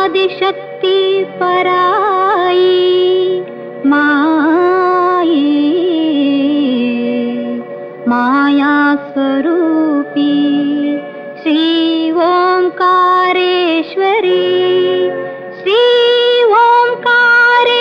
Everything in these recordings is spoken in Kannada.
आदिशक्ति पराई माई माया स्वरूपी श्री ओंकारेश्वरी श्री ओंकारेश्वरी।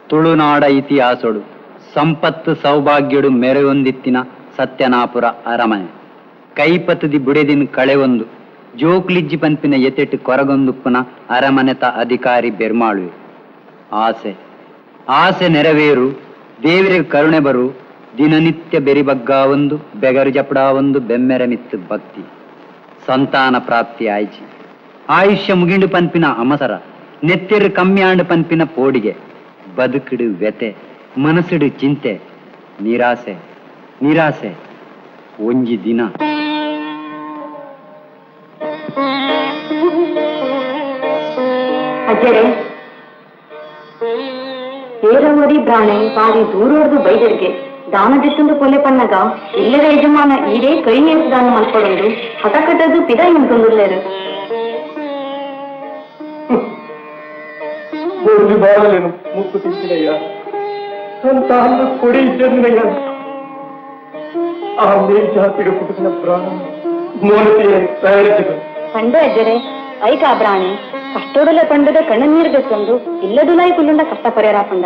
ತುಳುನಾಡ ಇತಿಹಾಸಡು ಸಂಪತ್ತು ಸೌಭಾಗ್ಯಡು ಮೆರೆಯೊಂದಿತ್ತಿನ ಸತ್ಯನಾಪುರ ಅರಮನೆ ಕೈಪತ್ತದಿ ಬುಡೆದಿನ ಕಳೆವೊಂದು ಜೋಕ್ಲಿಜ್ಜಿ ಪಂಪಿನ ಎತೆಟ್ಟು ಕೊರಗೊಂದುಪ್ಪನ ಅರಮನೆತ ಅಧಿಕಾರಿ ಬೆರ್ಮಾಳುವೆ. ಆಸೆ ಆಸೆ ನೆರವೇರು ದೇವರಿಗೆ ಕರುಣೆ ಬರು ದಿನನಿತ್ಯ ಬೆರಿಬಗ್ಗ ಒಂದು ಬೆಗರು ಜಪಡ ಒಂದು ಬೆಮ್ಮೆರೆ ಮಿತ್ತು ಭಕ್ತಿ ಸಂತಾನ ಪ್ರಾಪ್ತಿ ಆಯ್ಚಿ ಆಯುಷ್ಯ ಮುಗಿಂಡು ಪಂಪಿನ ಅಮಸರ ನೆತ್ತೆರು ಕಮ್ಮಿ ಆಂಡು ಪಂಪಿನ ಪೋಡಿಗೆ ಬದುಕಿಡು ವ್ಯತೆ ಮನಸ್ಸಿಡು ಚಿಂತೆ ನಿರಾಸೆ ನಿರಾಸೆ ಒಂಜಿ ದಿನ ಅಜ್ಜರೆ ಏರವರಿ ಬ್ರಾಣೆ ಬಾರಿ ದೂರೋರ್ದು ಬೈದರಿಗೆ ದಾನ ದಿತ್ತಂದು ಕೊಲೆ ಪನ್ನಗ ಇಲ್ಲದ ಯಜಮಾನ ಈಡೇ ಕೈ ನೇರು ದಾನ ಮಲ್ಪಡೊಂದು ಹಠಕಟ್ಟದು ಪಿದ ಹಿಂತೊಂದುಲ್ಲೇರು ಬಾಳಲೇನು ಮುಕ್ಕು ತಿಂತಿನಯ್ಯ ಸಂತಾನ ಕೊಡಿ ಇದ್ದನಯ್ಯ ಆ ಮೇಲ್ಜಾತಿಗೆ ಪುಟ್ಟಿನ ಪ್ರಾಣ ಮೋನತೆಯ ತಯಾರಿಸಿದ ಪಂಡ ಅಜ್ಜರೆ ಐಕ ಬ್ರಾಣೆ ಕಷ್ಟೋಡಲ ಪಂಡದ ಕಣ್ಣನೀರು ತೆತ್ತೊಂದು ಇಲ್ಲದುಲಾಯಿ ಕುಲ್ಲುಂಡ ಕಷ್ಟ ಪರಿಹಾರ ಪಂಡ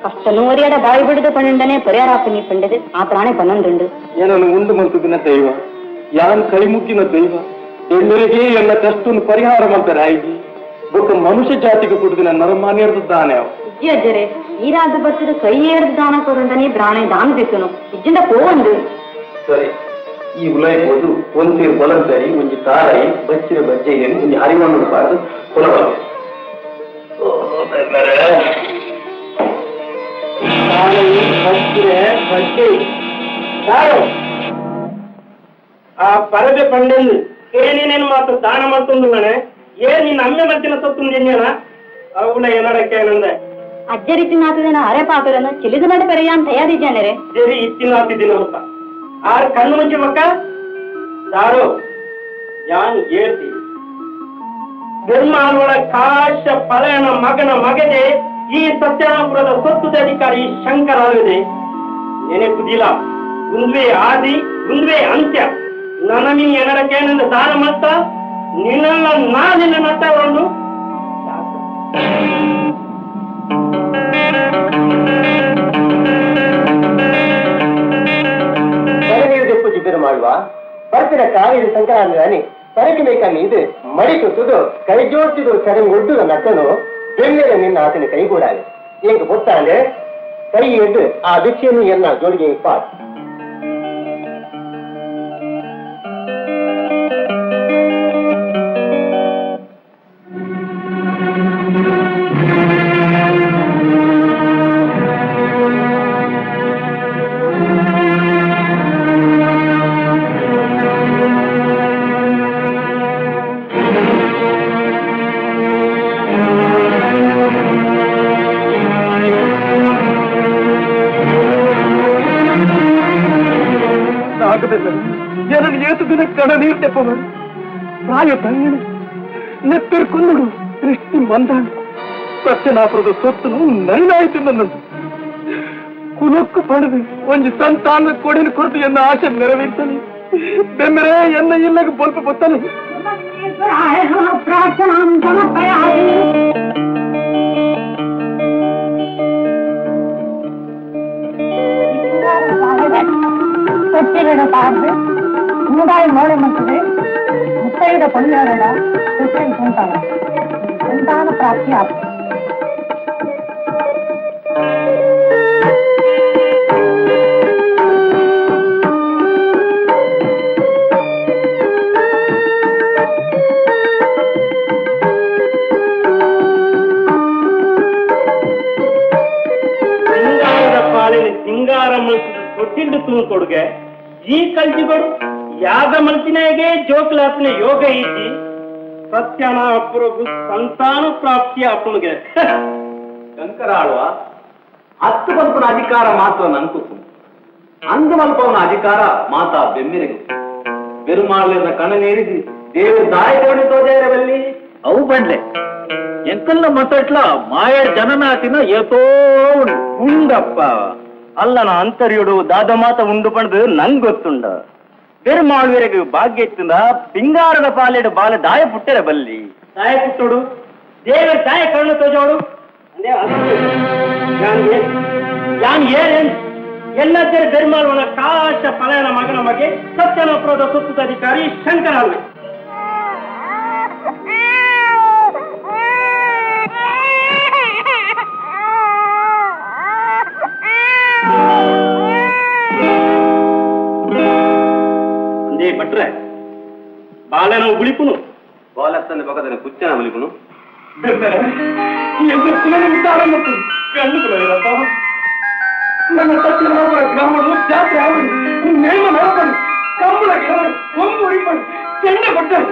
ಕಷ್ಟನೂ ಒರಿಯಾಡ ಬಾಯಿ ಬಿಡದ ಪಂಡನೆ ಪರಿಹಾರಾಪನಿ ಪಂಡದೆ ಆ ಪ್ರಾಣೆ ಪನ್ನೊಂದುಂಡು ಏನನ್ನು ಉಂಡು ಮಂತುದಿನ ದೈವ ಯಾನ್ ಕೈ ಮುಗ್ಗಿನ ದೈವ ಎಲ್ಲರಿಗೆ ಎಲ್ಲ ಕಷ್ಟವನ್ನು ಪರಿಹಾರ ಮಾಡ್ತಾರೆ ಆಯ್ಗಿ ಬೊಕ್ಕ ಮನುಷ್ಯ ಜಾತಿಗೆ ಕೊಡುದಿನ ನರಮಾನ್ಯರ್ದು ದಾನೆ ಇಜ್ಜಿ ಅಜ್ಜರೆ ಈ ರಾಜ ಬಚ್ಚದ ಕೈ ಏರ್ದು ದಾನ ಕೊಡುಂಡನೆ ಬ್ರಾಣೆ ದಾನ ದಿಕ್ಕನು ಇಜ್ಜಿಂದ ಪೋವಂಡು ಸರಿ ಈ ಉಲೈ ಹೋದು ಒಂದಿರು ಬಲಂತರಿ ಒಂಜಿ ತಾರಾಯಿ ಬಚ್ಚಿನ ಬಜ್ಜೆಗೆ ಒಂಜಿ ಹರಿವನ್ನು ಬಾರ್ದು ಕೊಲವಾಗಿ ಆ ಪರದೆ ಪಂಡೆಂದು ಏನೇನೇನು ಮಾತ್ರ ದಾನ ಮಾಡ್ತೊಂದು ನಾನೆ ನಿನ್ನ ಅಮ್ಮೆ ಮತ್ತಿನ ಸೊತ್ತು ಎಣ್ಣೆನ ಅವಳ ಏನಡಕ್ಕೆ ನಂದೆ ಅಜ್ಜರಿಟ್ಟಿನಾತದೇನ ಅರೆಪಾತರನ್ನು ಚಿಲಿದು ಮಾಡಿ ಪೆರೆಯಾನ್ ತಯಾರಿದ್ದಾನೆ ಸರಿ ಇತ್ತಿನಾತಿದ್ದೀನಿ ಅಂತ ಆರು ಕಣ್ಣು ಮುಂಚೆ ಮಕ್ಕ ಸಾರು ಯಾನ್ ಹೇಳ್ತಿ ಬೆರ್ಮಾಳೊಳ ಕಾಶ ಪಲಯನ ಮಗನ ಮಗದೆ ಈ ಸತ್ಯನಾಪುರದ ಸೊತ್ತುದ ಅಧಿಕಾರಿ ಶಂಕರಾಗಿದೆ ನೆನೆಪುದಿಲ್ಲ ಗುಂದ್ವೆ ಆದಿ ಗುಂದ್ವೆ ಅಂತ್ಯ ನನಮಿ ಎನಡಕೇನೆಂದು ದಾನ ಮತ್ತ ನಿನ್ನ ನಾನಿನ ನಟ್ಟವನ್ನು ಪೂಜೆ பெருமாள்வா பரத்திர காவிரி சங்கராந்தி பறக்கினை கண்ணீது மடிக்கு சுது கை ஜோடிಸಿದು ಚರಂಗೊಡ್ಡು ನಟ್ಟನು ಬೆನ್ನೆರೆ ನಿನ್ನ ಆತನ ಕೈಗೂಡಾಗ ಈಗ ಗೊತ್ತಾಂದೆ ಕೈ ಎದ್ದು ಆ ಭಿಕ್ಷೆಯನ್ನು ಎಲ್ಲ ಜೋಡಿಗೆ ಪಾಟ್ ಜನನ ಏತು ದಿನ ಕಣ ನೀರು ತೆಪ್ಪವರು ಪ್ರಾಯ ತಂಗಿಣಿ ನೆತ್ತಿರ್ಕೊಂಡಳು ದೃಷ್ಟಿ ಮಂದಾಣ ಸತ್ಯನಾಪುರದ ಸೊತ್ತನು ನರಿನಾಯಿತು ನನ್ನದು ಕುಲಕ್ಕೂ ಪಡೆದು ಒಂದು ಸಂತಾನ ಕೊಡಿನ ಕೊರತೆ ಎನ್ನ ಆಶೆ ನೆರವೇರ್ತಾನೆ ಬೆಂಬರೆ ಎನ್ನ ಇಲ್ಲಗ ಬಲ್ಪ ಬತ್ತಾನೆ ಸತ್ಯಗಳ ಪಾರ್ದು ಸಮುದಾಯ ಮೋಳೆ ಮತ್ತದೆ ಮುತ್ತೈದ ಪಲ್ಯಾರಡ ಸಂತಾನ ಪ್ರಾಪ್ತಿ ಆಗ್ತದೆ ಸಿಂಗಾರ ಮಲ್ಸಿದ ತೊಟ್ಟಿಂಡು ತುಂಬ ಕೊಡುಗೆ ಈ ಕಲ್ಜಿಗಳು ಯಾದ ಮಲ್ಸಿನಾಗೆ ಜೋಕ್ಲಾತ್ನ ಯೋಗ ಐತಿ ಸತ್ಯನಾಪುರಗೂ ಸಂತಾನ ಪ್ರಾಪ್ತಿಯ ಅಪ್ಪನಿಗೆ ಶಂಕರಾಳುವ ಹತ್ತು ಮಲ್ಪನ ಅಧಿಕಾರ ಮಾತ್ರ ನನ್ಕುತ್ತು ಅಂದು ಮಲ್ಪವನ ಅಧಿಕಾರ ಮಾತಾ ಬೆಮ್ಮೆರೆಗು ಬೆರುಮಾಳಿನ ಕಣ್ಣನೇರಿಸಿ ದೇವರು ದಾಯ ತೋಡಿಸೋದೇರವಲ್ಲಿ ಅವು ಬಂಡ್ಲೆ ಎಂತೆಲ್ಲ ಮತ್ತಟ್ಲ ಮಾಯ ಜನನಾತಿನ ಏತೋ ಉಂಡಪ್ಪ ಅಲ್ಲನ ಅಂತರ್ಯುಡು ದಾದ ಮಾತ ಉಂಡು ಪಣದು ನಂಗ್ ಗೊತ್ತುಂಡ ಬೆರುಮಾಳ್ವರೆಗೆ ಭಾಗ್ಯ ಇತ್ತಿಂದ ಪಿಂಗಾರದ ಪಾಲೆಡು ಬಾಲ ದಾಯ ಪುಟ್ಟೆರ ಬಲ್ಲಿ ದಾಯ ಪುಟ್ಟೋಡು ದೇವರ ದಾಯ ಕಣ್ಣು ತೋಜೋಡು ಯಾನ್ ಏನ್ ಎಲ್ಲದ್ದರೆ ಬೆರುಮಾಳ್ವನ ಕಾಶ ಪಳೆಯನ ಮಗನ ಮಗೆ ಸತ್ಯನಾಪುರದ ಸುತ್ತದ ಅಧಿಕಾರಿ ಶಂಕರಾಳ್ವೆ ಅಂದೇ ಭಟ್ರೆ ಬಾಲನ ಉಳಿಪುನು ಬಾಲಸ್ತನ ಪಕ್ಕದ ಕುಚ್ಚನ ಬಲಿಪುನು ನನ್ನ ಸತ್ಯನಾಪುರ ಗ್ರಾಮಗಳು ಜಾತ್ರೆ ಆವಡಿ ನೇಮ ನರಪಡಿ ಕಂಬಳ ಗೆಲವಡಿ ಒಂಬು ಉಳಿಪಡಿ ಚೆಂಡ ಕೊಟ್ಟರು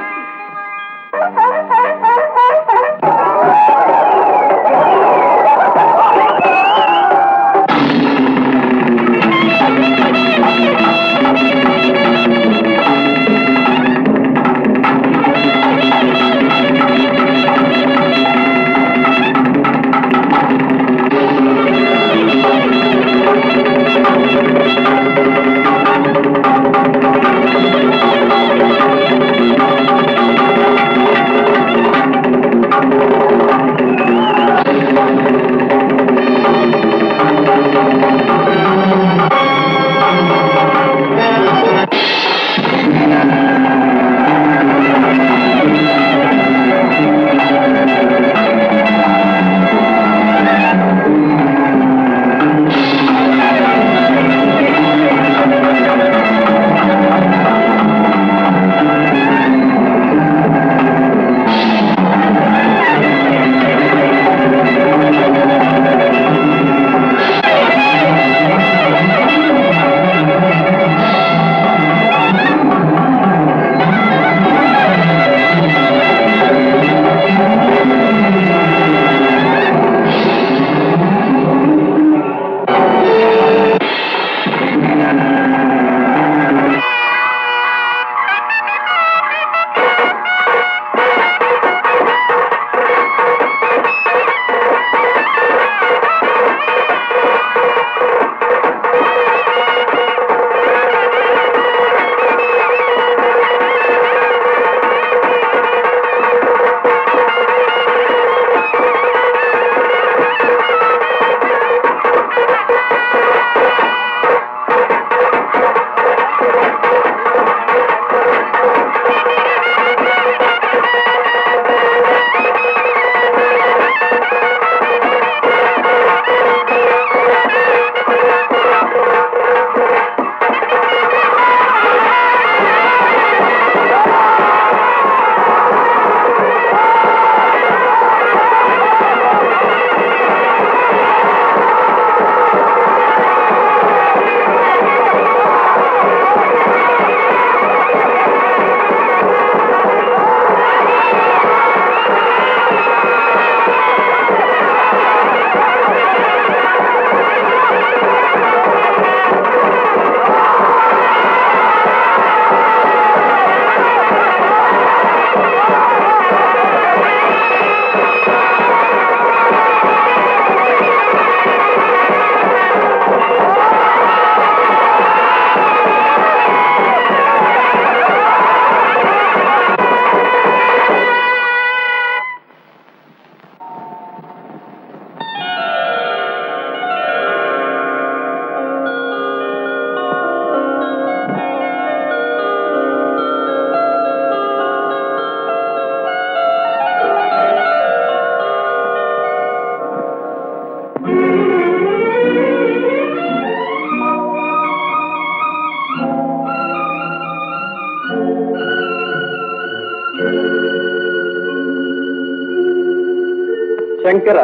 ಶಂಕರ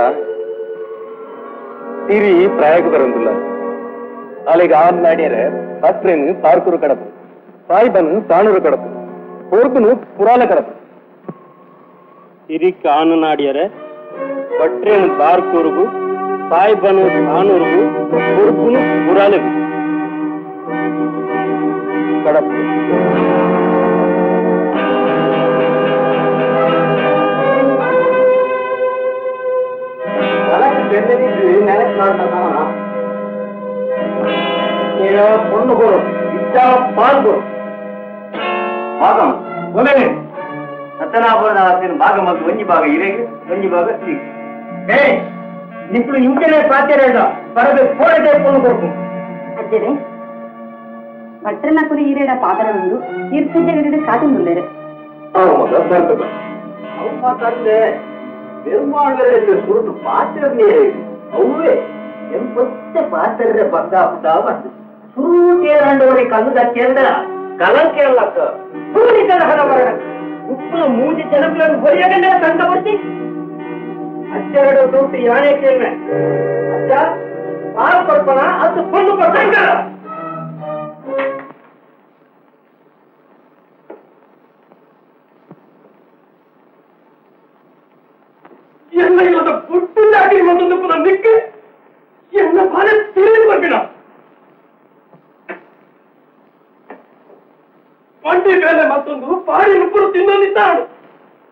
ತಿರಿ ಪ್ರಾಯಕ್ಕೆ ಬರಂಗಿಲ್ಲ ಅಲ್ಲಿಗೆ ಆಡ್ನಾಡ್ಯಾರೆ ಹತ್ರೇನು ಪಾರ್ಕೂರು ಕಡಪು ಸಾಯಿಬನು ತಾಣೂರು ಕಡಪು ಪೂರ್ಕನು ಪುರಾಲ ಕಡಪು ತಿರಿಕ್ ಆನನಾಡ್ಯರೆ ಭಟ್ರೇನು ಬಾರ್ಕೂರ್ಗು ಸಾಯಿಬನು ತಾನೂರ್ಗು ಪೂರ್ಕುನು ಪುರಾಲೆಗು ಕಡಪು பொண்ணுகோடு விச்சா பால்கோடு பாகம் ஒலே సత్యనాభురదాసిన భాగం వంజి బాగా ఇరేగి వంజి బాగా ఇప్పుడు ఇంకనే ప్రాచార్య పరగ పోడే పొన్ను కొరకు ಅಜ್ಜರೇ ಭಟ್ರನ ಕುರಿ ಈರೇಡ ಪಾದರ ಒಂದು ತೀರ್ಥಜ್ಜ ಕಾದಂದುಳ್ಳೇರೆ ಅವು ಮಾತಾಡಿದೆ பெருமாள்களுடைய சுருட்டு பாத்திரமே அவ்வே என் பச்ச பாத்திர பங்கா வந்து சுருட்டேராண்டவரை கண்ணு தச்சேந்த கலக்கேரலக்க சூரிக்கல ಹರವರ ಉಪ್ಪು ಮೂಜಿ ಜನಗಳನ್ನು ಹೊರಗಡೆ ಕಂಡವರ್ತಿ ಅಚ್ಚರಡ ದೂಟಿ ಯಾಣೆ ಕೇಳ್ಮೆ ಅಜ್ಜ ಪಾರು ಕೊಡ್ಪಣ ಅದು ಕೊಂಡು ಕೊಡ್ಬೇಕ என்ன இல்லாத புட்டுண்டாக்கி வந்து நிற்கு என்ன பால தெரிந்து பார்ப்பினா ಪಂಡಿ ಬೇಲೆ ಮತ್ತೊಂದು ಪಾಡಿ ನುಪ್ಪು ತಿನ್ನೋದಿದ್ದಾನು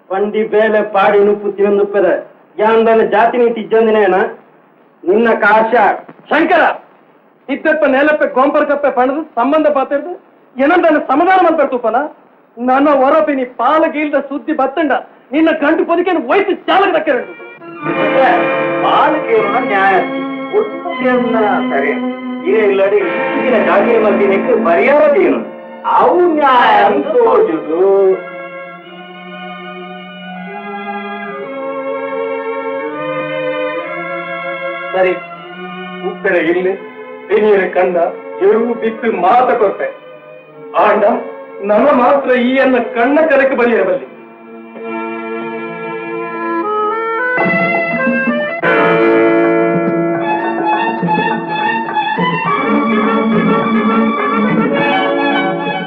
ಪಂಡಿ ಬೇಲೆ ಪಾಡಿ ನುಪ್ಪು ತಿನ್ನೊಂದುಪ್ಪದ ಯಾಂದನ ಜಾತಿ ನೀತಿ ಇಜ್ಜಂದಿನೇನ ನಿನ್ನ ಕಾಶ ಶಂಕರ ಇದ್ದಪ್ಪ ನೆಲಪ್ಪೆ ಗೋಂಪರ್ಕಪ್ಪೆ ಪಣದು ಸಂಬಂಧ ಪಾತಿರ್ದು ಏನಂತ ಸಮಾಧಾನ ಮಾಡ್ತಾರ್ತುಪ್ಪನ ನನ್ನ ಹೊರಪಿನಿ ಪಾಲಗೀಲ್ದ ಸುದ್ದಿ ಬತ್ತಂಡ ನಿನ್ನ ಗಂಟು ಪೊದಿಕೆ ವಯಸ್ಸು ಚಾಲಕ ದಕ್ಕರೆ ಪಾಲಕ್ಕೆ ನ್ಯಾಯ ಒಟ್ಟು ಸರಿ ಇದೇ ಇಲ್ಲಡಿ ಇತ್ತಿನ ಜಾತಿಯ ಮಧ್ಯಕ್ಕೆ ಪರಿಹಾರದೇನು ಅವು ನ್ಯಾಯ ತೋಜುದು ಸರಿ ಉಪ್ಪೆರ ಇಲ್ಲಿ ಹಿರಿಯರ ಕಂಡ ಎರುವು ಬಿತ್ತು ಮಾತ ಕೊಟ್ಟೆ ಆಂಡ ನಮ್ಮ ಮಾತ್ರ ಈ ಅನ್ನ ಕಣ್ಣ ಕರಕ್ಕೆ ಬಲಿಯರಬಲ್ಲಿ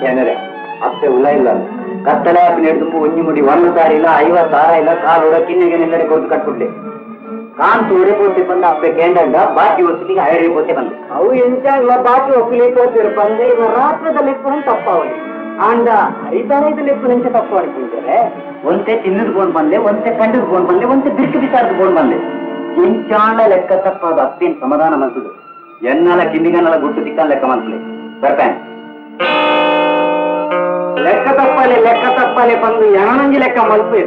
ಏನರೆ ಅತ್ತೆ ಉಲ ಇಲ್ಲ ಕತ್ತಲೆ ಹಿಡಿದು ಒಂಜಿ ಮುಡಿ 1 ಸಾರಿ ಇಲ್ಲ 50 ಸಾರ ಇಲ್ಲ ಕಾಲು ಕಿನ್ನಿಗೆ ನಿಲ್ಲಡೆ ಕೊಟ್ಟು ಕಟ್ಬಿಡ್ಲಿ ಕಾಂತು ಉಡಿಪೋತಿ ಬಂದ ಅಪ್ಪೆ ಕೇಂದ್ರ ಬಾಕಿ ಒತ್ತಲಿಗೆ ಐಡಿಪೋತಿ ಬಂದೆ ಅವು ಎಂಚಾಗ್ಲ ಬಾಕಿ ಒಕ್ಕಲಿಪೋತಿರು ಬಂದೆ ಇವ ರಾತ್ರದ ಲೆಕ್ಕನ ತಪ್ಪಾವಳಿ ಆಂಡ ಹರಿತಾರದ ಲೆಕ್ಕನಂಚ ತಪ್ಪಾವಳಿ ಕುಂತಾರೆ ಒಂತೆ ಚಿನ್ನದ ಬೋನ್ ಬಂದೆ ಒಂತೆ ಕಂಡದ ಬೋನ್ ಬಂದೆ ಒಂತೆ ಬಿರ್ಕು ಬಿಸಾರದ ಬೋನ್ ಬಂದೆ ಇಂಚಾಣ ಲೆಕ್ಕ ತಪ್ಪಾದ ಅಪ್ಪೇನು ಸಮಾಧಾನ ಮನ್ಸುದು ಎನ್ನಲ ಕಿಂಡಿಗನ್ನಲ ಗುಟ್ಟು ದಿಕ್ಕ ಲೆಕ್ಕ ಮನ್ಸಲಿ ಬರ್ಪೇನ್ ಲೆಕ್ಕ ತಪ್ಪಲೆ ಬಂದು ಯಾನಂಜಿ ಲೆಕ್ಕ ಮಲ್ಪು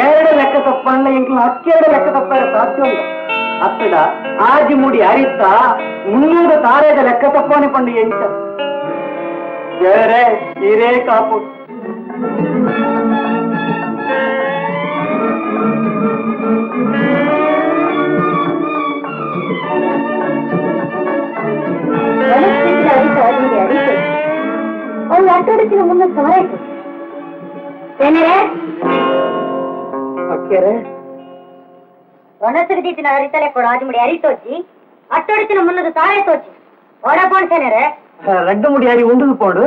ಎರಡು ಲೆಕ್ಕ ತಪ್ಪಲ್ಲ ಎಂಕ್ಲ 12 ಲೆಕ್ಕ ತಪ್ಪ ಸಾಧ್ಯ ಉಂಟು ಅತ್ತಡ ಆಜಿ ಮುಡಿ ಅರಿತ 300 ತಾರೆದ ಲೆಕ್ಕ ತಪ್ಪನೆ ಪಂಡು ಎಂಚ ಬೇರೆ ಹಿರೇ ಕಾಪು ಅವ್ರು ಆಟಾಡೋಕ್ಕಿಂತ ಮುನ್ನ ಸಹಾಯಕ ಏನೇ ಅಕ್ಕರೆ ಒಣಸಿರಿದಿನ ಹರಿತಲೆ ಕೊಡ ಆಜುಮುಡಿ ಅರಿತೋಚಿ ಅಟ್ಟೊಡಿಸಿನ ಮುನ್ನದು ತಾಳೆ ತೋಚಿ ಓಡಪೋಣ್ ಸೇನರೆ ரெண்டு முடியாடி உண்டுது போண்டு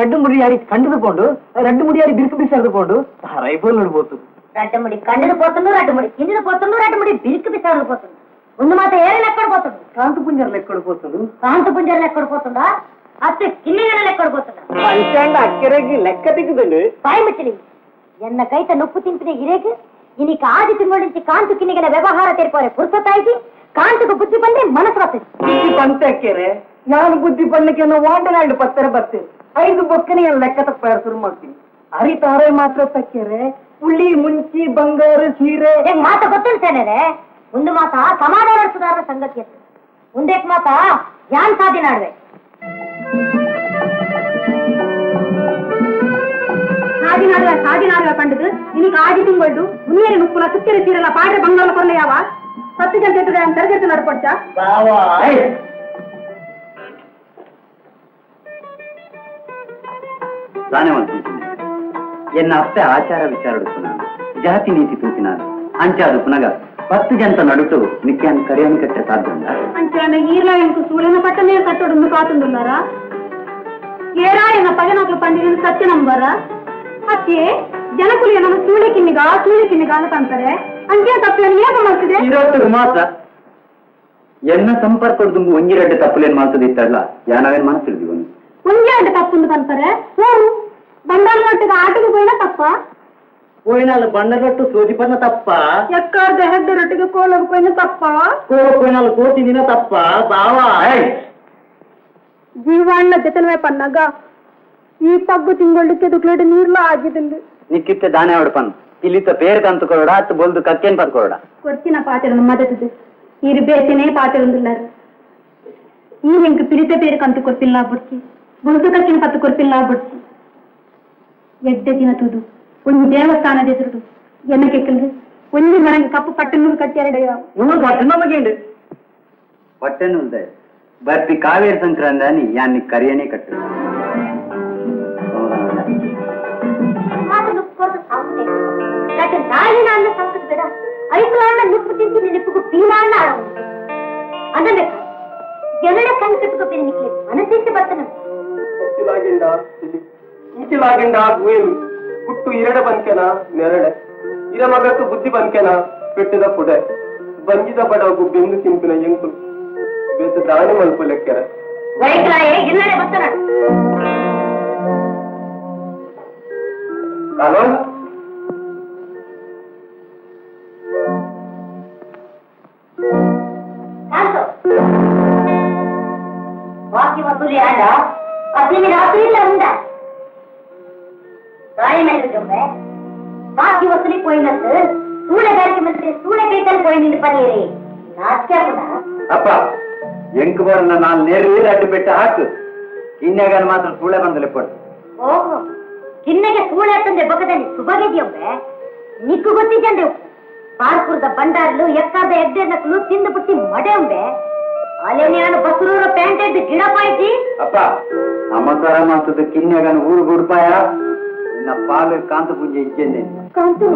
ரெண்டு முடியாடி கண்டுது போண்டு ரெண்டு முடியாடி பிரிக்கு பிசாது போண்டு ரைபோல் நடுபோತು ரெண்டு முடி கண்டுது போతుండు ரெண்டு முடி కిందిది పోతుండు రెండు ముడి బిరికి బిసాడు పోతుండు ముందు మాత ఏరే లెక్కడ పోతుండు కాంతు పుంజర్ లెక్కడ పోతుండు కాంతు పుంజర్ లెక్కడ పోతుందా అత్తే కిన్నిగన లెక్కడ పోతుందా పంచాండ అక్కరేగి లెక్క దిగుదండి బాయ్ ముచ్చలి ఎన్న కైత నొప్పు తింపిన ఇరేకు ఇనికి ఆది తింగొడించి కాంతు కిన్నిగన వ్యవహార తెరిపోరే పురుసతాయికి ಕಾಂತಕ್ಕೆ ಬುದ್ಧಿ ಬಂದ್ರೆ ಮನಸ್ಸು ಬರ್ತದೆ ಬುದ್ಧಿ ಬಂತಕ್ಕೆರೆ ನಾನು ಬುದ್ಧಿ ಬಣ್ಣಕ್ಕೆ ವಾಂಡನಾಡು ಪತ್ತರ ಬರ್ತೇನೆ 5 ಬೊಕ್ಕನೆ ಲೆಕ್ಕ ತಪ್ಪ ಶುರು ಮಾಡ್ತೀನಿ ಅರಿತಾರೆ ಮಾತ್ರ ತಕ್ಕೆರೆ ಉಳ್ಳಿ ಮುಂಚಿ ಬಂಗಾರ ಸೀರೆ ಮಾತ ಗೊತ್ತಿರ್ತೇನೆ ಒಂದು ಮಾತ ಸಮಾಧಾನ ಸುಧಾರ ಸಂಗತಿ ಅಂತ ಮುಂದೇಕ್ ಮಾತ ಯಾನ್ ಸಾಧಿ ನಾಡ್ವೆ ಸಾಧಿ ನಾಡುವ ಕಂಡದು ನಿನಗೆ ಆದಿ ತಿಂಗಳು ಮುನ್ನೇರಿ ಮುಪ್ಪುಲ ಸುತ್ತಿರ ಸೀರೆಲ್ಲ ಪಾಡ್ರೆ ಬಂಗಾಳ ಕೊರಲೆ ಯಾವ 10 ಗಂಟೆ ತರಗತಿ ನಡ್ಕೊಡ್ಚ ఎన్న అత్తే ఆచార విచారడుతున్నాను జాతి నీతి తూపినాను అంచాదు పునగా 10 జంట నడుతూ నిత్యాన్ని కరియాన్ని కట్టే సాధ్యంగా అంటే ఈర్లా ఇంకు సూర్యన పట్టనే కట్టడు కాతుండున్నారా ఏరా ఎన్న పగనట్లు పండిన సత్యనంబరా ಅತ್ತೆ ಜನಕುಲಿ ನಮ್ಮ ಸೂಳಿಕಿನ್ನಿಗ ಅಂತಾರೆ ಅಂಕೆ ತಪ್ಪಲೇನು ಏಕ ಮಾಡ್ತಿದೆ ಇರೋತ್ತಿಗೆ ಮಾತ್ರ ಎನ್ನ ಸಂಪರ್ಕದ ಒಂಜಿರೆಡ್ಡು ತಪ್ಪಲೇನು ಮಾಡ್ತದಿತ್ತಲ್ಲ ಯಾನಾವೇನು ಮಾಡ್ತಿದ್ವಿ ಒಂಜೆರಡು ತಪ್ಪುಂದು ಅಂತಾರೆ ಬಂಡಾರ ಮಟ್ಟಿಗೆ ಆಟಕ್ಕೆ పోయినా ತಪ್ಪ పోయినాళ్ళు బండగట్టు సోదిపన్న తప్ప ఎక్కడ హెడ్ రొట్టెಗೆ కోలకు పోయిన తప్ప పోయినాళ్ళు కోతి తిన తప్ప బావా ಜೀವಾಣ್ಣ ಜೊತೆನೇ ಪನ್ನಾಗ ಈ ಪಗ್ಗು ತಿಂಗಳಿಗೆ ದುಕ್ಲೇಟ್ ನೀರ್ಲ ಆಗಿದ್ದಲ್ಲಿ ನಿಕ್ಕಿತ್ತೆ ದಾನೆ ಆವಿಡ ಪನ್ ಇಲ್ಲಿತ್ತ ಬೇರೆ ಕಂತುಕೊಡ ಅತ್ತು ಬೊಲ್ದು ಕಕ್ಕೇನ್ ಪತ್ಕೊಡ ಕೊರ್ಚಿನ ಪಾತೆರನ್ನು ಮದತದು ಇರು ಬೇಸಿನೇ ಪಾತೆರೊಂದಿಲ್ಲಾರು ಈ ಹೆಂಗೆ ಪಿರಿತ ಬೇರೆ ಕಂತು ಕೊರ್ತಿಲ್ಲ ಬುಡ್ಚಿ ಬೊಲ್ದು ಕಕ್ಕಿನ ಪತ್ತು ಕೊರ್ತಿಲ್ಲ ಬುಡ್ಚಿ ಎಡ್ಡೆ ದಿನ ತುದು ಒಂದು ದೇವಸ್ಥಾನದ ಎದುರು ಎನ್ನ ಕೆಕ್ಕಲ್ರಿ ಒಂದು ಮನೆಗೆ ಕಪ್ಪು ಪಟ್ಟನ್ನು ಕಟ್ಟಿಯರಡೆಯ ಪಟ್ಟಣ ಮಗೇಂಡು ಪಟ್ಟಣ ಉಂಟೆ ಬರ್ತಿ ಕಾವೇರಿ ಸಂಕ್ರಾಂತಿ అని యాన్ని కరియనే కట్టు నాయన సంగతి కదా ఐదులాన్న నిప్పు తించి నిప్పుకు పీలాన్న అన్నలే ఎన్నడ కనిపెట్టుకు పెన్నికి మనసేసి బతనం ಈಚಿಲಾಗಿಂದ ಗುಯಲು ಹುಟ್ಟು ಇರಡ ಬಂಕೆನ ನೆರಡೆ ಇರ ಮಗತ್ತು ಬುದ್ಧಿ ಬಂಕೆನ ಪೆಟ್ಟಿದ ಪುಡೆ ಬಂಜಿದ ಬಡವು ಬೆಂದು ತಿಂಪಿನ ಎಂಕು ಬೇಸ ದಾನಿ ಮಲ್ಪು ಲೆಕ್ಕರ ವೈಕಲಾಯೇ ಇಲ್ಲಡೆ ಬತ್ತನ ಕಾನೂನು బాకీ వసూలు ఆడా పద్దెనిమిది రాత్రిలో ఉందా రాయమైంది బాకీ వసూలిపోయినట్టు సూళ్ళగారికి మధ్య సూళ్ళకైతే పోయింది పనిరే నాట్యకుండా ಅಪ್ಪ ಎಂಕು ಬರನ್ನ ನಾನು ನೇರು ಅಡ್ಡು ಬೆಟ್ಟ ಹಾಕು ಇನ್ನೇಗಾನ ಮಾತ್ರ ಸೂಳೆ ಬಂದಲೆ ಪಡು ಓಹೋ ಕಿನ್ನೆಗೆ ಸೂಳೆ ತಂದೆ ಬೊಗದಲ್ಲಿ ಸುಬಗಿದ್ಯೊಬ್ಬೆ ನಿಕ್ಕು ಗೊತ್ತಿದ್ದಂದೆ ಪಾರ್ಪುರದ ಬಂಡಾರಲು ಎಕ್ಕಾದ ಎಡ್ಡೆನಕ್ಕಲು ತಿಂದು ಬಿಟ್ಟಿ ಮಡೆ ಉಂಬೆ ಅಲ್ಲೇ ನಾನು ಬಸರೂರ ಪ್ಯಾಂಟ್ ಎದ್ದು ಗಿಡ ಪಾಯ್ತಿ ಅಪ್ಪ ಅಮ್ಮಸರ ಮಾಸದ ಕಿನ್ನೆಗಾನ ಊರು ಗುಡ್ಪಾಯ ನಿನ್ನ ಪಾಲು ಕಾಂತು ಪೂಜೆ ಇದ್ದೇನೆ ಕಾಂತು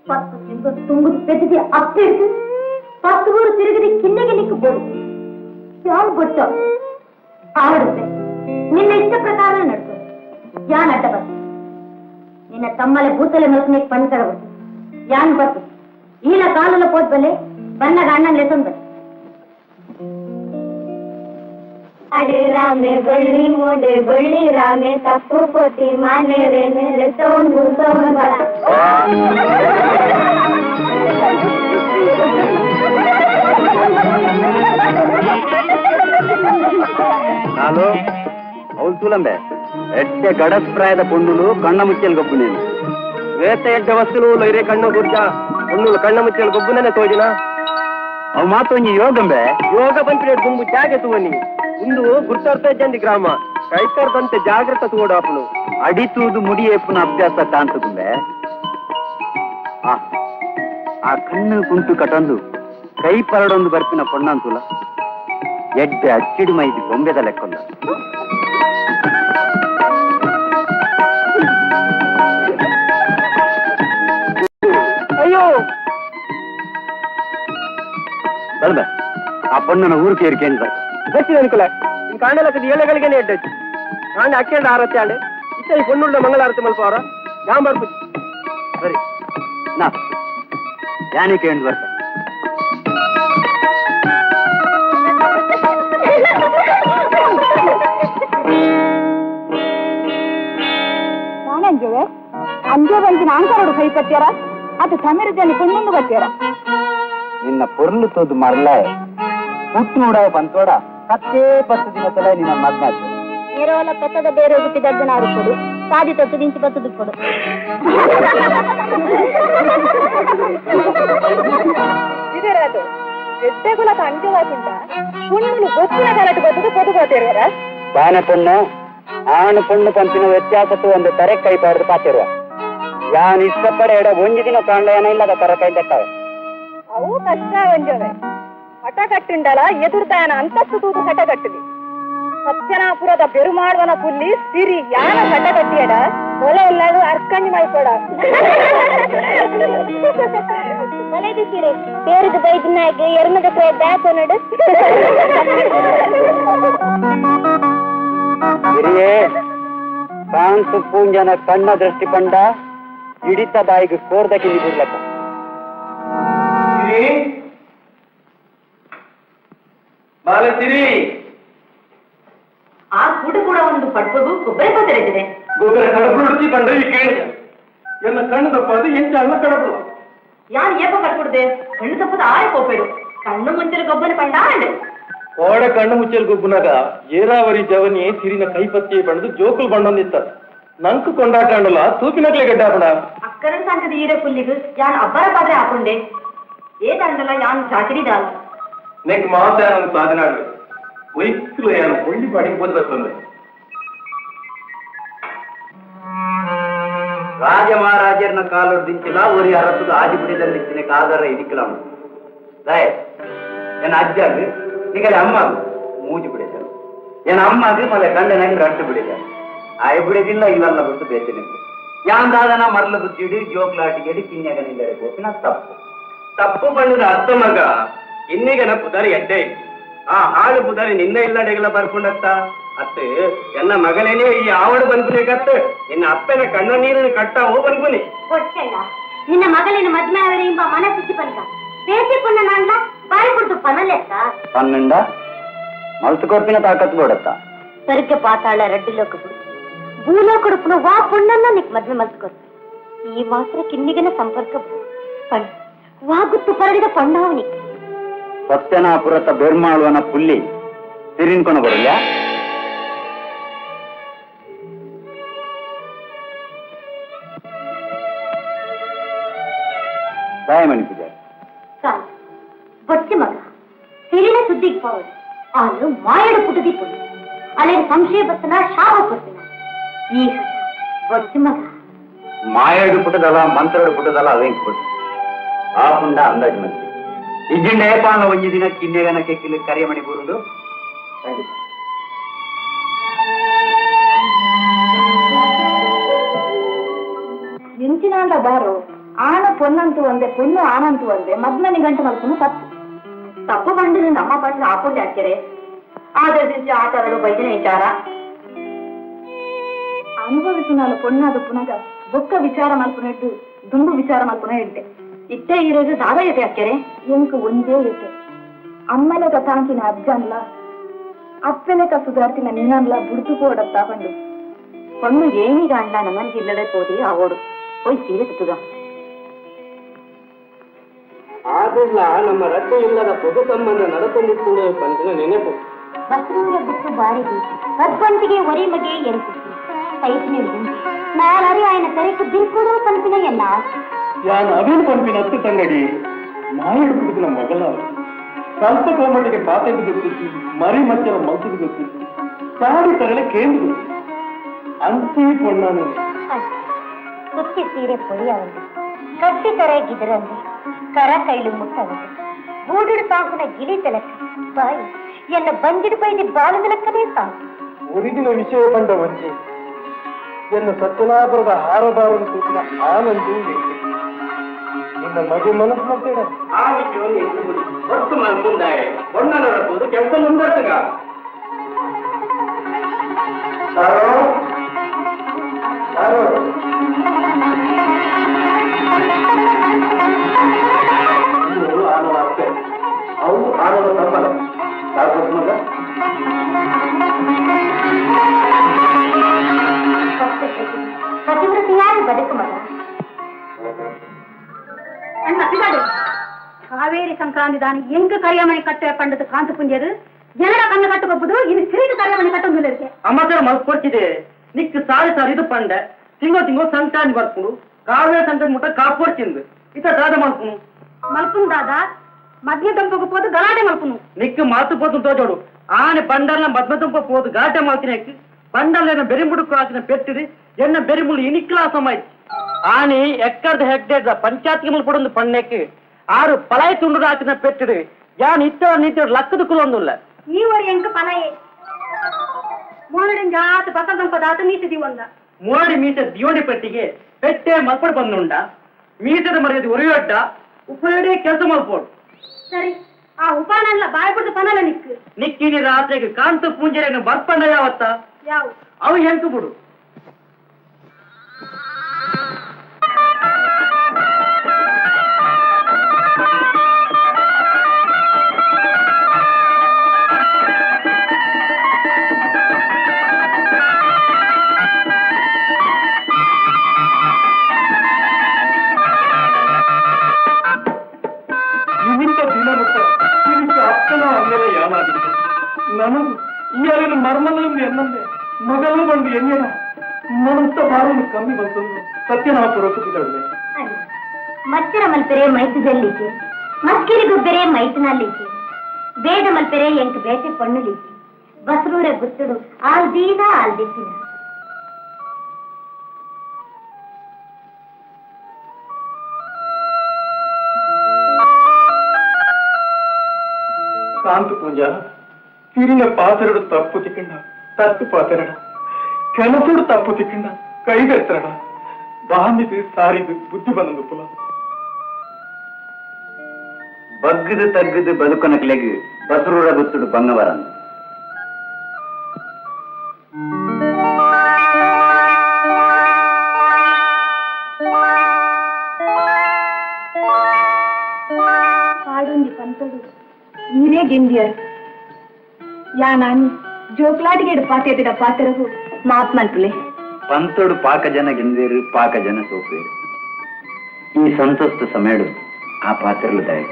ಪತ್ತು ತಿಂಗಳು ತುಂಗುದು ಪೆದ್ದಿದೆ ಅಪ್ಪಿಡ್ದು ಪತ್ತು ಊರು ತಿರುಗದೆ ಕಿನ್ನೆಗೆ ನಿಕ್ಕಬಹುದು ಯಾರು ಗೊತ್ತು ಆಡುತ್ತೆ ನಿನ್ನ ಇಷ್ಟ ಪ್ರಕಾರ ನಡ್ಕೊ ಯಾನ್ ಅಡ್ಡ ಬರ್ತು ನಿನ್ನ ತಮ್ಮಲೆ ಭೂತಲೆ ಮಲ್ಕನಿಗೆ ಪಣ್ ತರಬಹುದು ಯಾನ್ ಬರ್ತು ಈನ ಕಾಲಲ್ಲ ಪೋದ್ಬಲೆ ಬಣ್ಣಗ ಅಣ್ಣನ್ ಲೆಸನ್ ಬರ್ತು ಅರೆ ರಾಮೆ ಬಳ್ಳಿ ಮೋಡೆ ಬಳ್ಳಿ ರಾಮೆ ತಪ್ಪು ಪೋತಿ ಮಾನೆ ರೇನೆ ತಗೊಂಡು ಬರ ನಾನು ಅವಳು ತುಲಂಬೆ ಎಡ್ಡೆ ಗಡಸ್ಪ್ರಾಯದ ಪೊಂಡುಲು ಕಣ್ಣ ಮುಚ್ಚಲ್ ಗೊಬ್ಬು ನೀನು వేత ఎడ్డ వస్తువులు లైరే కన్ను గుర్జ ఉన్నులు కಣ್ಣ ಮುಚ್ಚಲು ಗೊಬ್ಬುನೇ ತೋಜಿನ ಅವು ಮಾತೊಂಜಿ ಯೋಗಂಬೆ ಯೋಗ ಬಂಪಿನ ದುಂಬು ಜಾಗೆ ತೂವನಿ ಇಂದು ಗುರ್ತರ್ತ ಜಂದಿ ಗ್ರಾಮ ಕೈಕರ್ದಂತೆ ಜಾಗ್ರತ ತೂಡು ಅಪ್ಪನು ಅಡಿತೂದು ಮುಡಿಯೇಪುನ ಅಭ್ಯಾಸ ಕಾಂತುಂಬೆ ಆ ಕಣ್ಣು ಕುಂಟು ಕಟೊಂದು ಕೈ ಪರಡೊಂದು ಬರ್ಪಿನ ಪೊಣ್ಣಂತುಲ ಎಡ್ಡೆ ಅಚ್ಚಿಡು ಮೈದಿ ಬೊಂಬೆದ ಲೆಕ್ಕೊಂದ ಅಯ್ಯೋ ಬರ್ಬ ಆ ಪೊಣ್ಣನ ಊರು ಕೇರಿಕೇನು ಬರ್ತ ಗೊತ್ತಿದೆ ಅನ್ಕೊಲ ನಿನ್ ಕಾಣಲಕ್ಕದ ಏಳೆಗಳಿಗೇನೆ ಎಡ್ಡಚ್ಚು ನಾನು ಅಕ್ಕೇಂಡ ಆರತ್ತೆ ಆಂಡೆ ಇತ್ತ ಈ ಪೊಣ್ಣುಳ್ಳ ಮಂಗಳಾರತಿ ಮಲ್ಪ ಅವರ ಯಾನ್ ಬರ್ಬೋದು ಸರಿ ನಾ ಯಾನಿ ಕೇಂದ್ರ ಬರ್ತ ನಾನೇಂಜೆ ಅಂಜೆ ಬಂದು ನಾನ್ಕರೋಡು ಕೈ ಕಟ್ಟ್ಯಾರ ಅದು ಸಮೀರದಲ್ಲಿ ಕೊಂಡೊಂದು ಕಟ್ಟ್ಯಾರ ನಿನ್ನ ಪೊರ್ಲು ತೋದು ಮರಲ ಹುಟ್ಟು ನೋಡವ ಬಂತೋಡ 10 ದಿನ ತಲೆ ನಿನ್ನ ಮದ್ನಾಚು నేరోల పెద్దద ಬೇರೆ ಹುಟ್ಟಿದದ್ದು ನಾರು ಕೊಡು ಸಾದಿ ತೊತ್ತು ದಿಂಚಿ ಬತ್ತದು ಕೊಡು ಇದರದು ಎಡ್ಡೆಗುಲಕ ಅಂಜವಾಗುಂಟ ಪುಣ್ಣುಲು ಗೊತ್ತಿನ ಕಾಲಕ್ಕೆ ಬದುಕು పొదుగుతೇరుವರ ಬಾನ ಪೊಣ್ಣು ಆಣು ಪೊಣ್ಣು ಪಂಪಿನ ವ್ಯತ್ಯಾಸತ್ತು ಒಂದು ತರ ಕೈ ಪಾಡ್ದು ಪಾತಿರುವ ಯಾನ್ ಇಷ್ಟಪಡ ಎಡ ಒಂಜಿ ದಿನ ಕಾಂಡಯನ ಇಲ್ಲದ ತರ ಕೈ ಬೆಟ್ಟವೆ ಅವು ಕಷ್ಟ ಒಂಜವೆ ಹಠ ಕಟ್ಟಿಂಡಲ ಎದುರ್ದಾನ ಅಂತಸ್ತು ತೂದು ಹಠ ಕಟ್ಟಲಿ ಸತ್ಯನಾಪುರದ ಬೆರುಮಾಡುವನ ಪುಲ್ಲಿ ಸಿರಿ ಯಾನ ಹಠ ಕಟ್ಟಿಯಡ ಒಲೆ ಎಲ್ಲಾಡು ಅರ್ಕಂಡಿ ಮಾಡ್ಕೊಡ ಮನೆದು ಸೀರೆ ಬೇರೆದು ಬೈದಿನಾಗ ಎರ್ಮದ ಬ್ಯಾಕ್ ನೋಡು ಹಿರಿಯೇ ಕಾಂತು ಪೂಂಜನ ಕಣ್ಣ ದೃಷ್ಟಿ ಪಂಡ ಹಿಡಿತ ಬಾಯಿಗೆ ಕೋರ್ದಕ್ಕೆ ನಿಗುರ್ಲಕ್ಕ ಬಾಲಸಿರಿ ಆ ಕೂಡು ಕೂಡ ಒಂದು ಪಡ್ಬೋದು ಕೊಬ್ಬರಿ ಪದರಿದೆ ಗೊಬ್ಬರ ಕಡಪುಡಿ ಕಂಡ್ರೆ ಈ ಕೇಳಿ ಎಲ್ಲ ಕಣ್ಣು ತಪ್ಪದು ಎಂಚ ಅಲ್ಲ ಕಡಪು ಯಾರು ಏಪ ಕಟ್ಕೊಡ್ದೆ ಕಣ್ಣು ತಪ್ಪದ ಆಳೆ ಕೋಪೇಡು ಕಣ್ಣು ಮುಂಚೆ ಗೊಬ್ಬರ ಪಂಡ ಆಂಡೆ ಓಡ ಕಣ್ಣು ಮುಚ್ಚಲ್ ಗೊಬ್ಬನಾಗ ಏರಾವರಿ ಜವನಿ ಸಿರಿನ ಕೈಪತ್ತಿ ಬಣ್ಣದು ಜೋಕುಲ್ ಬಣ್ಣೊಂದಿತ್ತ ನಂಕು ಕೊಂಡಾಟ ಅಂಡಲ್ಲ ತೂಪಿನಕ್ಲೆ ಗಡ್ಡಾಪಣ ಅಕ್ಕರ ಸಂಕದ ಈರ ಪುಲ್ಲಿಗು ಯಾನ್ ಅಬ್ಬರ ಪಾದ್ರೆ ಹಾಕೊಂಡೆ ಏತಂಡಲ್ಲ ಯಾನ್ ಚಾಕರಿದಾಲ ನೆಕ್ ಮಾತಾಡ ಸಾಧನಾಡು ವೈಕ್ಲು ಏನು ಒಳ್ಳಿ ಬಾಡಿಗೆ ಬಂದ್ರೆ ರಾಜ ಮಹಾರಾಜರನ್ನ ಕಾಲು ದಿಂಚಿಲ್ಲ ஒரு அரசுக்கு ஆதிபடியில் நிற்கிற ஆதார இடிக்கலாம் என் அஜ்ஜாக்கு நீங்கள் அம்மாவுக்கு மூஞ்சி பிடிச்சாரு என் அம்மாவுக்கு பல கண்டனாங்க ரட்டு பிடிச்சாரு ஆயப்பிடிச்சில்ல இவல்ல ಬಿಟ್ಟು ಬೇತಿನಿ ಯಾಂದಾದನ ಮರಲ ಬುತ್ತಿಡಿ ಜೋಕ್ಲಾಟಿಗೆಡಿ ಕಿನ್ಯಗನಿಲ್ಲರೆ ಕೋಪಿನ ತಪ್ಪು ಬಂದ ಅರ್ಥಮಗ ಇನ್ನಿಗನ ಪುದಾರಿ ಎಡ್ಡೆ ಆ ಹಾಳು ಪುದಾರಿ ನಿನ್ನ ಇಲ್ಲಡೆಗಳ ಬರ್ಕೊಂಡತ್ತ ಅತ್ತೆ ಎನ್ನ ಮಗಳೇನೇ ಈ ಆವಡು ಬಂದ್ಬೇಕತ್ತ ನಿನ್ನ ಅಪ್ಪನ ಕಣ್ಣ ನೀರಿನ ಕಟ್ಟಾವೋ ಬಂದ್ಕೊನಿ ಗೊತ್ತಲ್ಲ ನಿನ್ನ ಮಗಳಿನ ಮದ್ಮೆ ಅವರೆಂಬ ಮನಸ್ಸಿಸಿ ಬಂದ ಬೇಸಿ ಪುಣ್ಣ ನಾಂಡ ಬಾಯಿ ಕುಡ್ದು ಪನಲೆಕ್ಕ పన్నెండ మలుసు కొప్పిన తాకత్తు పడతా ಸ್ವರ್ಗ ಪಾತಾಳ ರೆಡ್ಡಿಲೋಕ ಬಿಡು ಭೂಲೋಕಡುಪುನ ವಾ ಪುಣ್ಣನ್ನ ನಿಕ್ ಮದ್ವೆ ಮಲ್ಸ್ಕೊಡ್ತು ಈ ಮಾತ್ರ ಕಿನ್ನಿಗನ ಸಂಪರ್ಕ ಬಿಡು ಪಣ್ಣ ವಾ ಗುತ್ತು ಪರಡಿದ ಪಣ್ಣಾವನಿಗೆ ಸತ್ಯನಾಪುರತ ಬೆರ್ಮಾಳುವನ ಪುಲ್ಲಿ ತಿರಿನ್ಕೊಂಡು ಬರಲ್ಲ ದಯಮಣಿ ಪೂಜಾರಿ ಸಾಲು ಬೊಚ್ಚ ಮಗ ಸಿರಿನ ಸುದ್ದಿಗೆ ಪೋವದು ಆದ್ರೂ ಮಾಯಡ ಪುಟದಿ ಪುಡು ಅಲ್ಲಿಗೆ ಸಂಶಯ ಬರ್ತನ ಶಾಪ ಕೊಡ್ತೀನ ಈ ಬೊಚ್ಚ ಮಗ మాయేడు పుట్టదల మంత్రుడు పుట్టదల అవేంకి పుట్టు ఆకుండా అందాజు మంచి ఇజ్జి నేపాల వంజి దిన కిన్నెగన కెక్కిలి కరియమణి గురుడు ಎಂಚಿನಾಂಡ ಬಾರು ಆಣ ಪೊನ್ನಂತೂ ಒಂದೆ ಪುಣ್ಯ ಆನಂತೂ ಒಂದೆ ಮದ್ಮನಿ ಗಂಟೆ ಮಲ್ಕೊಂಡು ತಪ್ಪು ಬಂದಿರಿ ನಮ್ಮ ಪಂಡ ಹಾಕೊಂಡೆ ಹಾಕ್ಯಾರೆ ಆದರ್ಶಿಸಿ ಆಚಾರಗಳು ಬೈದಿನ ವಿಚಾರ ಅನುಭವಿಸಿನಾಲ ಪೊಣ್ಣಾದ ಪುನಗ ಬೊಕ್ಕ ವಿಚಾರ ಮಲ್ಪುನಟ್ಟು ದುಂಡು ವಿಚಾರ ಮಲ್ಪುನ ಇಟ್ಟೆ ಇಟ್ಟೇ ಇರೋದು ದಾದಾಯತೆ ಹಾಕ್ಯಾರೆ ಎಂಕ ಒಂದೇ ಇಟ್ಟೆ ಅಮ್ಮಲೆಗ ತಾಂಕಿನ ಅಜ್ಜನ್ಲ ಅಪ್ಪಲೆಕ ಸುಧಾರ್ತಿನ ನಿನ್ನನ್ಲ ಬುಡ್ತುಕೋಡತ್ತಾ ಬಂದು பொண்ணு ஏனிக அண்ணா நம்ம ಜಿಲ್ಲಡೆ போதே ಅವಡು போய் ಸೀರೆ ತುಗ ಆದಿಲ್ಲ ನಮ್ಮ ರಟ್ಟೆ ಇಲ್ಲದ ಪೊದು ಸಂಬಂಧ ನಡಕೊಂಡಿತ್ತು ಪಂಚಿನ ನೆನಪು ಬಸ್ರೂರ ಬಿಟ್ಟು ಬಾರಿಗೆ ಕಬ್ಬಂಟಿಗೆ ಒರಿ ಮಗೆ ಎಂಟು ಕೈಸಿನ ನಾಳರಿ ఆయన ತೆರೆಕು ಬಿರ್ಕೊಡು ಪಂಪಿನ ಎಲ್ಲ ಯಾನ್ ಅವೇನು ಪಂಪಿನ ಹತ್ತು ತಂಗಡಿ ಮಾಯಡು ಬಿಡುತ್ತಿನ ಮಗಲ ಸ್ವಲ್ಪ ಕೋಮಟ್ಟಿಗೆ ಪಾತೆಗೆ ಗೊತ್ತಿತ್ತು ಮರಿ ಮಚ್ಚರ ಮಲ್ಸಿಗೆ ಗೊತ್ತಿತ್ತು ಸಾರಿ ತರಲೆ ಕೇಂದ್ರ ಅಂತೆ ಪೊಣ್ಣಾನು ಸುತ್ತಿ ಸೀರೆ ಪೊಳಿಯವಂದು ಕಟ್ಟಿ ಕರೆಗಿದ್ರಂದು ಕರ ಕೈಲು ಮುಟ್ಟವಂದು ಗೂಡುಡು ಸಾಂಕುನ ಗಿಳಿ ತಲಕ ಬಾಯಿ ಎನ್ನ ಬಂಜಿಡು ಬೈದಿ ಬಾಳದ ಲೆಕ್ಕನೇ ಸಾಕು ಉರಿದಿನ ವಿಷಯ ಕಂಡ ಒಂಜಿ ಎನ್ನ ಸತ್ಯನಾಪುರದ ಹಾರದಾರನು ಸೂಚಿನ ಆನಂದು ನಿನ್ನ ಮಗು ಮನಸ್ಸು ಮಾಡ್ತೇನೆ ಆ ವಿಷಯವನ್ನು ಹೊತ್ತು ಮುಂದಾಯ ಹೊಣ್ಣನರಬಹುದು ಕೆಲಸ ಮುಂದರ್ಸಗ ಆನವ ಅಷ್ಟೇ ಅವು ಆನವ ಸಂಬಳ ಮಗ ಪತಿವ್ರತೆಯಾಗಿ ಬದುಕು ಮಗ ಕಾವೇರಿ ಸಂಕ್ರಾಂತಿ ದಾನಿ ಎಂಕ ಕರಿಯಮಣಿ ಕಟ್ಟೆ ಪಂಡದ ಕಾಂತು ಪುಂಜರು ಜನರ ಕಣ್ಣು ಕಟ್ಟಬಹುದು ಇದು ಸಿರಿದು ಕರಿಯಮಣಿ ಕಟ್ಟೊಂದು ಅಮ್ಮಸರ ಮಲ್ಕೊಡ್ತಿದೆ ನಿಕ್ ಸಾರಿ ಸಾರಿ ಇದು ಪಂಡ ತಿಂಗೋ ಸಂಕ್ರಾಂತಿ ಬರ್ಕೊಂಡು ಕಾವೇರಿ ಸಂಕ್ರಾಂತಿ ಮುಟ್ಟ ಕಾಪೋಡ್ತಿಂದು ಇತ ದಾದ ಮಲ್ಪುನು మలుపును దాదా మధ్య దంపకపోతే గలాటే మలుపును నిక్కు మాతుపోతు తోచోడు ఆని బండర్ల మధ్య దంప పోదు గాటే మాల్తినెక్కి బండర్లైన బెరిముడుకు రాసిన పెట్టిది ఎన్న బెరిములు ఇనిక్లా సమయ ఆని ఎక్కడದ ಹೆಗ್ಡೇದ ಪಂಚಾಯತ್ಗೆ ಪಡೊಂದು ಪಣ್ಣೆಕ್ಕೆ ಆರು ಪಲಾಯ ತುಂಡು ರಾಸಿನ ಪೆಟ್ಟಿದೆ ಯಾನ್ ಇತ್ತ ನೀತಿ ಲಕ್ಕದ ಕುಲೊಂದುಲ್ಲ ಈವರೆ ಎಂಕ ಪಲಾಯೆ ಮೋನಡಿನ ಜಾತ ಬಸದಂಪ ದಾತ ನೀತಿ ದಿವಂದ ಮೋಡಿ ಮೀಟ ದಿವಣಿ ಪೆಟ್ಟಿಗೆ ಪೆಟ್ಟೆ ಮಲ್ಪಡ ಬಂದುಂಡ ಮೀಸದ ಮರ್ಯಾದೆ ಒರೆಯೊಡ್ಡ ಉಪಯೋಗ ಕೆಲಸ ಮಾಡ್ಬೋದು. ಸರಿ, ಆ ಉಪಾನಲ್ಲ ಬಾಯ್ ಬಿಡ್ದು ಪನಲ್ಲ ನಿಕ್ಕು ನಿಕ್ಕಿನಿ ರಾತ್ರಿಗೆ ಕಾಂತ ಪೂಂಜೆಯನ್ನು ಬರ್ಪಂಡ ಯಾವತ್ತ ಯಾವ ಅವು ಹೆಂಕು ಬಿಡು. ನಿಮಿತ್ತ ದಿನಮುಟ್ಟ ನಿನಗೆ ಅಪ್ಪನ ಅನ್ನೆಲ್ಲ ಯಾನಾಗಿದೆ ನನಗೂ ಇಯಾಲಿನ ಮರ್ಮನನ್ನು ಎನ್ನಂದೆ ಮಗಳು ಬಂದು ಎನ್ನೆನ ಮನಸ್ಸ ಭಾರವನ್ನು ಕಮ್ಮಿ ಬಂತಂದು ಸತ್ಯನ ಪುರಕುತ್ತಿದ್ದಾಳೆ. ಮಚ್ಚರ ಮಲ್ಪೆರೆ ಮೈಸೂರಲ್ಲಿಗೆ ಮಸ್ಕಿರಿಗೊಬ್ಬರೆ ಮೈಸೂರಿನಲ್ಲಿಗೆ ಬೇಡ ಮಲ್ಪೆರೆ ಎಂಕ್ ಬೇಟೆ ಪಣ್ಣುಲಿಗೆ ಬಸರೂರ ಗುತ್ತುಡು ಆಲ್ದೀನ ಆಲ್ದಿತ್ತಿನ ಕಾಂತು ಪೂಂಜ ತಿರಿನ ಪಾತೆರಡು ತಪ್ಪು ತಿಕ್ಕಂಡ ತತ್ತು ಪಾತೆರಡ ಕೆಲಸೋಡು ತಪ್ಪು ತಿಕ್ಕಂಡ ಕೈಗೆತ್ತರಡ ಬಾಂದಿದು ಸಾರಿದು ಬುದ್ಧಿ ಬಂದು ಪುಲ ಬಗ್ಗದು ತಗ್ಗದು ಬದುಕನಕ್ಲೆಗ್ ಬಸರೂರ ಗುತ್ತುಡು ಬಂಗವರ పాడుంది పంతుడు మీరే గిండియర్ యా నాని జోక్లాటిగేడు పాతేదిడ పాతరగు మాత్మల్పులే పంతుడు పాక జನ గిందేరు పాక జನ సోపేరు ఈ సంతోష సమయడు ఆ పాత్రలు దయ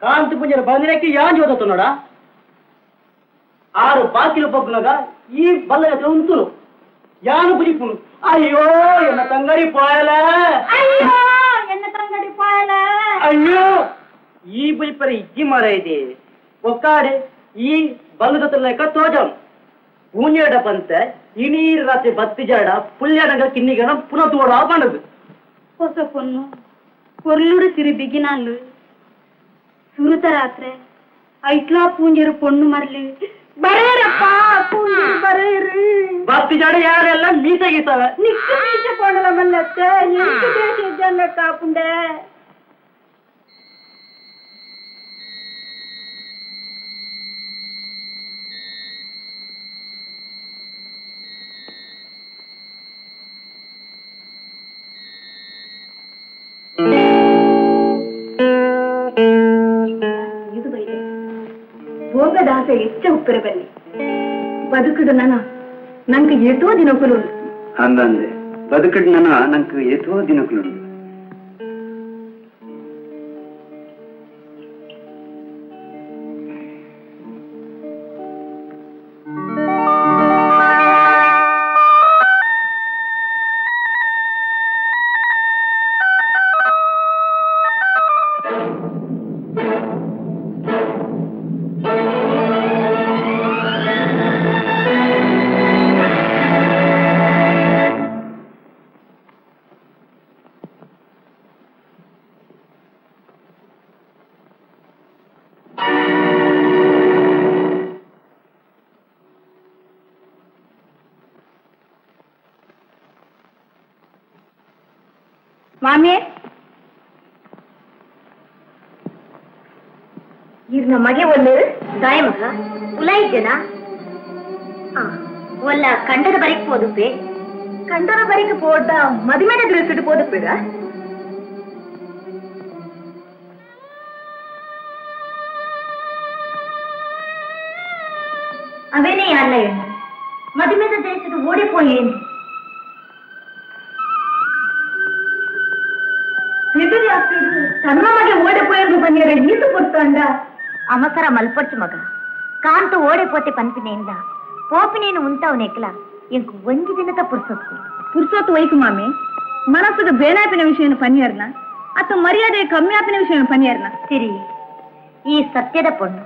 కాంతి పుంజర బందినకి యాన్ చదువుతున్నాడా 6 బాకీలు పొగ్గునగా ఈ బల్లగా ఉంటును యాను పుజిపును అయ్యో ఎన్న తంగడి పోయలే అయ్యో ఎన్న తంగడి పోయలే అయ్యో ఈ పుజిపరి ఇచ్చి మరైది ఒక్కాడే ఈ బల్లదతుల లెక్క తోజం పూణ్యడ పంత ఇనీరు రాత్రి బత్తి జాడ పుల్యాడంగా కిన్నిగనం పునతోడా పండదు ಹೊಸ ಪೊನ್ನು ಕೊರ್ಲುಡು ಸಿರಿ ಬಿಗಿನಾಲು ಸುರುತ ರಾತ್ರೆ ಐಟ್ಲಾ ಪೂಂಜರು ಪೊಣ್ಣು ಮರ್ಲಿ ಬರೇರಪ್ಪ ಪೂಂಜರು ಬರೇರು ಬತ್ತಿ ಜಾಡ ಯಾರೆಲ್ಲ ಮೀಸಗಿತಾವೆ ನಿಕ್ಕು ಮೀಸ ಪೊಣ್ಣಲ ಮಲ್ಲತ್ತೆ ಎಂಟು ದೇಶ ಜನ ಕಾಪುಂಡೆ ಇದು ಬೈದೆ ಭೋಗದಾಸ ಎಷ್ಟ ಉಪ್ಪರ ಬನ್ನಿ ಬದುಕುಡು ನಂಗೆ ಎಷ್ಟೋ ದಿನಕುಲು ಅಂದಂದೆ ಬದುಕಡ್ ನಂಗೆ ಎಷ್ಟೋ ದಿನಕುಲುಂಡು ಮಾಮಿ ಈಗ ನಮಗೆ ಒಂದು ದಾಯಮಗ ಉಲಾಯಿದ್ದನ ಒಲ್ಲ ಕಂಡದ ಬರಿಕ್ ಪೋದುಪ್ಪೆ ಕಂಡದ ಬರಿಕ್ ಪೋದ ಮದುವೆನ ತಿಳಿಸಿಟ್ಟು ಪೋದುಪ್ಪೇಗ ಅವೇನೇ ಅಲ್ಲ ಏನು ಮದುವೆದ ದೇಶದ ಓಡಿಪೋಯೇನು ತನ್ನ ಮಗೆ ಓಡಿపోయారు పనియర ఈత పొత్తండా అవసర మల్పొచ్చు మగ కాంత ఓడిపోతే పనిపినేందా పోపి నేను ఉంటావు నెక్లా ఇంక వంగి దినత పురుసొత్తు పురుషోత్తు వైకు మామి మనసుకు బేనాపిన విషయం పనియర్న అత మర్యాద కమ్మి ఆపిన విషయం పనియర్న ಸಿರಿ ಈ ಸತ್ಯದ ಪೊಣ್ಣು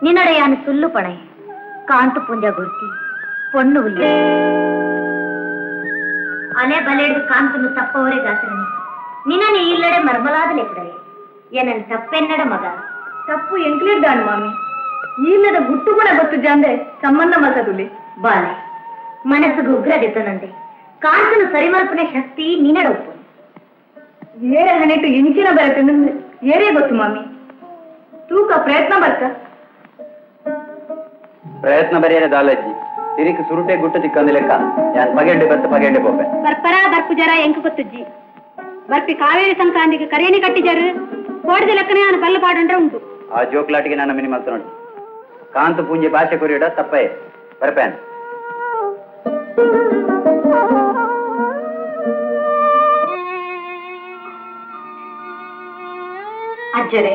ನಿನ್ನಡೆಯಾನು ಸುಳ್ಳು ಪಣೆ ಕಾಂತು ಪುಂಜ ಗುರ್ತಿ ಪೊಣ್ಣು ಉಳ್ಳಿ ಅಲೆ ಬಲೆಡು ಕಾಂತನು ತಪ್ಪವರೇ ಗಾತ್ರನಿ ನಿನ್ನ ಇಲ್ಲಡೆ ಮರ್ಮಲಾದ ಲೆಕ್ಕಡೆ ಏನನ್ ತಪ್ಪೆನ್ನಡ ಮಗ ತಪ್ಪು ಎಂಕ್ಲಿರ್ದಾನು ಮಾಮಿ ಇಲ್ಲದ ಗುಟ್ಟು ಕೂಡ ಗೊತ್ತು ಜಾಂದೆ ಸಂಬಂಧ ಮಲ್ತದುಲಿ ಬಾಲೆ ಮನಸ್ಸಿಗೆ ಉಗ್ರದಿತ್ತನಂತೆ ಕಾಂತನು ಸರಿಮಲ್ಪನೆ ಶಕ್ತಿ ನಿನ್ನಡ ಒಪ್ಪು ಏರೆ ಹಣೆಟ್ಟು ಇಂಚಿನ ಬರತ್ತೆ ಏರೇ ಗೊತ್ತು ಮಾಮಿ ತೂಕ ಪ್ರಯತ್ನ ಬರ್ತ ಪ್ರಯತ್ನ ಬರೆಯರೆ ದಾಲಜ್ಜಿ ತಿರಿಕ್ ಸುರುಟೆ ಗುಟ್ಟು ಚಿಕ್ಕಂದು ಲೆಕ್ಕ ಯಾನ್ ಪಗೆಡ್ಡೆ ಬತ್ತ ಪಗೆಡ್ಡೆ ಪೋಪೆ ಬರ್ಪರ ಬರ್ಪು ಜರ ಎಂಕು ಗೊತ್ತಜ್ಜಿ ಬರ್ಪಿ ಕಾವೇರಿ ಸಂಕ್ರಾಂತಿಗೆ ಕರೇನಿ ಕಟ್ಟಿಜರು ಕೋಡಿದ ಲೆಕ್ಕನೆ ನಾನು ಕಲ್ಲು ಪಾಡಂಡ್ರೆ ಉಂಟು ಆ ಜೋಕ್ಲಾಟಿಗೆ ನನ್ನ ಮಿನಿ ಮಲ್ತು ನೋಡಿ ಕಾಂತು ಪೂಂಜೆ ಭಾಷೆ ಕೊರಿಯಡ ತಪ್ಪೇ ಬರ್ಪೇನ್ ಅಜ್ಜರೆ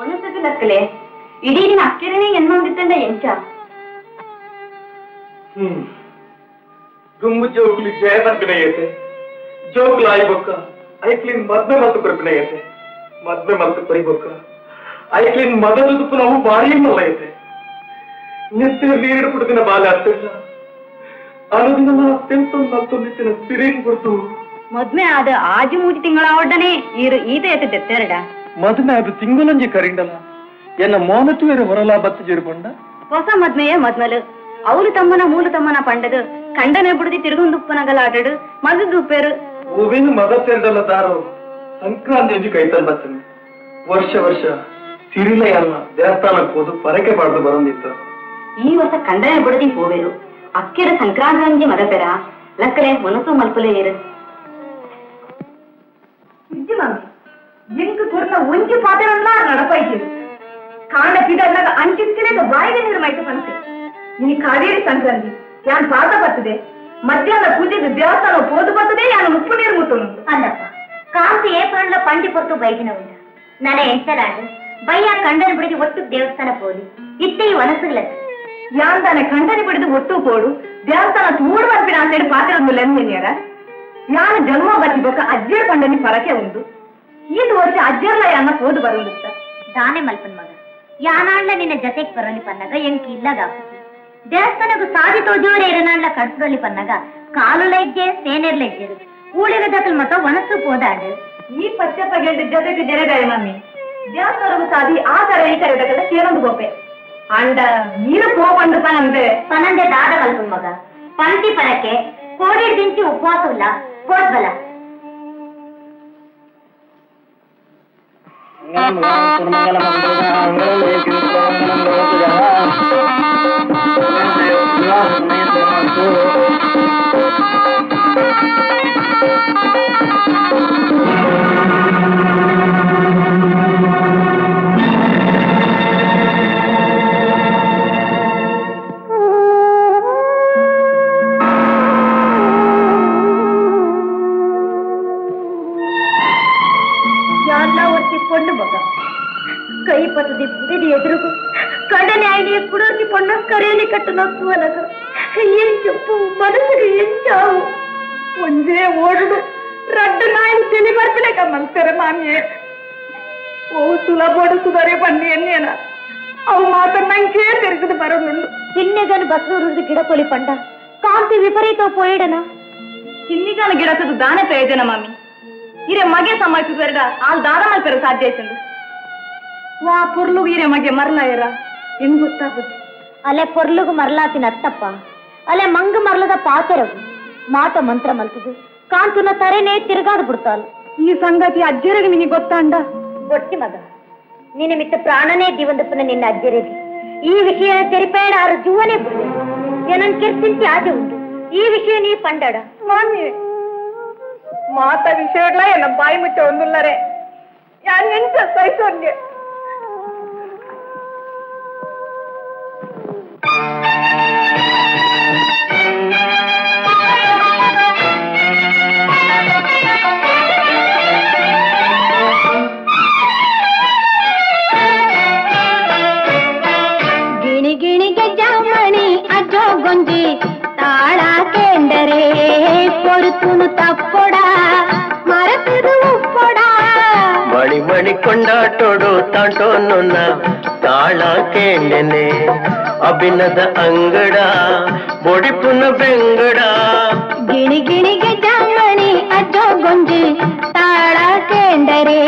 ಒಂದೊಂದ್ಸತಿ ಲಕ್ಕಲೆ ಇಡೀ ನಿನ್ನ ಅಕ್ಕಿರನೇ ಎನ್ನೊಂದಿತ್ತಂದ ಎಂಚ ಗುಮ್ಮು ಜೋಗ್ಲಿ ಜಯ ಬರ್ಪಿನೈತೆ ಜೋಗ್ಲ ಆಯ್ಬೊಕ್ಕ ಐಕ್ಲಿನ್ ಮದ್ಮೆ ಮಲ್ತು ಬರ್ಪಿನೈತೆ ಮದ್ಮೆ ಮಲ್ತು ಪರಿಬೊಕ್ಕ ಐಕ್ಲಿನ್ ಮದಲುದುಪ್ಪು ನಾವು ಬಾರಿ ಮಲ್ಲ ಐತೆ ನೆತ್ತಿನ ನೀರು ಕುಡಿದಿನ ಬಾಲ ಅತ್ತಿಲ್ಲ ಅನುದಿನ ಅತ್ಯಂತ ಮತ್ತೊಂದಿತ್ತಿನ ಸಿರಿನ್ ಗುರ್ತು ಮದ್ಮೆ ಆದ ಆಜು ಮೂಜಿ ತಿಂಗಳ ಒಡ್ಡನೆ ಈತ ಎತ್ತಿದ್ದೆ ತೆರಡ ಮದ್ಮೆ ಅದು ತಿಂಗಳಂಜಿ ಕರಿಂಡಲ್ಲ ಎನ್ನ ಮೋನತುವೇರೆ ಹೊರಲ ಬತ್ತು ಜೇರ್ಕೊಂಡ ಹೊಸ ಮದ್ಮೆಯೇ ಮದ್ಮಲು ಅವಳು ತಮ್ಮನ ಮೂಲ ತಮ್ಮನ ಪಂಡದು ಕಂಡನೆ ಬಿಡದಿ ತಿರುಗುಂದುಪ್ಪನಗಲ ಆಡಡು ಮಗದು ಪೇರು ಹೂವಿನ ಮದ ಸೇರ್ದಲ್ಲ ದಾರು ಸಂಕ್ರಾಂತಿ ಅಂಜಿ ಕೈತಲ್ ಬರ್ತನೆ ವರ್ಷ ವರ್ಷ ಸಿರಿಲ ಎಲ್ಲ ದೇವಸ್ಥಾನಕ್ಕೆ ಹೋದು ಪರಕೆ ಪಾಡ್ದು ಬರೋದಿತ್ತು ಈ ವರ್ಷ ಕಂಡನೆ ಬಿಡದಿ ಹೋವೇರು ಅಕ್ಕೆರ ಸಂಕ್ರಾಂತಿ ಮದ ಪೆರ ಲಕ್ಕರೆ ಮನಸ್ಸು ಮಲ್ಪಲೆ ಏರು ಮಾಮಿ ಎಂಕು ಕೊರತ ಒಂಜಿ ಪಾತ್ರಲ್ಲ ನಡಪಾಯ್ತು ಕಾಂಡ ಪಿಡಲ್ಲಾಗ ಅಂಚಿಸ್ಕಿಲೇದ ಬಾಯಿಗೆ ನೀರು ಮೈತು ಪಂತೆ ಈ ಕಾವೇರಿ ಸಂಕ್ರಾಂತಿ ಯಾನ್ ಪಾತ ಬರ್ತದೆ ಮಧ್ಯಾಹ್ನ ಪೂಜೆಗೆ ದೇವಸ್ಥಾನ ಪೋದು ಬರ್ತದೆ ಯಾನು ಉಪ್ಪು ನೀರು ಮುಟ್ಟುನು ಅಲ್ಲಪ್ಪ ಕಾಂತಿ ಏಪ್ರಿಲ್ ಪಂಡಿ ಪೊತ್ತು ಬೈದಿನ ಉಂಡ ನನ ಎಂಟಲಾಡು ಬಯ್ಯ ಕಂಡನ ಬಿಡಿಗೆ ಒಟ್ಟು ದೇವಸ್ಥಾನ ಪೋಲಿ ಇತ್ತೆ ಈ ವನಸುಗಳ ಯಾನ್ ತಾನೆ ಕಂಡನೆ ಬಿಡಿದು ಒಟ್ಟು ಪೋಡು ದೇವಸ್ಥಾನ ತೂಡು ಬರ್ಪಿನ ಅಂತೇಳಿ ಪಾತ್ರ ಲೆನ್ನೆನಿಯರ ಯಾನು ಜನ್ಮ ಬರ್ತಿಬೇಕ ಅಜ್ಜರ್ ಕಂಡನಿ ಪರಕೆ ಉಂಟು ಇದು ವರ್ಷ ಅಜ್ಜರ್ಲ ಯಾನ ಪೋದು ಬರುಂಡುತ್ತ ದಾನೆ ಮಲ್ಪನ್ ಮಗ ಯಾನಾಂಡ್ಲ ನಿನ್ನ ಜೊತೆಗೆ ಬರೋಲಿ ಪನ್ನಾಗ ಎಂಕಿ ಇಲ್ಲಾಗ ದೇವಸ್ಥಾನಕ್ಕೂ ಸಾದಿ ತೋಜೋರೆ ಇರನಾಂಡ್ಲ ಕಡ್ಸ್ರೊಲಿ ಪನ್ನಾಗ ಕಾಲು ಲೈಜ್ಜೆ ಸೇನೆರ್ ಲೈಜ್ಜರು ಊಳಿಗ ಜೊತೆ ಮತ್ತ ವನಸ್ಸು ಪೋದಾಡು ಈ ಪಚ್ಚಪ್ಪಗೆಲ್ದ ಜೊತೆಗೆ ಜರೆದಾಯ ಮಮ್ಮಿ ದೇವಸ್ಥಾನಕ್ಕೂ ಸಾದಿ ಆ ತರ ಈ ಕರೆದಲ್ಲ ಸೇರೊಂದು ಗೋಪೆ ಅಂಡ ನೀರು ಪೋಪಂಡು ಪನಂದೆ ಪನಂದೆ ದಾದ ಮಲ್ಪನ್ ಮಗ ಪಂಕ್ತಿ ಪರಕ್ಕೆ ಕೋಡಿ ದಿಂಚಿ ಉಪವಾಸವಿಲ್ಲ ಪೋದ್ಬಲ பொண்ணு மகன் கைப்பட்டதை புதிது எதிர்க்கும் கடனை ஐடியை குடோசி பொண்ண கரையில கட்டு நோக்குவனக ஏன் చెప్పు మనసుకి ఏం చావు ಒಂದೇ ಓಡುದು ರಡ್ಡ ನಾಯಿ ತಿಳಿ ಬರ್ತಿಲೇಕ ಮನ್ಸರ ಮಾಮಿಯೇ ಓ ಸುಲಭೋಡು ಸುಧಾರೆ ಬನ್ನಿ ಎನ್ನೇನ ಅವು ಮಾತ್ರ ನಂಗೆ ತಿರುಗದು ಬರೋನುಂಡು ಚಿನ್ನೆಗನ ಬಸೂರುದು ಗಿಡಕೊಳಿ ಪಂಡ ಕಾಂತಿ ವಿಪರೀತ ಪೋಯಿಡನ ಚಿನ್ನಿಗಾನ ಗಿಡಕದು ದಾನ ಪ್ರಯೋಜನ ಮಾಮಿ ಇರೆ ಮಗೆ ಸಂಭವಿಸಿದ ಆಲ್ ದಾನ ಮಾಡ್ತಾರೆ ಸಾಧ್ಯ ಆಯ್ತಂದು వా పొర్లు వీరే మగే మరలాయరా ఏం గుర్తాపదు అలే పొర్లుగు మరలాతిన అత్తప్ప అలే మంగు మరలದ ಪಾತರವು ಮಾತ ಮಂತ್ರ ಮಲ್ತದು ಕಾಂತುನ ತರೆನೇ ತಿರುಗಾದು ಬಿಡ್ತಾಳು ಈ ಸಂಗತಿ ಅಜ್ಜರಿಗೆ ನಿನಗೆ ಗೊತ್ತಾಂಡ ಗೊತ್ತಿ ಮಗ ನಿನ್ನ ಮಿತ್ತ ಪ್ರಾಣನೇ ದಿವಂದಪ್ಪನ ನಿನ್ನ ಅಜ್ಜರಿಗೆ ಈ ವಿಷಯ ತೆರಿಪೇಡ ಆರು ಜೀವನೇ ಬಿಡು ಏನನ್ ಕೆರ್ತಿಂತಿ ಆಜೆ ಉಂಟು ಈ ವಿಷಯ ನೀ ಪಂಡಡ ಮಾಮಿ ಮಾತ ವಿಷಯಗಳ ಎನ್ನ ಬಾಯಿ ಮುಚ್ಚ ಒಂದುಲ್ಲರೆ ಯಾರು ಎಂತ ಸಹಿಸೋನ್ಗೆ ಗಿಣಿ ಗಿಣಿ ಗೆಜ್ಜ ಮಣಿ ಅಜ್ಜೋ ಗೊಂಜಿ ತಾಳಕ್ಕೆ കേണ്ടരേ പൊറുത്തുന്നു തപ്പൊടാ മരത്തിരു ഉപ്പൊടാ മണി മണി കൊണ്ടാട്ടോಡು ತಾಂಟೋನ್ನ ತಾಳ ಕೇಂಡೆನೆ ಅಭಿನದ ಅಂಗಡ ಬೊಡಿಪುನ ಬೆಂಗಡ ಗಿಣಿ ಗಿಣಿಗೆ ಜಾಮಣಿ ಅಜ್ಜೋ ಗೊಂಜಿ ತಾಳ ಕೇಂಡರೇ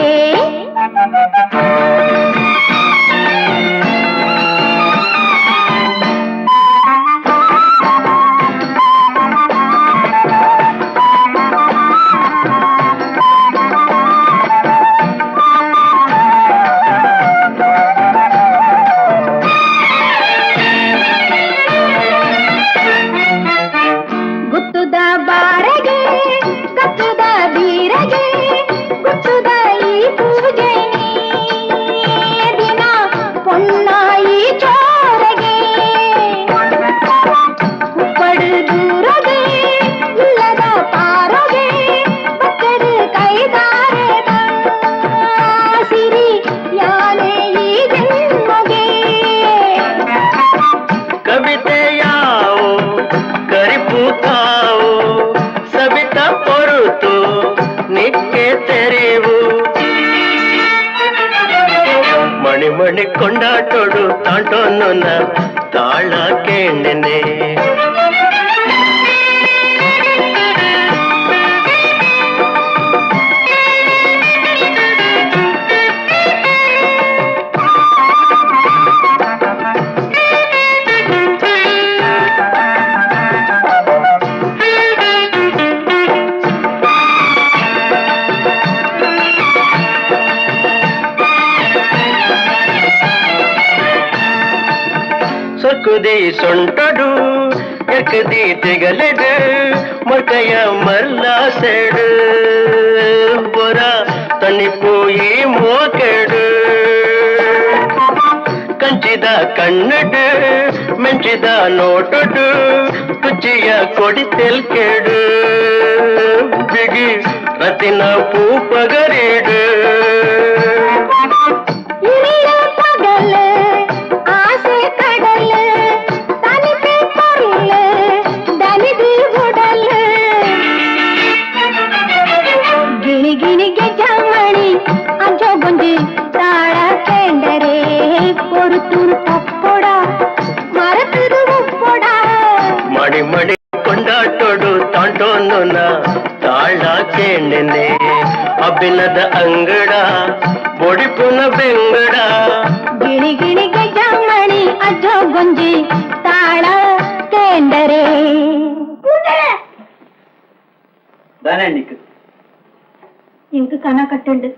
ಗುತ್ತುದ ಬಾರಗೆ ಕತ್ತುದ ಬೀರಗೆ ಗುತ್ತುದ ಈ ಪೂಜೆ ದಿನ ಪೊನ್ನಾಯಿ ಚೋರಗೆ ಉಪ್ಪಡು ದೂರಗೆ ಇಲ್ಲದ ಪಾರಗೆ ಬಕ್ಕರು ಕೈದಾರದ ಸಿರಿ ಯಾನೆ ಈ ಜನ್ಮಗೆ ಕವಿತೆ ಯಾವು ಕರಿಪೂತಾವು ಸವಿತ ಪೊರುತು ನಿಕ್ಕೆ ತೆರೆವು ಮಣಿ ಮಣಿ ಕೊಂಡಾಟೋಡು ತಾಂಟೋನ್ನ ತಾಳ ಕೇಂಡೆನೆ ಸೊಕ್ಕುದಿ ಸೊಂಟಡು ಎಕ್ಕದಿ ತೆಗಲೆಡು ಮೊಟ್ಟೆಯ ಮರ್ಲ ಸೆಡು ಬೊರ ತಣಿಪೋಯಿ ಮೋಕೆಡು ಕಂಚಿದ ಕಣ್ಣಡು ಮೆಂಚಿದ ನೋಟಡು ಕುಚ್ಚಿಯ ಕೊಡಿ ತೆಲ್ಕೆಡು ಬಿಗಿ ರತಿನ ಪೂಪಗರಿಡು ಇರಿಯ ಪಗಲು ಆಸೆ ಕಡಲು ತನಿಪೆ ಕರುಳು ದನಿದಿ ಗುಡಲು ಗಿಣಿ ಗಿಣಿಗೆ ಜಾಮಣಿ ಅಂಜೋ ಗೊಂಜಿ ತಾಳ ಕೇಂಡರೇ பொறுத்துரு தப்பொட மரத்துரு உப்பொட ಮಣಿ ಮಣಿ ಕೊಂಡಾಟೋಡು ತಾಂಟೋನ್ನ ತಾಳ ಕೇಂಡೆನೆ ಅಭಿನದ ಅಂಗಡ ಬೊಡಿಪುನ ಬೆಂಗಡ ಗಿಣಿ ಗಿಣಿಗೆ ಜಾಮಣಿ ಅಜ್ಜೋ ಗೊಂಜಿ ತಾಳ ಕೇಂಡರೇ தானே நிக்கு ఇంక కన కట్టండు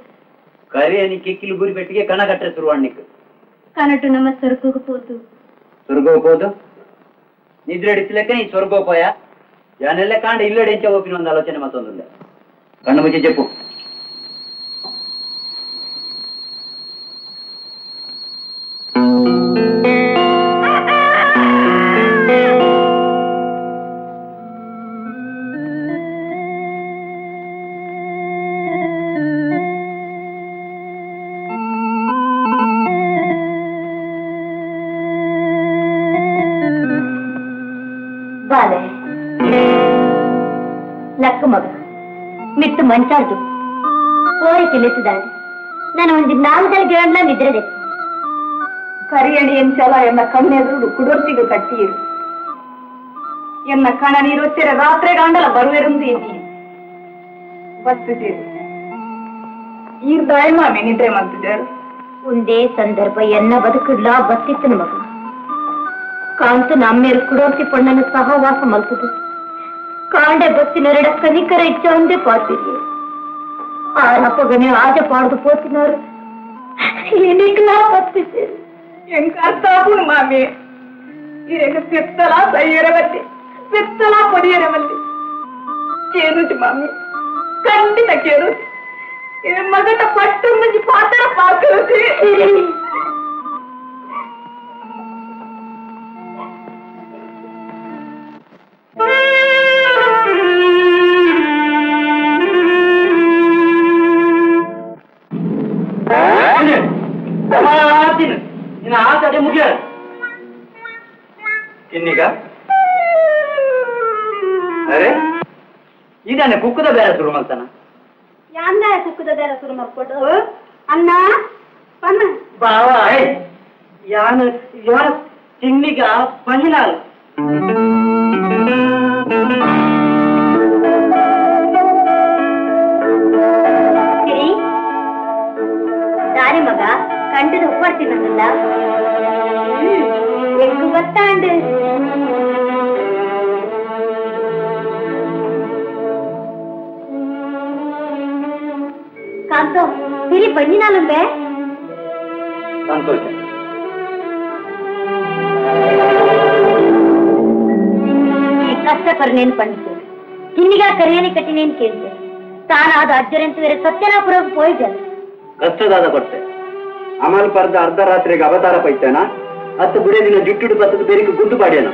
ಕರಿ ಅನಿಕೆ ಕಿಲುಗುರಿ ಬೆಟ್ಟಿಗೆ ಕಣ ಕಟ್ಟರೆ ಶುರುವಾಣ್ ನಿಕ್ಕು కనటు నమ్మ సరుకుకు పోతు ಸ್ವರ್ಗೋಪೋದು ನಿದ್ರೆ ಹಿಡಿಸಲೆಕ್ಕ ನೀ ಸ್ವರ್ಗೋಪಾಯ ಯಾನೆಲ್ಲ ಕಾಂಡ ಇಲ್ಲಡೆ ಎಂಚ ಓಪಿನ ಒಂದು ಆಲೋಚನೆ ಮತ್ತೊಂದಿಲ್ಲ ಕಣ್ಣು ಮುಚ್ಚಿ చెప్పు ಬಾಲೆ ಲಕ್ಕ ಮಗ ಮಿಟ್ಟು ಮಂಚಾಡ್ದು ಕೋರಿ ತಿಳಿಸಿದಾಳೆ ನಾನು ಒಂದು 4 ಗಂಟೆ ನಿದ್ರೆದೆ ಕರಿಯಣಿ ಎಂಚಲ ಎನ್ನ ಕಣ್ಣೆದುರು ಕುಡೊರ್ತಿಗೆ ಕಟ್ಟಿಯಿರು ಎನ್ನ ಕಣ ನೀರೊತ್ತಿರ ರಾತ್ರಿ ಗಾಂಡಲ ಬರುವೆರುಂದು ಇದ್ದೀನಿ ಬಸ್ತಿದ್ದೀರಿ ಈ ದಯಮಾಮಿ ನಿದ್ರೆ ಮಾಡ್ತಿದ್ದಾರೆ ಒಂದೇ ಸಂದರ್ಭ ಎನ್ನ ಬದುಕುಡ್ಲ ಬತ್ತಿತ್ತು ಮಗ ಕಾಂತು ನಮ್ಮೇರು ಕುಡೋರ್ತಿ ಪಣ್ಣನ ಸಹವಾಸ ಮಲ್ಪುದು ಕಾಂಡೆ ಬಸ್ಸಿನರಡ ಕನಿಕರ ಇಚ್ಚ ಒಂದೇ ಪಾತಿರಿ ಆರಪ್ಪಗನೆ ಆಜ ಪಾಡ್ದು ಪೋತಿನವರು ಏನಿಕ್ಲಾ ಬತ್ತಿದ್ದೀರಿ ಎಂಕ ಅರ್ಥಾಪುನು ಮಾಮಿ ಈಗ ಪೆತ್ತಲ ಸೈಯರವಲ್ಲಿ ಪೆತ್ತಲ ಪೊಡಿಯರವಲ್ಲಿ ಕೇನುತಿ ಮಾಮಿ ಖಂಡಿತ ಕೇನುತಿ ಮಗನ ಪಟ್ಟು ಮುಂಜಿ ಪಾತ್ರ ಪಾಕರುತಿ ನಿನ್ನ ಆಸೆ ಮುಗಿಯ ಇನ್ನೀಗ ಅರೆ ಇದಾನೆ ಕುಕ್ಕದ ಬೇರೆ ಶುರು ಮಾಡ್ತಾನ ಯಾಂದ ಕುಕ್ಕದ ಬೇರೆ ಶುರು ಮಾಡ್ಕೊಡು ಅಣ್ಣ ಬನ್ನ ಬಾವ ಯಾನು ತಿನ್ನಿಗ ಬಂದಿನಾಳು ಸಿರಿ ದಾರಿ ಮಗ ಕಂಡದು ಒಪ್ಪಾಡ್ತೀನಲ್ಲ ಎಂಟು ಗೊತ್ತಾಂಡು ಕಾಂತೋ ಸಿರಿ ಬಂದಿನಾಲಂಬೆ ಸಂತೋಷ కష్టపరినేను పండితుడు కిన్నిగా కరియని కట్టి నేను కేంద్ర తానాದ ಅಜ್ಜರೆಂತ ಬೇರೆ ಸತ್ಯನಾಪುರಕ್ಕೆ ಹೋಯ್ತಾರೆ ಕಷ್ಟದಾದ ಕೊಡ್ತೆ ಅಮಲ್ ಪರ್ದ ಅರ್ಧ ರಾತ್ರಿಗೆ ಅವತಾರ ಪೈತೇನ ಹತ್ತು ಬುಡೇ ದಿನ ಜುಟ್ಟುಡು ಬತ್ತದ ಬೇರಿಗೆ ಗುದ್ದು ಪಾಡ್ಯಾನ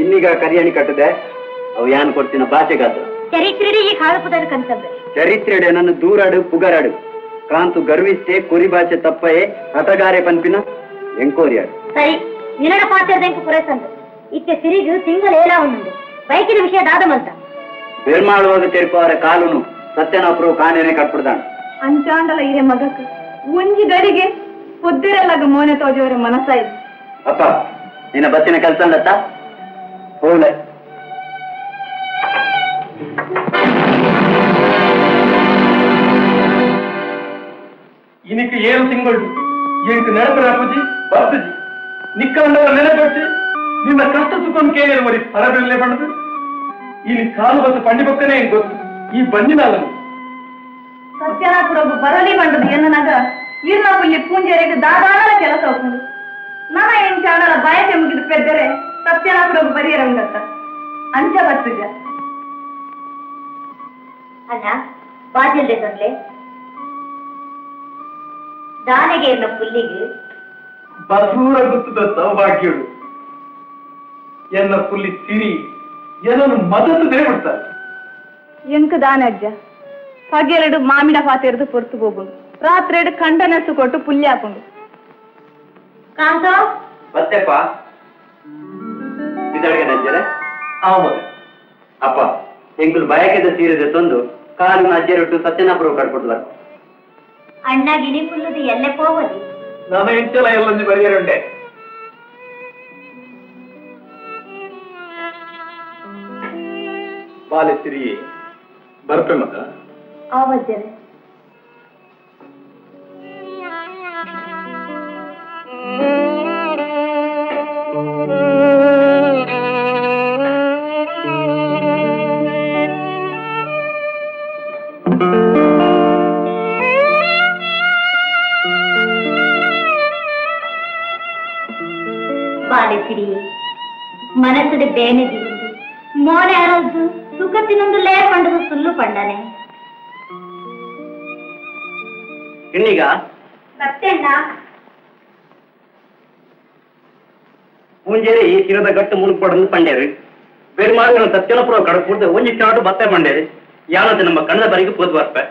ಇನ್ನೀಗ ಕರಿಯಣಿ ಕಟ್ಟದೆ ಅವು ಯಾನ್ ಕೊಡ್ತೀನ ಭಾಷೆಗಾದ ಚರಿತ್ರೆಗೆ ಕಾಳಪದಾರ ಕಂತಂದ್ರೆ ಚರಿತ್ರೆಡೆ ನನ್ನ ದೂರಾಡು ಪುಗರಾಡು ಕಾಂತು ಗರ್ವಿಸ್ತೆ ಕುರಿ ಭಾಷೆ ತಪ್ಪಯೇ ಹಟಗಾರೆ ಪನ್ಪಿನ ಎಂಕೋರಿಯಾಡು ಸರಿ ನಿನ್ನಡ ಪಾತ್ರದಂಕ ಪುರಸಂತ ಇತ್ತೆ ಸಿರಿಗು ತಿಂಗಳ ಏಲ ಉಂಡು ಬೈಕಿನ ವಿಷಯ ದಾದಮಂತ ಬೆರ್ಮಾಳುವಾಗ ತೆರ್ಕೋರ ಕಾಲುನು ಸತ್ಯನಾಪುರ ಕಾಣೇನೆ ಕಟ್ಬಿಡ್ದಾಣ ಅಂಚಾಂಡಲ ಇರೆ ಮಗಕ್ಕೆ ಒಂಜಿ ಗಡಿಗೆ పొద్దురెల్లాగ మోನೆ తోజోರೆ ಮನಸಾಯ್ತು ಅಪ್ಪ ನಿನ್ನ ಬಸ್ಸಿನ ಕೆಲಸ ಅಂದತ್ತ ಹೋಗ್ಲೆ ಇನಿಕ್ಕೆ 7 ತಿಂಗಳು ಎಂಟು ನೆನಪರ ಅಪ್ಪಜಿ ಬರ್ತಜಿ ನಿಕ್ಕಂಡವರ ನೆನಪಟ್ಟಿ ನಿನ್ನ ಕಷ್ಟ ಸುಖವನ್ನು ಕೇಳಿರ ಮರಿ ಪರಬೆಲ್ಲೇ ಬಣ್ಣದು ಇಲ್ಲಿ ಕಾಲು ಬತ್ತು ಪಂಡಿ ಬಕ್ಕನೇ ಗೊತ್ತು ಈ ಬಂದಿನಲ್ಲ ಸತ್ಯನಾಪುರೊಬ್ಬ ಬರಲಿ ಬಂಡದು ಎನ್ನನಾಗ ಈರ್ನ ಪುಲ್ಲಿ ಪೂಂಜೆರೆಗೆ ದಾದಾನ ಕೆಲಸ ಹೋಗ್ಕೊಂಡು ನನ ಎಂಚಾಡಲ ಬಯಕೆ ಮುಗಿದು ಪೆದ್ದರೆ ಸತ್ಯನಾಪುರೊಬ್ಬ ಬರಿಯರಂಗತ್ತ ಅಂಚ ಬರ್ತಜ ಅಣ್ಣ ಬಾಜಲ್ದೆ ತೊಂದ್ಲೆ ದಾನೆಗೆ ಎನ್ನ ಪುಲ್ಲಿಗೆ ಬಸೂರ ಗುತ್ತದ ಸೌಭಾಗ್ಯಳು ಎನ್ನ ಪುಲ್ಲಿ ಸಿರಿ ಏನನ್ನು ಮದತದೇ ಬಿಡ್ತಾರೆ ಎಂಕ್ ದಾನಜ್ಜ ಪಗೆರಡು ಮಾಮಿಡ ಪಾತೆರ್ದು ಪೊರ್ತು ಹೋಗುಂಡು ರಾತ್ರೆಡು ಕಂಡನಸು ಕೊಟ್ಟು ಪುಲ್ಯ ಹಾಕೊಂಡು ಕಾಂತೋ ಬತ್ತೆಪ್ಪ ಬಿದಳಿಗೆ ನಜ್ಜರೆ ಆಮದ ಅಪ್ಪ ಎಂಗುಲು ಬಯಕೆದ ಸೀರೆದೆ ತಂದು ಕಾಲಿನ ಅಜ್ಜರೊಟ್ಟು ಸತ್ಯನಾಪುರ ಕಟ್ಬಿಡ್ಲ ಅಣ್ಣ ಗಿಣಿ ಪುಲ್ಲದು ಎಲ್ಲೆ ಪೋವದಿ ನಾನು ಇಂಚಲ ಎಲ್ಲೊಂದು ಬರೆಯರುಂಡೆ ಬಾಲೆ ಸಿರಿ ಬರ್ಪೆ ಮಗ ಆವಜ್ಜರೆ ಬಾಲೆಸಿರಿ ಮನಸ್ಸದ ಬೇನೆದಿರುವುದು ಮೋನೆ ಅರೋದು ಸುಖತ್ತಿನೊಂದು ಲೇ ಪಂಡದು ಸುಳ್ಳು ಪಂಡನೆ ಇನ್ನೀಗ ಸತ್ಯಣ್ಣ ಮುಂಜಾನೆ ಈ ಚಿರದ ಗಟ್ಟು ಮುಳುಗ್ ಪಡೆದು ಪಂಡ್ಯರು ಬೆರ್ಮಾಳು ಸತ್ಯನಾಪುರ ಕಡಪುಡ್ದು ಒಂಜಿ ಚಾಟು ಬತ್ತೆ ಪಂಡ್ಯರು ಯಾನಂತ ನಮ್ಮ ಕಣ್ಣದ ಬರಿಗೆ ಪೋದು ಬರ್ಪೆ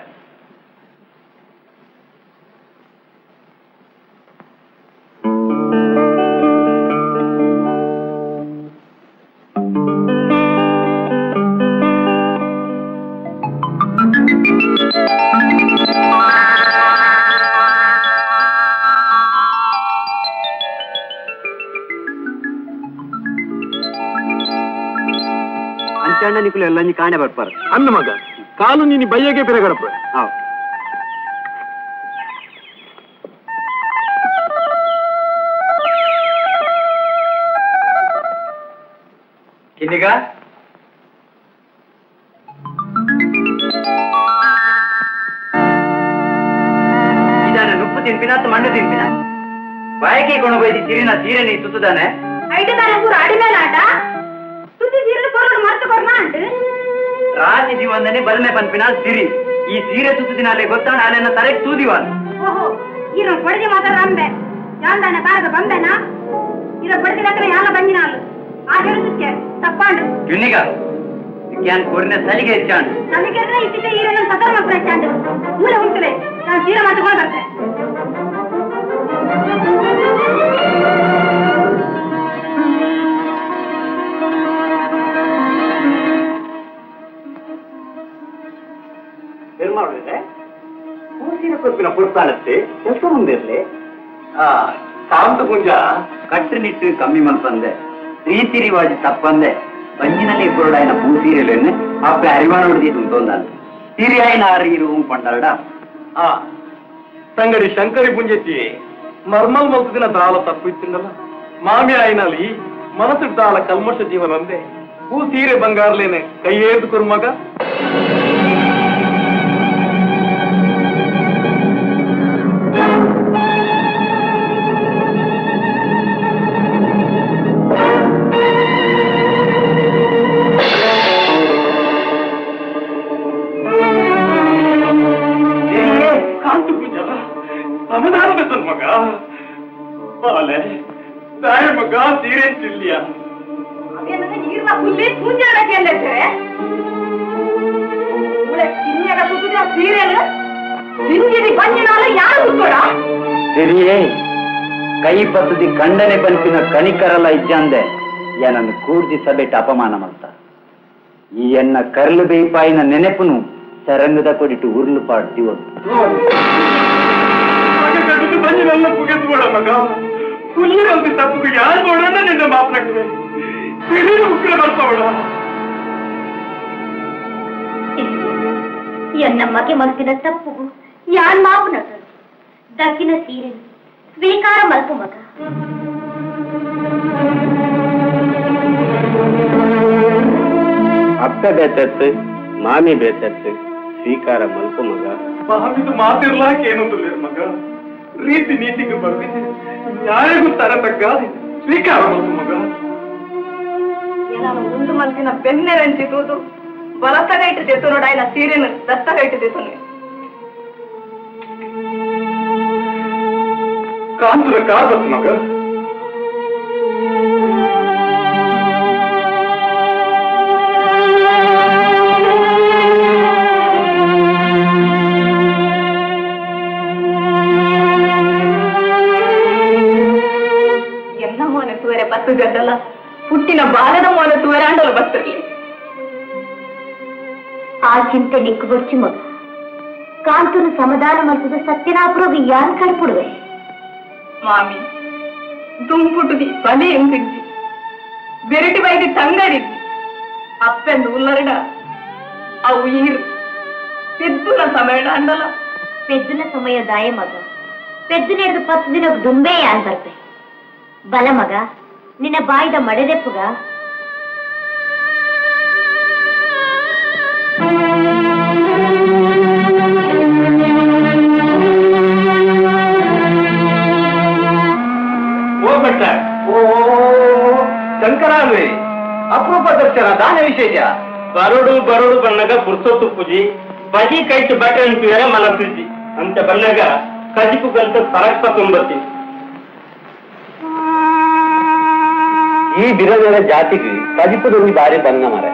ಅಂಚಣ್ಣ ನಿಕುಲು ಎಲ್ಲ ಕಾಣೆ ಬರ್ಪಾರ ಅನ್ನ ಮಗ ಕಾಲು ನೀನು ಬಯ್ಯಗೆ ಬೆರಗಡಪ ಹಾಂ ಕಿನ್ನಿಗ ಇದಾನೆ ನುಪ್ಪು ತಿನ್ಪಿನ ಅಥವಾ ಮಣ್ಣು ತಿನ್ಪಿನ ಬಾಯಕ್ಕೆ ಕೊಂಡೋಯ್ದು ಸಿರಿನ ಸೀರೆ ನೀ ಸುತ್ತದಾನೆ ಐಟದಾನೆ ಪೂರ ಅಡಿಮೇಲೆ ಆಟ ಸುದ್ದಿ ಸೀರೆ ಪೊರಡು ಮರ್ತು ಕೊರ್ಮ ಅಂಟು ರಾಜಿ ಜೀವನನೇ ಬದನೆ ಪನ್ಪಿನ ಸಿರಿ ಈ ಸೀರೆ ಸುತ್ತದಿನ ಅಲ್ಲಿ ಗೊತ್ತಾಣ ಅಲ್ಲೆನ್ನ ತಲೆಗೆ ತೂದಿವಾನ ಓಹೋ ಇರೋ ಪಡಿಗೆ ಮಾತ್ರ ರಂಬೆ ಯಾಂದಾನೆ ಬಾರದ ಬಂದೆನಾ ಇರೋ ಪಡಿಗೆ ಹತ್ರ ಯಾಲ ಬಂದಿನ ಅಲ್ಲ ಆ ಹೇಳುದಕ್ಕೆ ತಪ್ಪಾಂಡು ಯುನಿಗ ಕ್ಯಾನ್ ಕೋರಿನ ಸಲಿಗೆ ಹೆಚ್ಚಾಂಡು ನಮಗೆ ಇತ್ತಿದ್ದ ಈರನ್ನ ಸತರ ಮಾತ್ರ ಹೆಚ್ಚಾಂಡು ಮೂಲೆ ಉಂಟುವೆ ನಾನು ಸೀರೆ ಮಾತುಕೊಂಡು ಬರ್ತೆ ಏನ್ ಮಾಡಿದ್ರೆ ಕೂಸಿನ ಕೊಪ್ಪಿನ ಪುಡ್ತಾನತ್ತೆ ಎಷ್ಟು ಮುಂದಿರ್ಲಿ ಕಾಂತ ಪುಂಜ ಕಟ್ಟನಿಟ್ಟು ಕಮ್ಮಿ ಮಲ್ಪಂದೆ ರೀತಿ ರಿವಾಜ್ ತಪ್ಪಂದೆ ಬಂಜಿನಲ್ಲಿ ಇಬ್ಬರುಡಾಯಿನ ಪೂಸೀರೆಲೆನ್ನೆ ಅಪ್ಪೆ ಅರಿವಾಣ ಹೊಡೆದಿದ್ದು ತೊಂದಲ್ಲ ಸಿರಿಯಾಯಿನ ಆರೀರು ಪಂಡಾಡ ಸಂಗಡಿ ಶಂಕರಿ ಪುಂಜೆತ್ತಿ ಮರ್ಮಲ್ ಮಲ್ತದಿನ ದಾಳ ತಪ್ಪು ಇತ್ತಿಂದಲ್ಲ ಮಾಮಿ ಆಯಿನಲ್ಲಿ ಮನಸ್ಸು ದಾಳ ಕಲ್ಮಶ ಜೀವನಂದೆ ಹೂ ಸೀರೆ ಬಂಗಾರಲೇನೆ ಕೈ ಏರ್ದು ಕೊರು ಮಗ ಕಾಂತು ಪೂಜ ಸಮಾಧಾನ ಬೆಸನ್ ಮಗ ಬಾಲೆ ದಾಯ ಮಗ ಸೀರೆ ತಿಲ್ಲಿಯ ನೀರ್ನ ಹುಲ್ಲಿ ಪೂಜಾರಕ್ಕೆ ಅಂದಿರ್ತಾರೆ ಕಿನ್ಯಾಗ ಸುತ್ತಿದ ಸೀರೆನು ಹಿಂದಿನ ಬಂಜಿನಾಲ ಯಾರು ಸುತ್ತೋಡ ಸಿರಿಯೇ ಕೈ ಬಸದಿ ಕಂಡನೆ ಬನ್ಪಿನ ಕಣಿಕರಲ್ಲ ಇಜ್ಜಂದೆ ಏನನ್ನು ಕೂರ್ಜಿ ಸಭೆಟ್ ಅಪಮಾನ ಮಲ್ತ ಈ ಎನ್ನ ಕರ್ಲು ಬೇಯಿಪಾಯಿನ ನೆನೆಪುನು ಸರಂಗದ ಕೊಡಿಟ್ಟು ಉರ್ಲು ಪಾಡ್ತೀವ ಬಂಜಿನೆಲ್ಲ ಮುಗಿಸ್ಬೋಡ ಮಗ ಹುಲ್ಲಿರಂತ ತಪ್ಪು ಯಾರು ನೋಡೋಣ ನಿನ್ನ ಮಾತನಾಡ್ತವೆ ಸಿರಿಯ ಉಗ್ರ ಬರ್ತಾವಡ ಎನ್ನ ಮಗೆ ಮಲ್ಪಿನ ತಪ್ಪುಗು ಯಾನ್ ಮಾವು ನಟರು ದಕ್ಕಿನ ಸೀರೆ ಸ್ವೀಕಾರ ಮಲ್ಪು ಮಗ ಅಪ್ಪ ಬೇತತ್ತು ಮಾಮಿ ಬೇತತ್ತು ಸ್ವೀಕಾರ ಮಲ್ಪು ಮಗ ಮಾಮಿದು ಮಾತಿರ್ಲಾಕ ಏನೊಂದಿಲ್ಲ ಮಗ ರೀತಿ ನೀತಿಗೆ ಬರ್ತಿದೆ ನ್ಯಾಯಗೂ ತರತಕ್ಕ ಸ್ವೀಕಾರ ಮಲ್ಪು ಮಗ ನಾನು ಮುಂದು ಮಲ್ಸಿನ ಬೆನ್ನೆರಂಚಿದುದು ಬಲತಗ ಇಟ್ಟಿದ್ದೇತು ನೋಡಾಯಿನ ಸೀರೆನು ದಸ್ತಗ ಇಟ್ಟಿದ್ದೇತು ಕಾಂತುರ ಕಾಬತ್ ಮಗ ಎಲ್ಲ ಮೋನೆ ತೂರೆ ಬತ್ತು ಗದ್ದಲ್ಲ ಹುಟ್ಟಿನ ಬಾಲದ ಮೋನೆ ತೂರೆ ಅಂಡಲು ಬತ್ತಿರಲಿ ಆ ಚಿಂತೆ ನಿಕ್ಕುಗೊಚ್ಚು ಮಗ ಕಾಂತನು ಸಮಾಧಾನ ಮಲ್ಪದ ಸತ್ಯನಾಪುರವಿ ಯಾನ್ ಕಡ್ಪುಡುವೆ ಮಾಮಿ ದುಂಪುಟುದಿ ಬಲೆ ಎಂಗಿದ್ದಿ ಬೆರಟಿ ಬೈದಿ ತಂಗಡಿದ್ದಿ ಅಪ್ಪೆಂದು ಉಲ್ಲರಡ ಅವು ಈರು ಪೆದ್ದುನ ಸಮಯ ಅಂಡಲ ಪೆದ್ದಿನ ಸಮಯ ದಾಯ ಮಗ ಪೆದ್ದು ನೆರೆದು 10 ದಿನ ದುಂಬೆ ಯಾನ್ ಬರ್ಪೆ ಬಲ ಮಗ ನಿನ್ನ ಬಾಯಿದ ಮಡೆದೆಪ್ಪುಗ ಓ ಶಂಕರಾನ್ವಿ ಅಪರೂಪ ದರ್ಶನ ದಾನ ವಿಶೇಷ ಬರೋಡು ಬಣ್ಣಗ ಪುರ್ಸೊತ್ತು ಪೂಜಿ ಬಜಿ ಕೈತು ಬಟ್ಟೆ ಅಂತೀರ ಮಲಸಿದ್ದಿ ಅಂತ ಬಣ್ಣಗ ಕಜಿಪು ಗಂತ ಸರಕ್ತ ತುಂಬತ್ತಿ ಈ ಬಿರದರ ಜಾತಿಗೆ ಕಜಿಪುದೊಂದು ಬಾರಿ ಬಂಗ ಮರ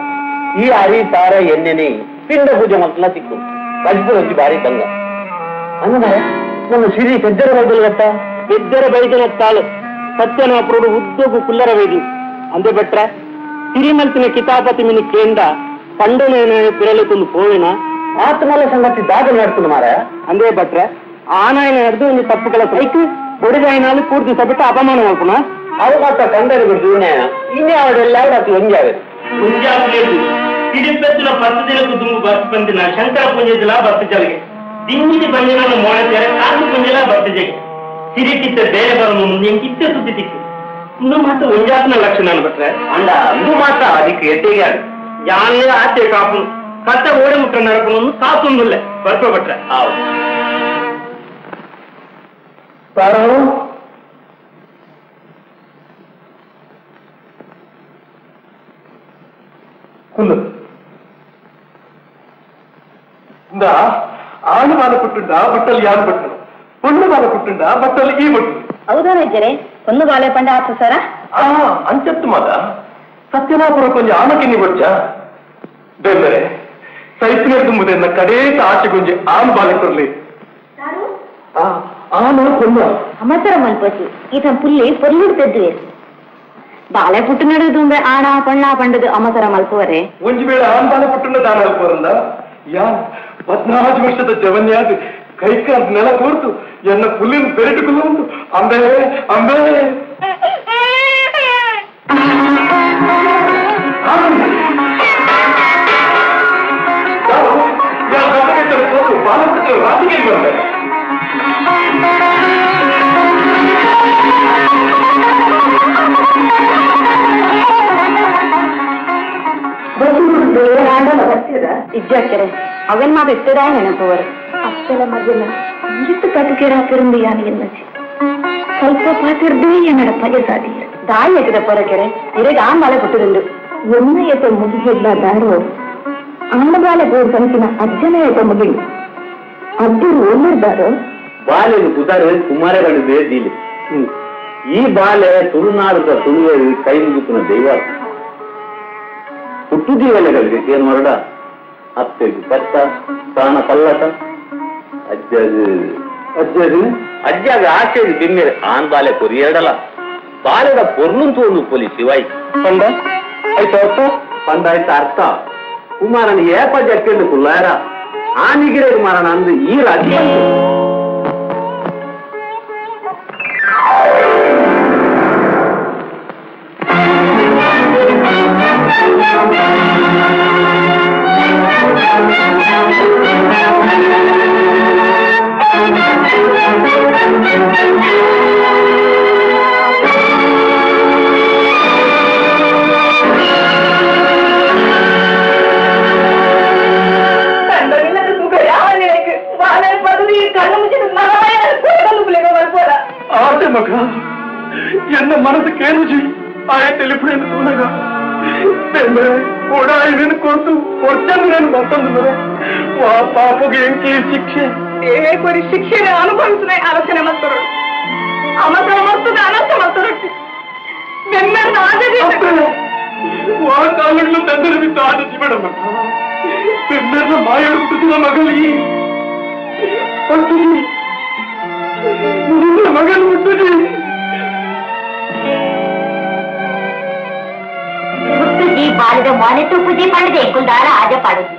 ಈ ಅರಿ ತಾರ ಎಣ್ಣೆನೆ ಪಿಂಡ ಪೂಜೆ ಮಕ್ಕಳ ಸಿಕ್ಕು ಕಜಿಪುದೊಂದು ಬಾರಿ ಬಂಗ ಅಂದ್ರೆ ನಮ್ಮ ಸಿರಿ ಪೆದ್ದರ ಬೈದಲು ಗಟ್ಟ పెద్దర బయటన తాಳು సత్యనాపురుడు ఉద్యోగు కుల్లర వేది అందే బట్ర తిరిమల్సిన కితాపతి మిని కేంద పండునైన పిరలుతుంది పోయిన ಆತ್ಮಲ ಸಂಗತಿ ದಾದ ನಡ್ಕೊಂಡು ಮಾರ అందే బట్ర ఆనాయన ನಡೆದು ಒಂದು ತಪ್ಪುಗಳ ಸೈಕು ಬುಡಿಗಾಯಿನಾಲು ಪೂರ್ತಿ ಸಬಿಟ್ಟು ಅಪಮಾನ ಮಾಡ್ಕೊಣ ಅವಕಾಶ ಕಂಡರು ಬಿಡ್ದು ಇನ್ನೇ ಅವರೆಲ್ಲ ಅದು ಒಂಜಾವೆ ಮುಂಜಾಗ್లేదు తిడిపెత్తుల 10 దినకు దుమ్ము బస్సు పందిన శంకర పుంజలా బస్సు జలిగే దిన్నిది బండిన మోడతేర కాసు పుంజలా బస్సు జగి ಸಿರಿಕಿತ್ತ ಬೇರೆ ಬರೋನು ಮುಂದೆ ಕಿತ್ತೆ ಸುದ್ದಿ ತಿಕ್ಕು ಇನ್ನು ಮಾತ್ರ ಒಂಜಾತನ ಲಕ್ಷಣ ಬಟ್ರೆ ಅಂಡ ಇದು ಮಾತ್ರ ಅದಕ್ಕೆ ಎಟ್ಟೆಗೆ ಆಡು ಯಾನೇ ಆಚೆ ಕಾಪು ಕತ್ತ ಓಡೆ ಮುಟ್ಟ ನರಕನೊಂದು ಕಾಸೊಂದಿಲ್ಲ ಬರ್ಕೊ ಬಟ್ರೆ ಪಾರು ಕುಲ್ಲು ಇಂದ ಆಳು ಬಾಲ ಕೊಟ್ಟುಂಡ ಬಟ್ಟಲ್ಲಿ ಯಾರು ಬಟ್ಟಲು పొన్ను బాల పుట్టిండా బట్టలు ఈ బట్టు ಹೌದಾ ಇದ್ದರೆ ಒಂದು ಬಾಳೆ ಪಂಡ ಆತು ಸರ ಅಂಚತ್ತು ಮಾತ ಸತ್ಯನಾಪುರ ಕೊಂಚ ಆನಕಿನ್ನಿ ಬಚ್ಚ ಬೆಲ್ಲರೆ ಸೈತಿನ ತುಂಬುದೆನ್ನ ಕಡೇತ ಆಚೆ ಕೊಂಚ ಆನು ಬಾಲೆ ಕೊರ್ಲಿ ಆನು ಕೊಲ್ಲ ಅಮಸರ ಮಲ್ಪಸಿ ಈತನ ಪುಲ್ಲಿ ಪೊರ್ಲುಡು ತೆದ್ದು ಬಾಳೆ ಪುಟ್ಟು ನಡೆದು ಆಣ ಪಣ್ಣ ಪಂಡದು ಅಮಸರ ಮಲ್ಪುವರೆ ಒಂಜಿ ಬೇಳೆ ಆನ್ ಬಾಲೆ ಪುಟ್ಟಿಂಡ ದಾನ ಅಲ್ಪರಂದ ಯಾ 14 ವರ್ಷದ ಜವನ್ಯಾದ ಕೈಕಾಲ್ ನೆಲ ತೋರ್ತು ಎನ್ನ ಪುಲ್ಲಿನ ಬೆರಟುಗಳು ಉಂಟು ಅಂಬೆ ಅಂಬೆ ರಾಜಿಗೆ ಬಂದೆ ഇജ്ജാക്കരെ അവൻ മാ വെട്ടരായ ನೆನಪುವರು ಅಪ್ಪಲ ಮಗನ ಇಷ್ಟು ಕಟುಕೆರಾತಿருந்து ಯಾನು ಎನ್ನಚಿ ಸ್ವಲ್ಪ ಪಾತಿರ್ದೇ ಏನಡ ಪಯಸಾದಿ ದಾಯಕದ ಪೊರಕೆರೆ ಇರಗ ಆ ಮಳೆ ಬಿಟ್ಟುಂಡು ಎನ್ನಯತೆ ಮುಗಿಸಿಲ್ಲ ದಾರೋ ಆಂಡಬಾಲೆ ಗೋಡು ಕನಸಿನ ಅಜ್ಜನಯತೆ ಮುಗಿಲು ಅದ್ದೂರು ಒಳ್ಳಿರ್ದಾರೋ ಬಾಲೆಗೆ ಪುದಾರ ಕುಮಾರಗಳು ಬೇದಿಲ್ಲ ಈ ಬಾಲೆ ತುಳುನಾಡುದ ತುಳುವೇರು ಕೈ ಮುಗಿಸಿನ ದೈವ ಹುಟ್ಟುದೀವಲೆಗಳಿಗೆ ಏನ್ ಹೊರಡ ಅತ್ತೆಗೆ ಕತ್ತ ತಾನ ಕಲ್ಲಟ ಅಜ್ಜಾಗ ಆಚೆಗೆ ಬಿಮ್ಮೆರೆ ಆನ್ ಬಾಲೆ ಕೊರಿಯಡಲ ಬಾಲೆದ ಪೊರ್ಲು ತೋಳು ಪೊಲಿ ಶಿವಾಯಿ ಪಂಡ ಆಯ್ತು ಅರ್ಥ ಪಂಡ ಆಯ್ತು ಅರ್ಥ ಕುಮಾರನ ಏಪ ಜಕ್ಕೆಂದು ಕುಲ್ಲಾರ ಆನಿಗಿರೆ ಕುಮಾರನ ಅಂದು ಈ ರಾಜ್ಯ మగ ఎన్న మనసు కేనుజి ఆయన తెలిపిన చూడగా కూడా ఆయన కొడుతూ వచ్చాను నేను మತ್ತೊಂದು ಆ ಪಾಪಗೆ ಎಂಕಿ ಶಿಕ್ಷೆ ಕೊಡಿ ಶಿಕ್ಷೆಗೆ ಅನುಭವಿಸಿದ ಆಲೋಚನೆ ಮಾಡ್ತಾರ ಅವಸರ ಮಾಡ್ತದ ಅನರ್ಥ ಮಾಡ್ತಾರಟ್ಟಿ ಬೆನ್ನೆರಡು ಆಗದೆ ಆ ಕಾಲಗಳು ತಂದರೆ ಬಿಟ್ಟು ಆದಿಸಿ ಮೇಡಮ್ ಬೆನ್ನೆರಡು ಮಾಯಾಡುತ್ತಿದ್ದ ಮಗಳಿಗೆ ಮಗನ್ ಮುಟ್ಟಿದೆ ಮುತ್ತುಜಿ ಬಾಲದ ಮೊನೆ ತುಪ್ಪುಜಿ ಪಂಡದೆ ಕುಲ್ದಾರ ಆಜ ಪಾಡುದು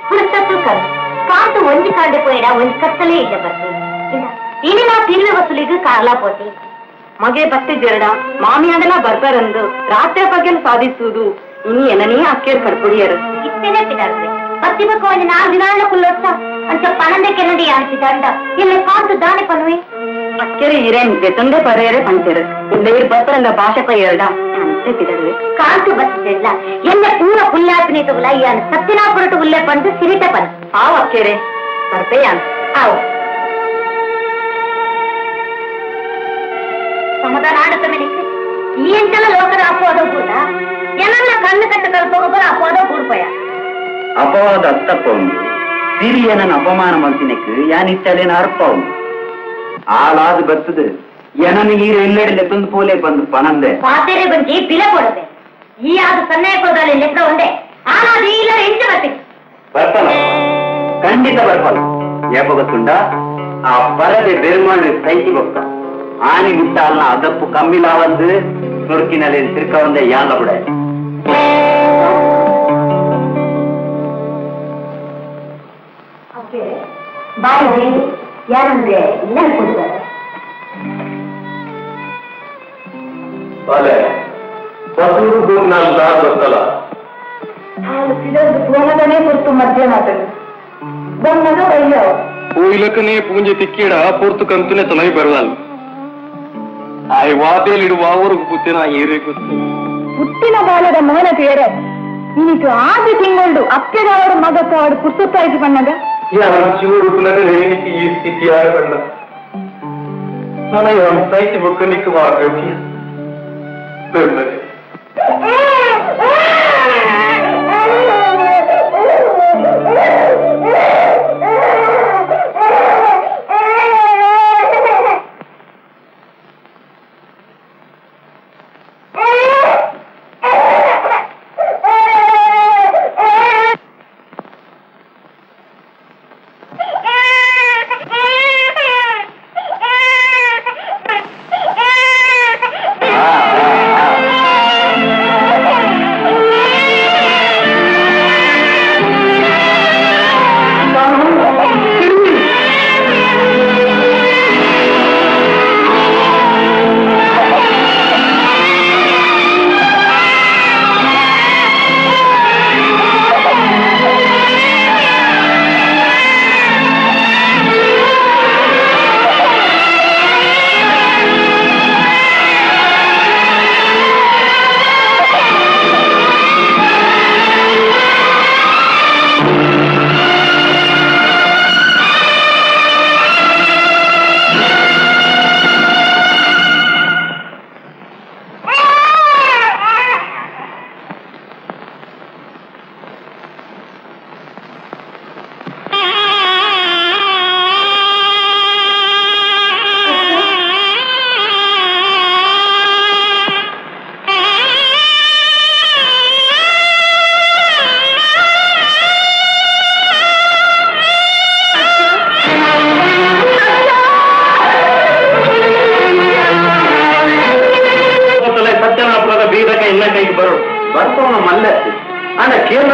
ಪುರಸತ್ತು ಕರು ಕಾಂತು ಒಂಜಿ ಕಾಂಡೆ ಪೋಯಿಡ ಒಂಜಿ ಕತ್ತಲೇ ಇಲ್ಲ ಬರ್ತದೆ ಇಲ್ಲ ಇನ್ನು ನಾವು ತಿರುವೆ ವಸೂಲಿಗೆ ಕಾರಲ ಪೋತಿ ಮಗೆ ಬತ್ತೆ ಜರಡ ಮಾಮಿಯಾಡೆಲ್ಲ ಬರ್ತಾರಂದು ರಾತ್ರಿ ಪಗೆಲ್ ಸಾಧಿಸುವುದು ಇನ್ನು ಏನನೇ ಅಕ್ಕೇರ್ ಕಡ್ಪುಡಿಯರು ಇತ್ತೇನೆ ಪಿದಾರ್ದೆ ಪತ್ತಿಬಕ್ಕ ಒಂದು 4 ದಿನಾಳ ಕುಲ್ಲೊತ್ತ ಅಂತ ಪಣಂದೆ ಕೆನ್ನಡಿ ಅನ್ಸಿದಂಡ ಇಲ್ಲ ಕಾಂತು ದಾನೆ ಪನ್ವೆ ಅಕ್ಕೇರಿ ಇರೇನ್ ಬೆತ್ತಂದೆ ಬರೆಯರೆ ಪಂಚರು ಇಲ್ಲ ಇರ್ ಬರ್ತಾರಂದ ಭಾಷಕ ಎರಡ ಅಂತೆ ಪಿದರ್ವೆ ಕಾಂತು ಬತ್ತಿಲ್ಲ ಎಲ್ಲ ಪೂರ ಪುಲ್ಯಾಪಿನಿ ತಗುಲ ಯಾನ್ ಸತ್ತಿನಾಪುರಟು ಉಲ್ಲೆ ಪಂದು ಸಿರಿಟ ಪನ್ ಆವ್ ಅಕ್ಕೇರೆ ಬರ್ತೆಯಾನ್ ಆವ್ ಸಮಾಧಾನ ಆಡುತ್ತವೆ ನಿಕ್ಕೆ ಈ ಎಂತೆಲ್ಲ ಲೋಕದ ಅಪವಾದ ಕೂಡ ಏನನ್ನ ಕಣ್ಣು ಕಟ್ಟು ಕಲ್ಪೋಗ ಅಪವಾದ ಕೂಡ್ಪಯ ಅಪವಾದ ಅರ್ಥಪ್ಪ ಉಂಟು ಸಿರಿಯನನ್ನು ಅಪಮಾನ ಮಾಡ್ತಿನಕ್ಕೆ ಯಾನಿಟ್ಟಲೇನ ಅರ್ಥ ಉಂಟು ಆಳಾದ ಬರ್ತದೆ ಏನನ್ನು ಈ ಎಲ್ಲೆಡೆ ತಂದು ಪೋಲೆ ಬಂದು ಪಣಂದೆ ಪಾತೆರೆ ಬಂಜಿ ಬಿಲೆ ಕೊಡದೆ ಈ ಆದ ಸನ್ನೆ ಕೊಡಲಿ ಲೆಕ್ಕ ಒಂದೇ ಆನಾದ ಇಲ್ಲ ಎಂಟು ಬರ್ತಿ ಬರ್ತಾನ ಖಂಡಿತ ಬರ್ಬಾರ ಯಾಕ ಗೊತ್ತುಂಡ ಆ ಪರದೆ ಬೆರ್ಮಾಣಿ ಸೈಕಿ ಹೋಗ್ತ ಆನಿ ಬಿಟ್ಟ ಅಲ್ಲ ಅದಪ್ಪು ಕಮ್ಮಿಲ வந்து ಸುರುಕಿನಲ್ಲಿ ತಿರ್ಕ ಒಂದೇ ಯಾಂಗ ಬಿಡ ಬಾಯಿ ಯಾರಂದ್ರೆ ಇಲ್ಲ ಕೊಡ್ತಾರೆ ಅಲೆ ಬಸೂರು ಗುರುನಾಥ ಗೊತ್ತಲ್ಲ ಪೂರ್ಣದನೇ ಕುರಿತು ಮಧ್ಯಾಹ್ನ ಬಣ್ಣದ ಅಯ್ಯೋ പൂയിലക്കനെ പൂഞ്ചി തിക്കിയുടെ ആ പുറത്ത് കണത്തിനെ തലയി ബരവാൽ ആയി വാതയിലിടുವ ಅವ್ರಿಗೆ ಪುತ್ತಿನ ಏರೇ ಗೊತ್ತು ಹುಟ್ಟಿನ ಬಾಲದ ಮಗನ ಬೇರೆ ಇನ್ನಿಟ್ಟು 6 ತಿಂಗಳು ಅಪ್ಪೆದವರ ಮಗತ್ತವಾಡು ಪುಸ್ತುತ್ತಾಯ್ತು ಬಣ್ಣದ ಯಾರ ಜೀವರುಪುನಗೆ ರೇಣಿಕೆ ಈ ಸ್ಥಿತಿ ಯಾರು ಬಣ್ಣ ನನಗೆ ಸೈತಿ ಬುಕ್ಕನಿಕ್ಕೆ ವಾಗತಿ ಬೆಂಬಲೆ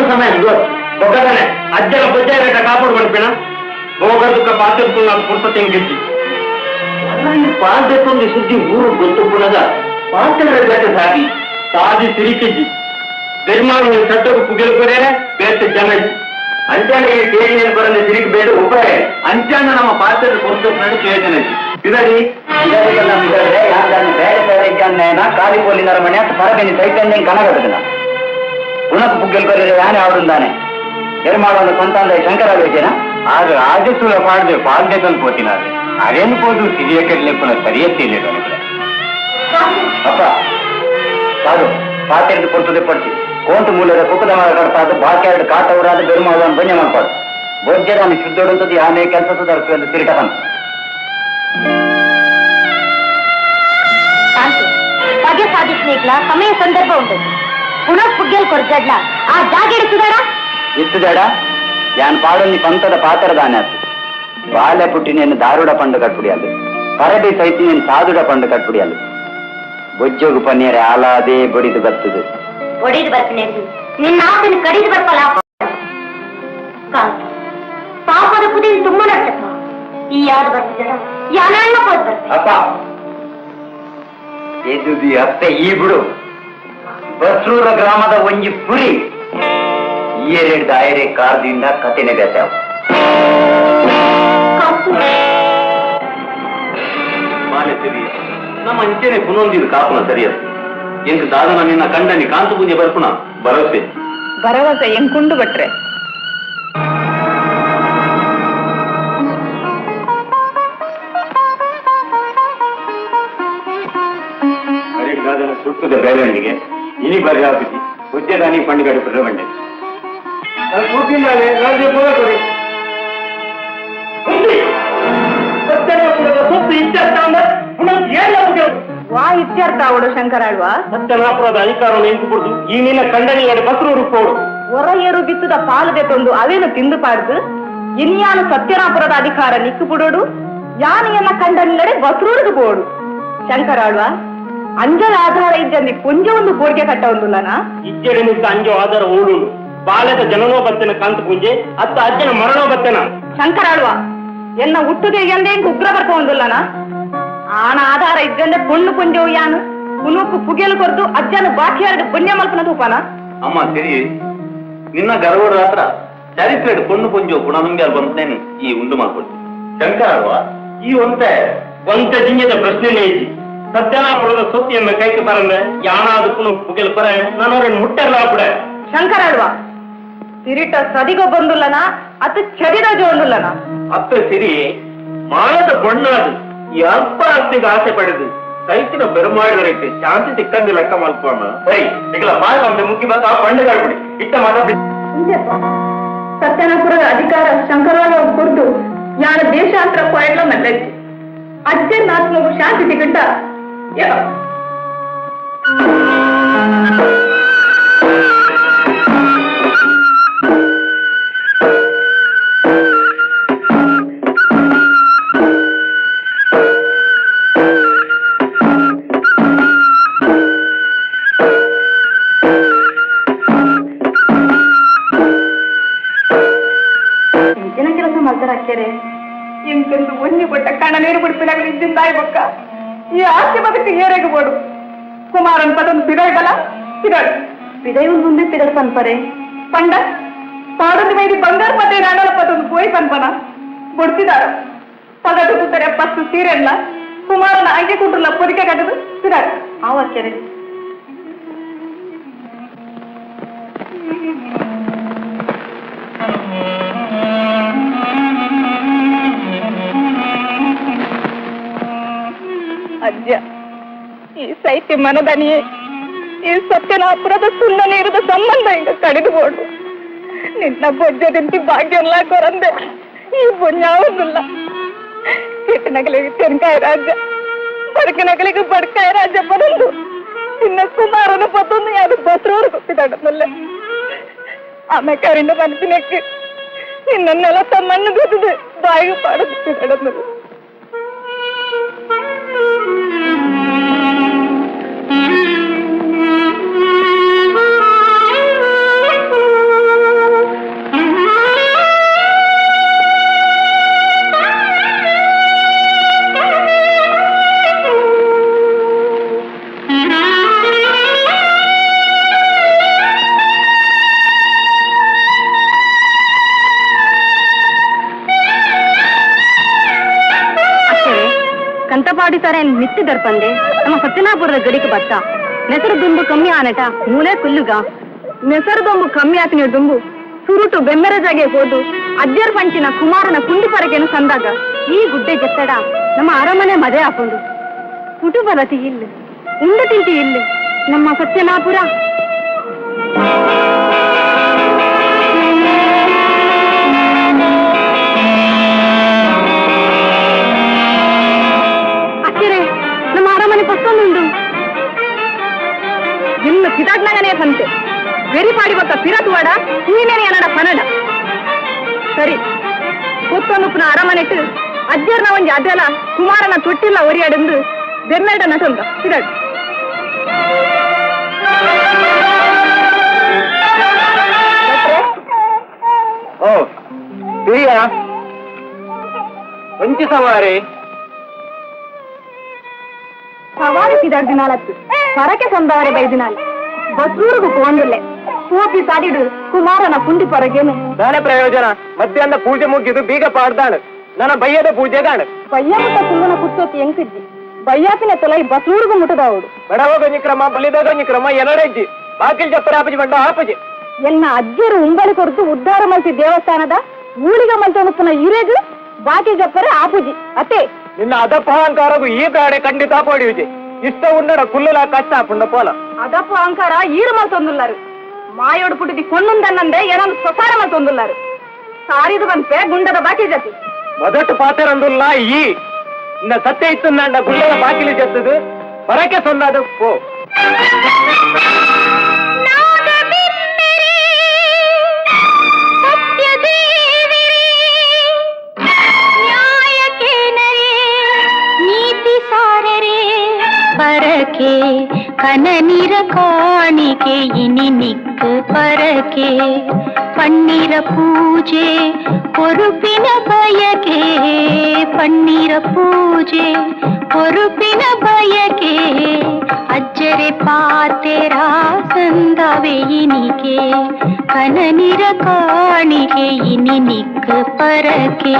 ಸಮಯ ಒಗ್ಗದಾನೆ ಅಜ್ಜನ ಬೊಜ್ಜ ರೇಟ ಕಾಪಾಡು ಬಡ್ಪಿನ ಹೋಗೋದಕ್ಕೆ ಪಾತ್ರ ನಾನು ಪುಸ್ತಕ ಗೆದ್ದಿ ಪಾಲ್ದೆತ್ತೊಂದು ಸುದ್ದಿ ಊರು ಗೊತ್ತು ಪುನಗ ಪಾತ್ರ ಬೇಟೆ ಸಾದಿ ಸಿರಿಕಿಜ್ಜಿ ಧರ್ಮಾನ ಸಟ್ಟకు ಪುಗಿಲು ಕೊರೇನೆ ಬೇಟೆ ಜನ ಅಂಚಾಣಿಗೆ ಕೇಳಿನ ಬರಲಿ ಸಿರಿಕ್ ಬೇಡ ಉಪಾಯ ಅಂಚಾಣ ನಮ್ಮ ಪಾತ್ರದ ಪುಸ್ತಕ ಕೇಳ್ತೇನೆ ಇದರಿ ಇದರಿಗೆಲ್ಲ ಮಿಗದ್ರೆ ಯಾವ್ದಾನು ಬೇರೆ ಬೇರೆ ಇದ್ದಾನೇನ ಕಾಲಿ ಪೋಲಿನ ಮನೆ ಹೊರಗೆ ಚೈತನ್ಯ ಕನಗದನ ಪುನಃ ಪುಗ್ಗೆಲ್ ಬರೀರೆ ಯಾನೇ ಅವರುಂದಾನೆ ನಿರ್ಮಾಣವನ್ನು ಸ್ವಂತ ಅಂದ್ರೆ ಶಂಕರಾವೇಜನ ಆದ್ರೆ ರಾಜಸೂಲ ಪಾಡ್ದೆ ಪಾಲ್ದೆ ತಂದು ಪೋತಿನಾದ್ರೆ ಅದೇನು ಪೋದು ಸಿರಿಯ ಕಡ್ಲೆ ಪುನಃ ಸರಿಯತ್ತಿಲ್ಲ ಅಪ್ಪ ಕಾದು ಪಾತ್ರೆದು ಕೊಡ್ತದೆ ಪಡ್ತಿ ಕೋಂಟು ಮೂಲದ ಕುಕ್ಕದ ಮರ ಕಡ್ತಾದು ಬಾಕಿ ಎರಡು ಕಾಟವರಾದ ಬೆರುಮಾವನ್ನು ಬಂಜೆ ಮಾಡ್ಪಾಡು ಬೊಜ್ಜೆದಾನು ಶುದ್ಧೋಡುತ್ತದೆ ಆಮೇಲೆ ಕೆಲಸ ತರಿಸುವ ಅಂತ ತಿರುಟ ಬಂತು ಬಗೆ ಸಾಧಿಸ್ಲಿಕ್ಲ ಸಮಯ ಸಂದರ್ಭ ಉಂಟು ಪುನಃ ಪುಗ್ಗೆಲ್ ಕೊರ್ಜಡ್ಲ ಆ ಜಾಗ ಇಡಿಸಿದಾರ ಇತ್ತುದಾಡ ಯಾನ್ ಪಾಡೊಂದು ಪಂತದ ಪಾತ್ರದಾನೆ ಅದು ಬಾಲ್ಯ ಪುಟ್ಟಿನೇನು ದಾರುಡ ಪಂಡು ಕಟ್ಬಿಡಿಯಲ್ಲ ಪರಡಿ ಸೈತಿ ನೀನು ಸಾದುಡ ಪಂಡು ಕಟ್ಬಿಡಿಯಲ್ಲ ಬೊಜ್ಜೋಗು ಪನ್ನೀರೆ ಆಲಾದೇ ಬಡಿದು ಬರ್ತದೆ ಒಡಿದು ಬರ್ತೀನಿ ನಿನ್ನ ಆತನ ಕಡಿದು ಬರ್ಪಲ್ಲ ಪಾಪದ ಕುದಿ ತುಂಬ ನಡ್ತಕ್ಕ ಈ ಯಾರು ಬರ್ತಿದ್ದಾರ ಯಾನ ಹೋದ್ ಬರ್ತಾರೆ ಅಪ್ಪ ಎದುದಿ ಅತ್ತೆ ಈ ಬಿಡು ಬಸ್ರೂರ ಗ್ರಾಮದ ಒಂಜಿ ಪುರಿ ಈರೆಡ್ ದಾಯರೆ ಕಾರ್ದಿಂದ ಕತೆನೆ ಬೇತಾವ ನಮ್ಮ ಅಂಚೆನೆ ಪುನೊಂದಿದ್ದು ಕಾಪುನ ಸರಿಯದು ಎಂಕ್ ದಾದನ ನಿನ್ನ ಕಂಡನಿ ಕಾಂತು ಪೂಜೆ ಬರ್ಪುನ ಭರವಸೆ ಭರವಸೆ ಎಂಕುಂಡು ಬಟ್ರೆ ದಾದನ ಸುಟ್ಟದ ಬೇರೆಂಡಿಗೆ ಇನಿ ಬರೆ ಹಾಕಿಸಿ ಉಜ್ಜದಾನಿ ಪಂಡುಗಡೆ ಬಿಡ್ರವಂಡೆ ವಾ ಇತ್ಯರ್ಥ ಅವಡು ಶಂಕರಾಳ್ವಾ ಸತ್ಯನಾಪುರದ ಅಧಿಕಾರವನ್ನು ಎಂಟುಕೊಡ್ತು ಈ ನಿನ್ನ ಕಂಡನಿಗಡೆ ಬಸ್ರು ರೂಪೋಡು ಹೊರ ಏರು ಬಿತ್ತದ ಪಾಲದೆ ತಂದು ಅವೇನು ತಿಂದು ಪಾಡ್ದು ಇನ್ಯಾನು ಸತ್ಯನಾಪುರದ ಅಧಿಕಾರ ನಿಕ್ಕು ಬಿಡೋಡು ಯಾನೆಯನ್ನ ಕಂಡನಿಗಡೆ ಬಸ್ರೂಡಿದು ಪೋಡು ಶಂಕರಾಳ್ವಾ ಅಂಜದ ಆಧಾರ ಇದ್ದಂದಿ ಪುಂಜ ಒಂದು ಕೋರಿಕೆ ಕಟ್ಟ ಒಂದುಲ್ಲನಾ ಇಜ್ಜಡೆ ನಿಂತ ಅಂಜೋ ಆಧಾರ ಓಡು ಬಾಲ್ಯದ ಜನನೋ ಬತ್ತನ ಕಾಂತ ಪೂಜೆ ಅತ್ತ ಅಜ್ಜನ ಮರಣೋ ಬತ್ತನ ಶಂಕರಾಳ್ವಾ ಎನ್ನ ಹುಟ್ಟುದೆ ಎಂದೇ ಉಗ್ರ ಬರ್ಕ ಒಂದುಲ್ಲನಾ ಆನ ಆಧಾರ ಇದ್ದಂದೆ ಪುಣ್ಣು ಪುಂಜವು ಯಾನು ಪುನೂಕು ಪುಗೆಲು ಕೊರ್ದು ಅಜ್ಜನ ಬಾಕಿ ಎರಡು ಪುಣ್ಯ ಮಲ್ಪನ ತೂಪನ ಅಮ್ಮ ಸರಿ ನಿನ್ನ ಗರ್ವರ ಹತ್ರ ಚರಿತ್ರೆ ಪೊಣ್ಣು ಪುಂಜು ಗುಣನುಂಬಿ ಅಲ್ಲಿ ಬಂತೇನೆ ಈ ಉಂಡು ಮಾಡ್ಕೊಡ್ತೀನಿ ಶಂಕರ ಅಲ್ವಾ ಈ ಒಂತ ಜಿಂಗದ ಪ್ರಶ್ನೆನೇ ಐತಿ ಸತ್ಯನಾಪುರದ ಸೊತ್ತಿಯನ್ನು ಕೈಗೆ ಬರಂದ್ರೆ ಯಾನಾದ ಪುನಃ ಪುಗೆಲು ಪರ ನಾನು ಅವ್ರನ್ನ ಮುಟ್ಟಲ್ಲ ಕೂಡ ಶಂಕರಾಳ್ವಾ ತಿರಿಟ ಸದಿಗೋ ಬಂದುಲ್ಲನ ಅತ್ತು ಚರಿದ ಜೋಂದುಲ್ಲನ ಅತ್ತ ಸಿರಿ ಮಾನದ ಬಣ್ಣಾದು ಈ ಅಲ್ಪ ಆಸ್ತಿಗೆ ಆಸೆ ಪಡೆದು ಸೈತಿನ ಬೆರಮಾಡಿದರೈತೆ ಶಾಂತಿ ಸಿಕ್ಕಂದು ಲೆಕ್ಕ ಮಲ್ಕೋಣ ಸರಿ ಈಗಲ ಮಾನವಂತೆ ಮುಖ್ಯ ಬಂದು ಆ ಬಂಡೆಗಾಡ್ಬಿಡಿ ಇಟ್ಟ ಮಾತಾಡಿ ಸತ್ಯನಾಪುರದ ಅಧಿಕಾರ ಶಂಕರಾಳ ಕೊಟ್ಟು ಯಾನ ದೇಶಾಂತರ ಕೊಯಡ್ಲ ಮಲ್ಲೈತಿ ಅಜ್ಜನ್ ಆತ್ಮಗೂ ಶಾಂತಿ ಸಿಗಟ್ಟ ಕೆಲಸ ಮಾಡ್ತಾರ ಹಾಕ್ಯಾರೆ ಇಂತೆಂದು ಒಂಜಿ ಬಟ್ಟ ಕಣ ನೀರು ಬಿಡ್ಪಿನಾಗ ಇದ್ದಿಂದಾಯ್ ಬೊಕ್ಕ ಈ ಆಸ್ತಿ ಬದುಕು ಏರೆಗಬೋಡು ಕುಮಾರನ್ ಪದನ್ ಪಿಡಗಲ ಪಿಡಲ್ ಪಿಡೈ ಮುಂದೆ ಪಿಡಲ್ ಪನ್ಪರೆ ಪಂಡ ಪಾಡದ ಮೇಲೆ ಬಂಗಾರ ಪದೇ ರಾಣಲ ಪದೊಂದು ಗೋಯ್ ಪನ್ಪನ ಬೊಡ್ತಿದಾರ ಪಗದು ಕೂತರೆ ಪಸ್ತು ಸೀರೆಲ್ಲ ಕುಮಾರನ ಅಂಗೆ ಕುಂಟ್ರಲ್ಲ ಪೊರಿಕೆ ಕಟ್ಟದು ಪಿಡಲ್ ಆ ಹಾಕ್ಯಾರೆ ಅಜ್ಜ ಈ ಸೈತಿ ಮನದನಿಯೇ ಈ ಸತ್ಯನಾಪುರದ ಸುಣ್ಣ ನೀರದ ಸಂಬಂಧ ಹಿಂಗ ಕಡಿದುಬೋಡು ನಿನ್ನ ಬೊಜ್ಜದಿಂತಿ ಭಾಗ್ಯಲ್ಲ ಕೊರಂದೆ ಈ ಬೊನ್ಯಾವುದಿಲ್ಲ ಕೆಟ್ಟನಗಲಿಗೆ ತೆನ್ಕಾಯ ರಾಜ್ಯ ಬಡಕಿನಗಲಿಗೆ ಬಡ್ಕಾಯ ರಾಜ್ಯ ಪದೊಂದು ಇನ್ನ ಕುಮಾರನ ಪದೊಂದು ಯಾರು ಬಸ್ರವ್ರು ಗೊತ್ತಿದ್ದಾಡನಲ್ಲ ಆಮೇಲೆ ಕರಿಂದ ಮನಸ್ಸಿನಕ್ಕೆ ನಿನ್ನೆಲ್ಲ ತಮ್ಮಣ್ಣು ಗೊತ್ತಿದೆ ಬಾಯಿಗೆ ಪಾಡುತ್ತಿದ್ದಾಡನಲ್ಲ ಪಾಡಿತಾರೆ ನಿಂತಿದ್ದಾರೆ ಪಂದೆ ನಮ್ಮ ಸತ್ಯನಾಪುರದ ಗಡಿಗೆ ಬತ್ತ ನೆಸರು ದುಂಬು ಕಮ್ಮಿ ಆನಟ ಮೂಲೆ ಕುಲ್ಲುಗ ನೆಸರು ದೊಂಬು ಕಮ್ಮಿ ಆತನ ದುಂಬು ಸುರುಟು ಬೆಮ್ಮೆರ ಜಾಗೆ ಹೋದು ಅಜ್ಜರ್ ಪಂಚಿನ ಕುಮಾರನ ಕುಂಡಿ ಪರಕೆನು ಸಂದಾಗ ಈ ಗುಡ್ಡೆ ಜತ್ತಡ ನಮ್ಮ ಅರಮನೆ ಮಜೆ ಹಾಕೊಂಡು ಕುಟುಂಬಲತಿ ಇಲ್ಲ ಉಂಡು ತಿಂಟಿ ಇಲ್ಲ ನಮ್ಮ ಸತ್ಯನಾಪುರ ಅಚ್ಚರೆ ನಮ್ಮ ಅರಮನೆ ಪಕ್ಕೊಂದುಂಡು ಇನ್ನು ಕಿದಾಡ್ನಾಗನೇ ಸಂತೆ ವೆರಿಪಾಡಿ ಬತ್ತ ಪಿರತುವಾಡ ನೀನೇನೆ ಅನ್ನಡ ಪನಡ ಸರಿ ಕೂತ್ಕೊಂಡುಪ್ಪನ ಅರಮನೆಟ್ಟು ಅಜ್ಜರ್ನ ಒಂಜಿ ಅದೆಲ್ಲ ಕುಮಾರನ ತೊಟ್ಟಿಲ್ಲ ಒರಿಯಾಡೆಂದು ಬೆಮ್ಮೆರಡ ನಟಂತ ಪಿರಾಡ್ ಓ ಪ್ರಿಯ ಒಂಚಿ ಸವಾರಿ ಸವಾರಿ ಪಿದಾಡ್ದಿನಾಲತ್ತು ಪರಕೆ ಸಂದವರೆ ಬೈದಿನಾಲ್ ಬಸ್ರೂರಿಗೂ ಪೋಂದಿಲ್ಲೆ ಪೂಪಿ ಸಾಡಿಡು ಕುಮಾರನ ಕುಂಡಿ ಪರಗೇನು ದಾನ ಪ್ರಯೋಜನ ಮಧ್ಯಾಹ್ನ ಪೂಜೆ ಮುಗಿದು ಬೀಗ ಪಾಡ್ದಾಣ ನನ್ನ ಬಯ್ಯದ ಪೂಜೆಗಾಣ ಬಯ್ಯ ಮುಟ್ಟ ಕುಂಗನ ಕುತ್ತೋತಿ ಎಂಕಿದ್ದಿ ಬಯ್ಯಾಪಿನ ತೊಲೈ ಬಸ್ರೂರಿಗೂ ಮುಟ್ಟದವಡು ಬಡವ ಗಂಜಿ ಕ್ರಮ ಬಲಿದ ಗಂಜಿ ಕ್ರಮ ಎರಡೆಜ್ಜಿ ಬಾಕಿಲ್ ಜಪ್ಪರ ಆಪಜಿ ಬಂಡ ಆಪಜಿ ಎನ್ನ ಅಜ್ಜರು ಉಂಬಳಿ ಕೊರತು ಉದ್ಧಾರ ಮಲ್ತಿ ದೇವಸ್ಥಾನದ ಊಳಿಗ ಮಲ್ತೊನುಪ್ಪನ ಇರೆದು ಬಾಕಿ ಜಪ್ಪರೆ ಆಪುಜಿ ಅತ್ತೆ ನಿನ್ನ ಅದಪಹಂಕಾರಗೂ ಈ ಗಾಡೆ ಖಂಡಿತ ಪಡಿಯುಜಿ ಇಷ್ಟ ಉಂಡಡ ಕುಲ್ಲಲ ಕಷ್ಟ ಪುಂಡ ಪೋಲ ಅದಪ್ಪ ಅಹಂಕಾರ ಈರು ಮಲ್ತೊಂದುಲ್ಲಾರು ಮಾಯೋಡು ಪುಟಿದಿ ಕೊಣ್ಣುಂದನ್ನಂದೆ ಏನೊಂದು ಸೊಸಾರ ಮಲ್ತೊಂದುಲ್ಲಾರು ಸಾರಿದು ಬಂತೆ ಗುಂಡದ ಬಾಕಿ ಜತಿ ಮೊದಟ್ಟು ಪಾತೆರಂದುಲ್ಲ ಈ ಇನ್ನ ಸತ್ಯ ಇತ್ತು ನಂಡ ಗುಳ್ಳದ ಬಾಕಿಲಿ ಜತ್ತದು ಬರಕೆ ಸೊಂದಾದ ಪೋ ಪರಕೆ ಕನನಿರ ಕಾಣಿಕೆ ಇನಿ ನಿಕ್ಕು ಪರಕೆ ಪನ್ನೀರ ಪೂಜೆ ಪೊರುಪಿನ ಬಯಕೆ ಪನ್ನೀರ ಪೂಜೆ ಪೊರುಪಿನ ಬಯಕೆ ಅಜ್ಜರೆ ಪಾತೆರ ಸಂದವೆ ಇನಿಕೆ ಕನನಿರ ಕಾಣಿಕೆ ಇನಿ ನಿಕ್ಕು ಪರಕೆ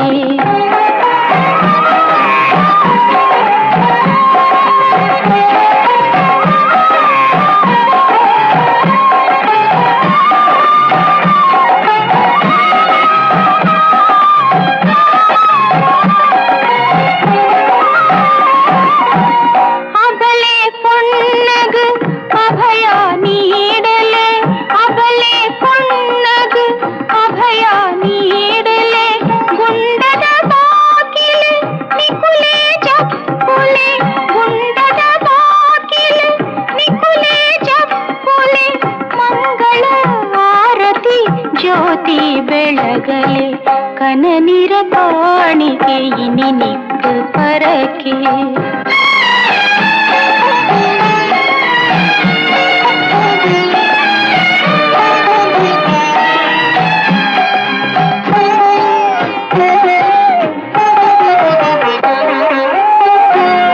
ಬೆಳಗಲೆ ಕನನಿರ ಕಾಣಿಕೆ ಇನಿ ನಿಕ್ಕು ಪರಕೆ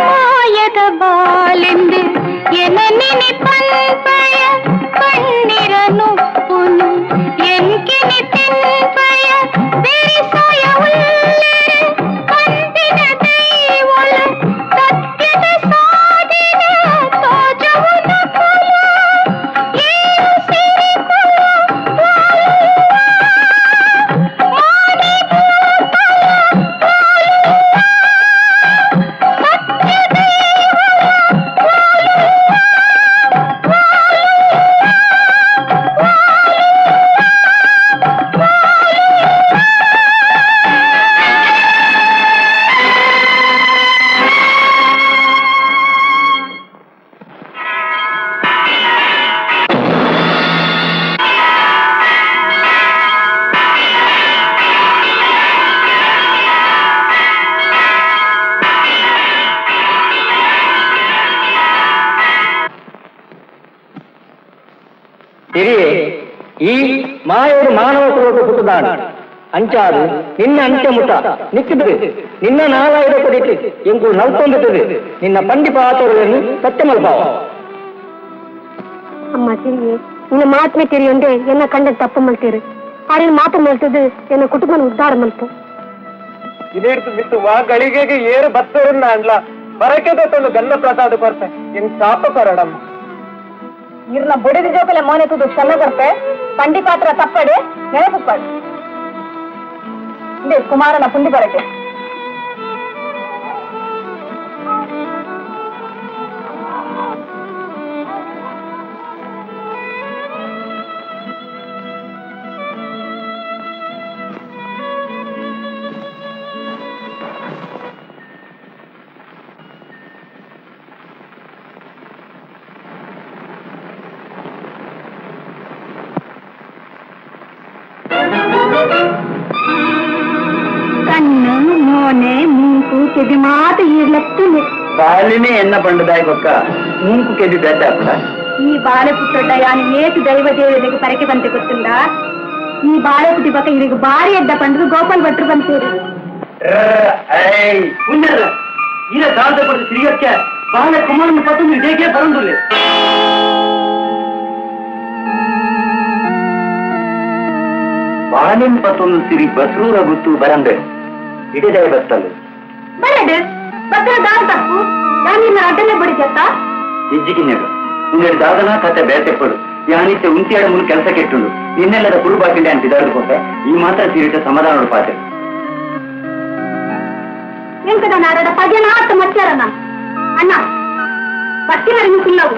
ಮಾಯದ ಬಾಲೆಂದು ಎನನಿನಿ ಪಂಪಯ ಕಣ್ಣಿರನು ಪುನು ಎಂಕಿನಿ ತಿನ್ಪಯ ಬೆರಿಸಾಯ ಉಲ್ಲರೆ ಕಂದಿನ ದೈವಳ ಸತ್ಯದ ಸಾಧಿನ ತೋಜವುನ ಫಲ ಏನು ಸಿರಿಪುಲ ಹಿರಿಯೇ ಈ ಮಾಯೋಡು ಮಾನವ ಕುಲೋದು ಹುಟ್ಟುದಾಣ ಅಂಚಾದು ನಿನ್ನ ಅಂತ್ಯ ಮುಟ ನಿಕ್ಕಿದ್ರೆ ನಿನ್ನ ನಾಲಾಯಿರ ಪಡಿಕೆ ಎಂಕು ನಲ್ಕೊಂಡಿದ್ದರೆ ನಿನ್ನ ಪಂಡಿತ ಆತೋರನ್ನು ಸತ್ಯ ಮಲ್ಪಾವ ಅಮ್ಮ ತಿರಿಯೇ ನಿನ್ನ ಮಾತ್ಮೆ ತಿರಿಯೊಂದೆ ಎನ್ನ ಕಂಡ ತಪ್ಪು ಮಲ್ತೀರು ಆದ್ರೆ ಮಾತು ಮಲ್ತದು ಎನ್ನ ಕುಟುಂಬನ ಉದ್ಧಾರ ಮಲ್ತು ಇದೇರ್ತು ಬಿತ್ತು ಮಾ ಗಳಿಗೆಗೆ ಏರು ಬತ್ತರನ್ನ ಅಂಡ್ಲ ಬರಕೆದೊಂದು ಗನ್ನ ಪ್ರಸಾದ ಕೊರ್ಪೆ ಹೆಂಗ್ ಚಾಪ ಕೊರಡಮ್ಮ ಇರ್ನ ಬಡಿದ ಜೋಕಲೆ ಮೋನೆ ತುದು ಕ್ಷಮ ಕೊಡ್ತೆ ಪಂಡಿ ಪಾತ್ರ ತಪ್ಪಡೆ ನೆನಪುಪ್ಪಡು ಇದೇ ಕುಮಾರನ ಪುಂಡಿ ಬರಕೆ ಕಣ್ಣು ಮೋನೆ ಮೂಗು ಕೆದಿ ಮಾತು ಇರ್ಲತ್ತುಲೆ ಬಾಲಿನೇ ಎನ್ನ ಬಂಡದಾಯಿ ಗೊಕ್ಕ ಮೂಂಕು ಕೆದಿ ಬೇಡ ಈ ಬಾಳೆಪುಟ್ಟೊಡ್ಡ ಯಾನು ಏತು ದೈವ ದೇವತೆಗೆ ಪರಕೆ ಬಂತೆ ಗೊತ್ತುಂಡ ಈ ಬಾಳೆಪುಟ್ಟಿ ಪಕ್ಕ ಇರಿಗೆ ಬಾರಿ ಎಡ್ಡ ಪಂಡ್ರು ಗೋಪಾಲ್ ಭಟ್ರು ಬಂತೇರು ಪುಣ್ಯಲ್ಲ ಈಗ ದಾದ ಪಡೆದ ಸಿರಿಗಕ್ಕೆ ಬಾಳೆ ಕುಮಾರನ ಪತ್ತು ಹೇಗೆ ಬರಂದಿಲ್ಲ ಬಾಲಿನ ಪತ್ತೊಂದು ಸಿರಿ ಬಸ್ರೂರ ಗುತ್ತು ಬರಂದೆ ಹಿಡಿದೇ ಬತ್ತಲ್ಲ ಬರಡು ಭದ್ರ ದಾರ ತಪ್ಪು ಯಾನಿನ್ನ ಅಡ್ಡನೆ ಬಡಿಜತ್ತ ಇಜ್ಜಿಗಿನ್ಯಾಗ ಉಂಗಡಿ ದಾದನ ಕತೆ ಬೇಟೆಪಡು ಯಾನಿತ್ತೆ ಉಂತಿಯಾಡ ಮುನ್ ಕೆಲಸ ಕೆಟ್ಟುಂಡು ನಿನ್ನೆಲ್ಲದ ಕುರು ಬಾಕಿಂಡೆ ಅಂತ ಇದಾಡ್ಕೊಂಡೆ ಈ ಮಾತ್ರ ಸಿರಿಟ ಸಮಾಧಾನ ಪಾತೆ ಎಂಕದ ನಾಡದ ಪದ್ಯನ ಆತ ಮಚ್ಚಾರನ ಅಣ್ಣ ಪಟ್ಟಿವರೆಗೂ ಕುಲ್ಲವು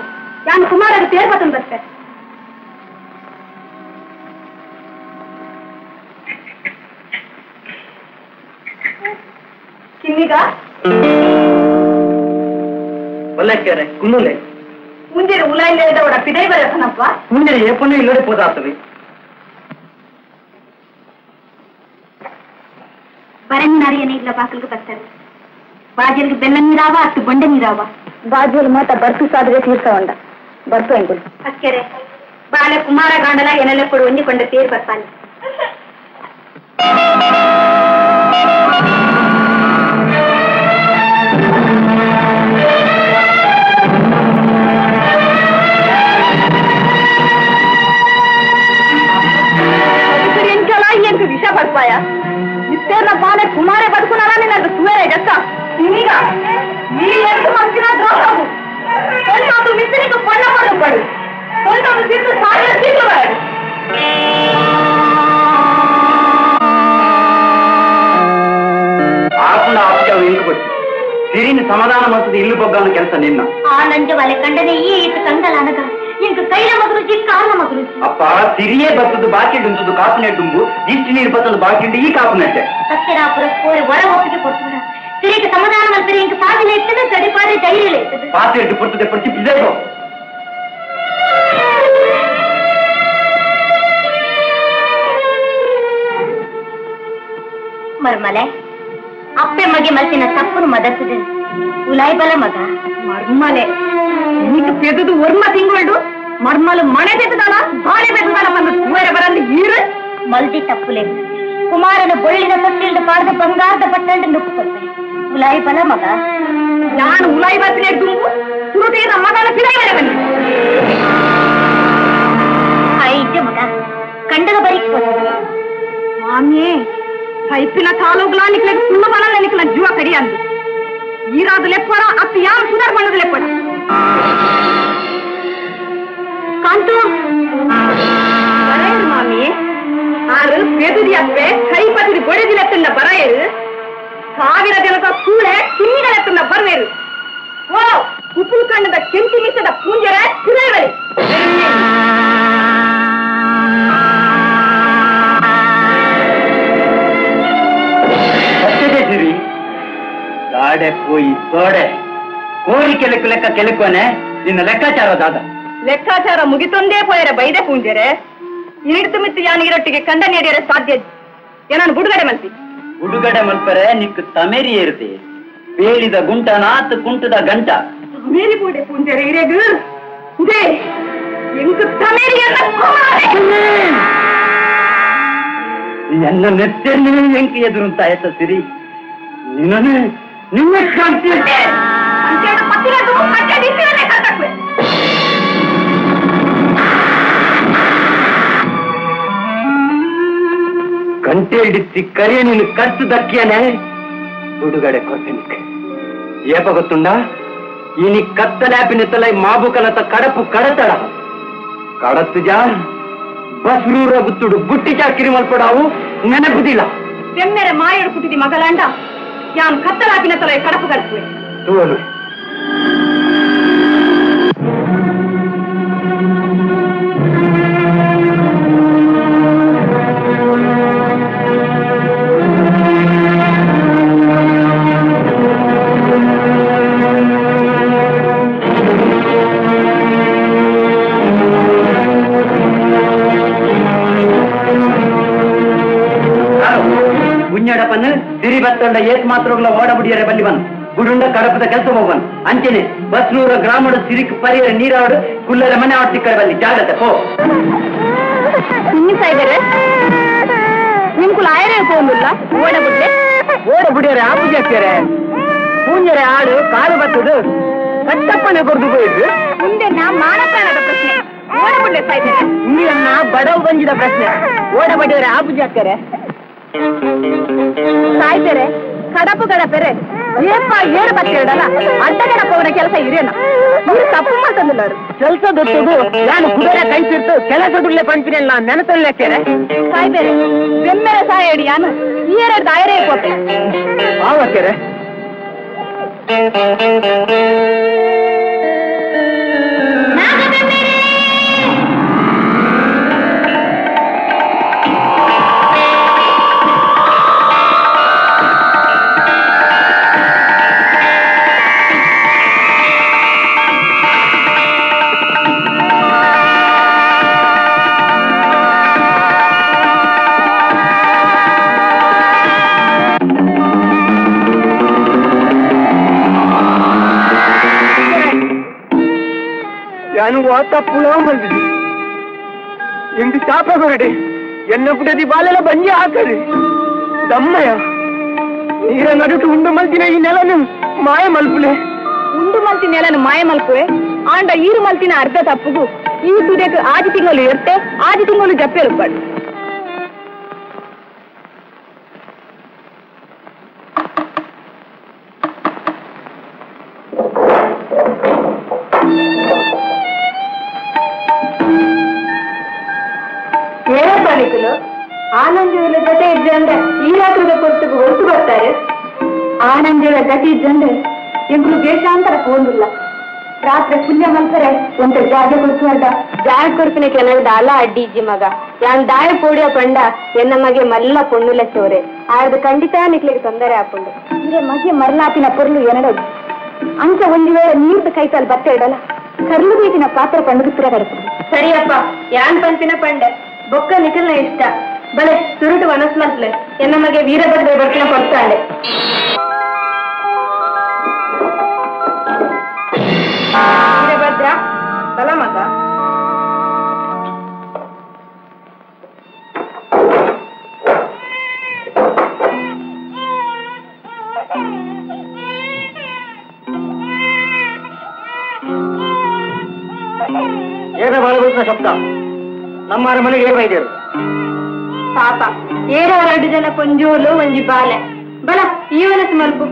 ಯಾನು ಕುಮಾರಗ ತೇರ್ಬತನ್ ಬರ್ತೆ ಕಿನ್ನಿಗ ಒಲ್ಲಕ್ಕೆರೆ ಕುನ್ನುಲೆ ಮುಂಜಾನೆ ಉಲಾಯಿಲ್ಲದ ಒಡ ಪಿದೈ ಬರಸನಪ್ಪ ಮುಂಜಾನೆ ಏಪನ್ನು ಇಲ್ಲದೆ ಪೋದಾಗ್ತವೆ ಬರನ್ ನಾರಿಯನೇ ಇಲ್ಲ ಬಾಕಲ್ಗೆ ಬರ್ತಾರೆ ಬಾಜಲ್ಗೆ ಬೆಲ್ಲ ನೀರಾವ ಅಷ್ಟು ಬಂಡೆ ನೀರಾವ ಬಾಜುಲ್ ಮಾತ ಬರ್ತು ಸಾದ್ರೆ ತೀರ್ಸವಂಡ ಬರ್ತು ಎಂಗುಲ್ ಅಕ್ಕರೆ ಬಾಳೆ ಕುಮಾರ ಗಾಂಡಲ ಎನೆಲೆ ಕೊಡು ಹೊಂದಿಕೊಂಡ ತೇರು ಬರ್ತಾನೆ విష పడిపోయా ఇస్తేర్న బాలే కుమారే పడుకున్నారని నాకు సువేరే జక్క తినిగా నీ ఎంత మంచిగా ద్రోహము కొంచెం మిస్త్రికి పొన్న పడు కొంచెం తిట్టు సాగే తిట్టువాడు ಆಪುಂಡ ಆಪ್ಯಾವ ಇಂಗುಬಟ್ಟಿ ಸಿರಿನ ಸಮಾಧಾನ ಮತ್ತು ಇಲ್ಲು ಬೊಗ್ಗಾನ ಕೆಲಸ ನಿನ್ನ ಆ ನಂಜ ಒಲೆ ಕಂಡನೆ ಈ ಇಟ್ಟು ಕಂಗಲ ಅನಗ ಇಂಕ ಕೈಲ ಮಗರುಜಿ ಕಾಲ ಮಗರುಜಿ ಅಪ್ಪ ಸಿರಿಯೇ ಬರ್ತದ್ದು ಬಾಕಿಂಡು ಕಾಪುನೆ ಡುಂಬು ಇಷ್ಟು ನೀರು ಬರ್ತದ್ದು ಬಾಕಿಂಡು ಈ ಕಾಪುನಟ್ಟೆ ಸತ್ಯರಾಪುರ ಕೋರಿ ಹೊರ ಒಪ್ಪಿಗೆ ಕೊಡ್ತದ ಸಿರಿಗೆ ಸಮಾಧಾನ ಮಾಡ್ತಾರೆ ಇಂಕ ಪಾದಿಲೆ ಇರ್ತದೆ ಗಡಿಪಾಡಿ ಧೈರ್ಯ ಇರ್ತದೆ ಪಾತ್ರೆ ಇಟ್ಟು ಕೊಡ್ತದೆ ಪಡಿಸಿ ಬಿದ್ದೋ ಮರ್ಮಲೆ ಅಪ್ಪೆ ಮಗೆ ಮಲ್ಸಿನ ತಪ್ಪನು ಮದರ್ತದೆ ಉಲಾಯ್ ಬಲ ಮಗ ಮರ್ಮಲೆ నీకు పెదదు వర్మ తింగోళ్ళు మర్మలు మనే పెద్దదానా బాడే పెద్దదానా మన సువేరే బరంది ఈరు ಮಲ್ದಿ ತಪ್ಪುಲೆ ಕುಮಾರನ ಬೊಳ್ಳಿನ ತೊಟ್ಟಿಲ್ದ ಪಾಡದ ಬಂಗಾರದ ಪಟ್ಟಂಡು ನುಪ್ಪುಕೊಳ್ತೆ ಉಲಾಯ್ ಬಲ ಮಗ ನಾನು ಉಲಾಯಿ ಬರ್ತೀನಿ ದುಂಬು ಸುರುಟಿನ ಮಗನ ಪಿಡಾಯಿಲೆ ಬನ್ನಿ ಐತೆ ಮಗ ಕಂಡದ ಬರೀಕ್ ಮಾಮಿಯೇ పైపిన కాలుగులానికి లేక సున్న బలానికి నా జీవ కడియాందు ఈ రాజు లెప్పడ అత్త యాం సుధార్ మనది లెప్పడ కాంతు ಬರೆಯರು ಮಾಮಿ ಆರು ಪೆದುದಿ ಅಪ್ಪೆ ಕೈಪತಿರಿ ಬೊಡೆದಿಲೆತ್ತನ್ನ ಬರೆಯರು ಸಾವಿರ ಜನಕ ಸೂಳೆ ತಿಮ್ಮಿಗಳೆತ್ತನ್ನ ಬರ್ವೇರು ಓ ಉಪ್ಪು ಕಣ್ಣದ ಕೆಂಪಿ ಮಿಸದ ಪೂಂಜರ ತಿರುವಳಿ ಗಾಡೆ ಪೋಯಿ ಸೋಡೆ ಕೋರಿ ಕೆಲಕು ಲೆಕ್ಕ ಕೆಲಕೋನೆ ನಿನ್ನ ಲೆಕ್ಕಾಚಾರ ದಾದ ಲೆಕ್ಕಾಚಾರ ಮುಗಿತೊಂದೇ ಪೋಯರೆ ಬೈದೆ ಪೂಂಜರೆ ಇಳಿದು ಮಿತ್ತು ಯಾನಿಗಿರೊಟ್ಟಿಗೆ ಕಂಡ ನೀಡಿಯರೆ ಸಾಧ್ಯ ಏನಾನು ಬುಡುಗಡೆ ಮಲ್ಪಿ ಉಡುಗಡೆ ಮಲ್ಪರೆ ನಿಕ್ ತಮೇರಿ ಇರುತ್ತೆ ಬೇಲಿದ ಗುಂಟ ನಾತ್ ಕುಂಟದ ಗಂಟ ಮೇರಿ ಬೂಡೆ ಪೂಂಜರೆ ಇರೆಗು ಇದೇ ಎಂಕು ತಮೇರಿಯನ್ನ ಎನ್ನ ನೆತ್ತೆಲ್ಲಿ ಎಂಕಿ ಎದುರುಂತ ಆಯ್ತ ಸಿರಿ ನಿನ್ನೇ ನಿನ್ನೆ ಕಾಂತಿ ಅಂಚೆಡ ಪತ್ತಿರದು ಕಟ್ಟೆ ದಿಸಿರನೆ ಕಟ್ಟಕ್ವೆ ಗಂಟೆ ಹಿಡಿಸಿ ಕರಿಯ ನೀನು ಖರ್ಚು ದಕ್ಕಿಯನೆ ಉಡುಗಡೆ ಕೊಟ್ಟೆ ఏప గొత్తుండా ఇని కత్తలాపినెత్తలై మాబుకలత కడపు కడతడ కడత్తుజా ಬಸ್ರೂರ ಗುತ್ತುಡು ಬುಟ್ಟಿ ಚಾಕಿರಿ ಮಲ್ಪಡಾವು ನೆನಪುದಿಲ್ಲ ಬೆಮ್ಮೆರೆ ಮಾಯಡು ಪುಟ್ಟಿದಿ ಮಗಲಾಂಡ ಯಾನ್ ಕತ್ತಲಾಪಿನ ತಲೆ ಕಡಪು ಕಡಪುವೆ ತೂವಲು ಪನ್ನು ಸಿರಿ ಬತ್ತಂಡ ಏತ್ ಮಾತ್ರಗಳ ಓಡಬುಡಿಯರೆ ಬಲ್ಲಿ ಬನ್ ಗುಡುಂಡ ಕಡಪದ ಕೆಲಸ ಹೋಗನ್ ಅಂಚೆನೆ ಬಸ್ನೂರ ಗ್ರಾಮದ ಸಿರಿಕ್ ಪರಿಯರ ನೀರಾಡು ಕುಲ್ಲರ ಮನೆ ಆಡ್ತಿ ಕಡೆ ಬಲ್ಲಿ ಜಾಗ್ರತೆ ಹೋ ಸಾಯಿದರೆ ನಿಮ್ಕುಲ್ ಆಯರೇ ಹೋಗುಲ್ಲ ಓಡಬುಡಿಯರೆ ಆಪುಜಿ ಹಾಕ್ಯಾರೆ ಪೂಂಜರೆ ಆಡು ಕಾಲು ಬತ್ತದು ಕಟ್ಟಪ್ಪನೆ ಕೊರ್ದು ಹೋಯಿತು ಮುಂದೆ ನಾ ಮಾನಪ್ರಾಣದ ಪ್ರಶ್ನೆ ಓಡಬುಡ್ಲೆ ಸಾಯಿದರೆ ನೀರನ್ನ ಬಡವ್ ಬಂಜಿದ ಪ್ರಶ್ನೆ ಓಡಬಡಿಯರೆ ಆಪುಜಿ ಹಾಕ್ಯಾರೆ ಸಾಯ್ತಾರೆ ಕಡಪು ಗಡಪೆರೆ ಏಪ್ಪ ಏರು ಬತ್ತಿರಡಲ್ಲ ಅಡ್ಡ ಗಡಪ ಅವರ ಕೆಲಸ ಇರೇನ ಇವ್ರು ತಪ್ಪು ಮಾತಂದಿಲ್ಲ ಕೆಲಸ ದೊಡ್ಡದು ನಾನು ಕುದುರೆ ಕೈ ತಿರ್ತು ಕೆಲಸದುಳ್ಳೆ ಪಂಪಿನಲ್ಲ ನೆನತಲ್ಲೇಕ್ಯಾರೆ ಸಾಯ್ಬೇರೆ ಬೆಮ್ಮೆರೆ ಸಾಯಡಿ ಯಾನು ಈ ಎರಡು ಆಯರೇ ಕೊಟ್ಟೆ ಆವಕ್ಯಾರೆ ನಾನು ತಪ್ಪುಳ ಬಂದಿದ್ದೆ ಇಂದು ಚಾಪ ಬರಡೆ ಎನ್ನ ಪುಟದಿ ಬಾಲೆಲ್ಲ ಬಂಜಿ ಹಾಕರಿ ದಮ್ಮಯ್ಯ ನೀರ ನಡುಟು ಉಂಡು ಮಲ್ತಿನ ಈ ನೆಲನು ಮಾಯ ಮಲ್ಪುಲೆ ಉಂಡು ಮಲ್ತಿ ನೆಲನು ಮಾಯ ಮಲ್ಪುವೆ ಆಂಡ ಈರು ಮಲ್ತಿನ ಅರ್ಧ ತಪ್ಪುಗು ಈ ತುದಕ್ಕೆ ಆದಿ ತಿಂಗಳು ಇರುತ್ತೆ ಆದಿ ತಿಂಗಳು ಜಪ್ಪೆಲು ಪಡು ಆನಂದಗಳ ಜೊತೆ ಇದ್ದಂದ್ರೆ ಈ ರಾತ್ರಿದ ಕೊರತೆಗೆ ಹೊರಟು ಬರ್ತಾರೆ ಆನಂದಗಳ ಜೊತೆ ಇದ್ದಂದ್ರೆ ಎಂಗಳು ದೇಶಾಂತರ ಹೋಗಿಲ್ಲ ರಾತ್ರಿ ಪುಣ್ಯ ಮಲ್ಪರೆ ಒಂತ ಜಾಗ ಕೊಡ್ಸುವಂತ ಜಾಗ ಕೊಡ್ಪಿನ ಕೆಲವು ದಾಲ ಅಡ್ಡಿಜ್ಜಿ ಮಗ ಯಾನ್ ದಾಯ ಪೋಡಿಯ ಪಂಡ ಎನ್ನ ಮಗೆ ಮಲ್ಲ ಪೊಣ್ಣುಲೆ ಸೋರೆ ಆಯ್ದು ಖಂಡಿತ ನಿಕ್ಲಿಗೆ ತೊಂದರೆ ಹಾಕೊಂಡು ಅಂದ್ರೆ ಮಗೆ ಮರಲಾಪಿನ ಪೊರ್ಲು ಏನಡೋದು ಅಂಚ ಒಂದು ವೇಳೆ ನೀರ್ದ ಕೈತಲ್ಲಿ ಬತ್ತೆ ಇಡಲ್ಲ ಕರ್ಲು ಬೀದಿನ ಪಾತ್ರ ಪಂಡುಗುತ್ತಿರ ಕಡಪು ಸರಿಯಪ್ಪ ಯಾನ್ ಪಂಪಿನ ಪಂಡೆ ಬೊಕ್ಕ ನಿಖಲ್ನ ಇಷ್ಟ ಬಲೆ ಸುರುಟು ವನಸ್ಮಂತ್ಲೆ ಎನ್ನ ಮಗೆ ವೀರಭದ್ರ ಬರ್ತಿನ ಕೊಡ್ತಾಳೆ ವೀರಭದ್ರ ಬಲ ಮಗ ಏನ ಮಾಡಬೇಕು ಶಬ್ದ ನಮ್ಮ ಮನೆಗೆ ಏನ್ ಬೈದೇರು ಪಾಪ ಏರೋ 2 ಜನ ಕೊಂಜೋಲು ಒಂಜಿ ಬಾಲೆ ಬಲ ಈವನಸ್ ಮಲ್ಪು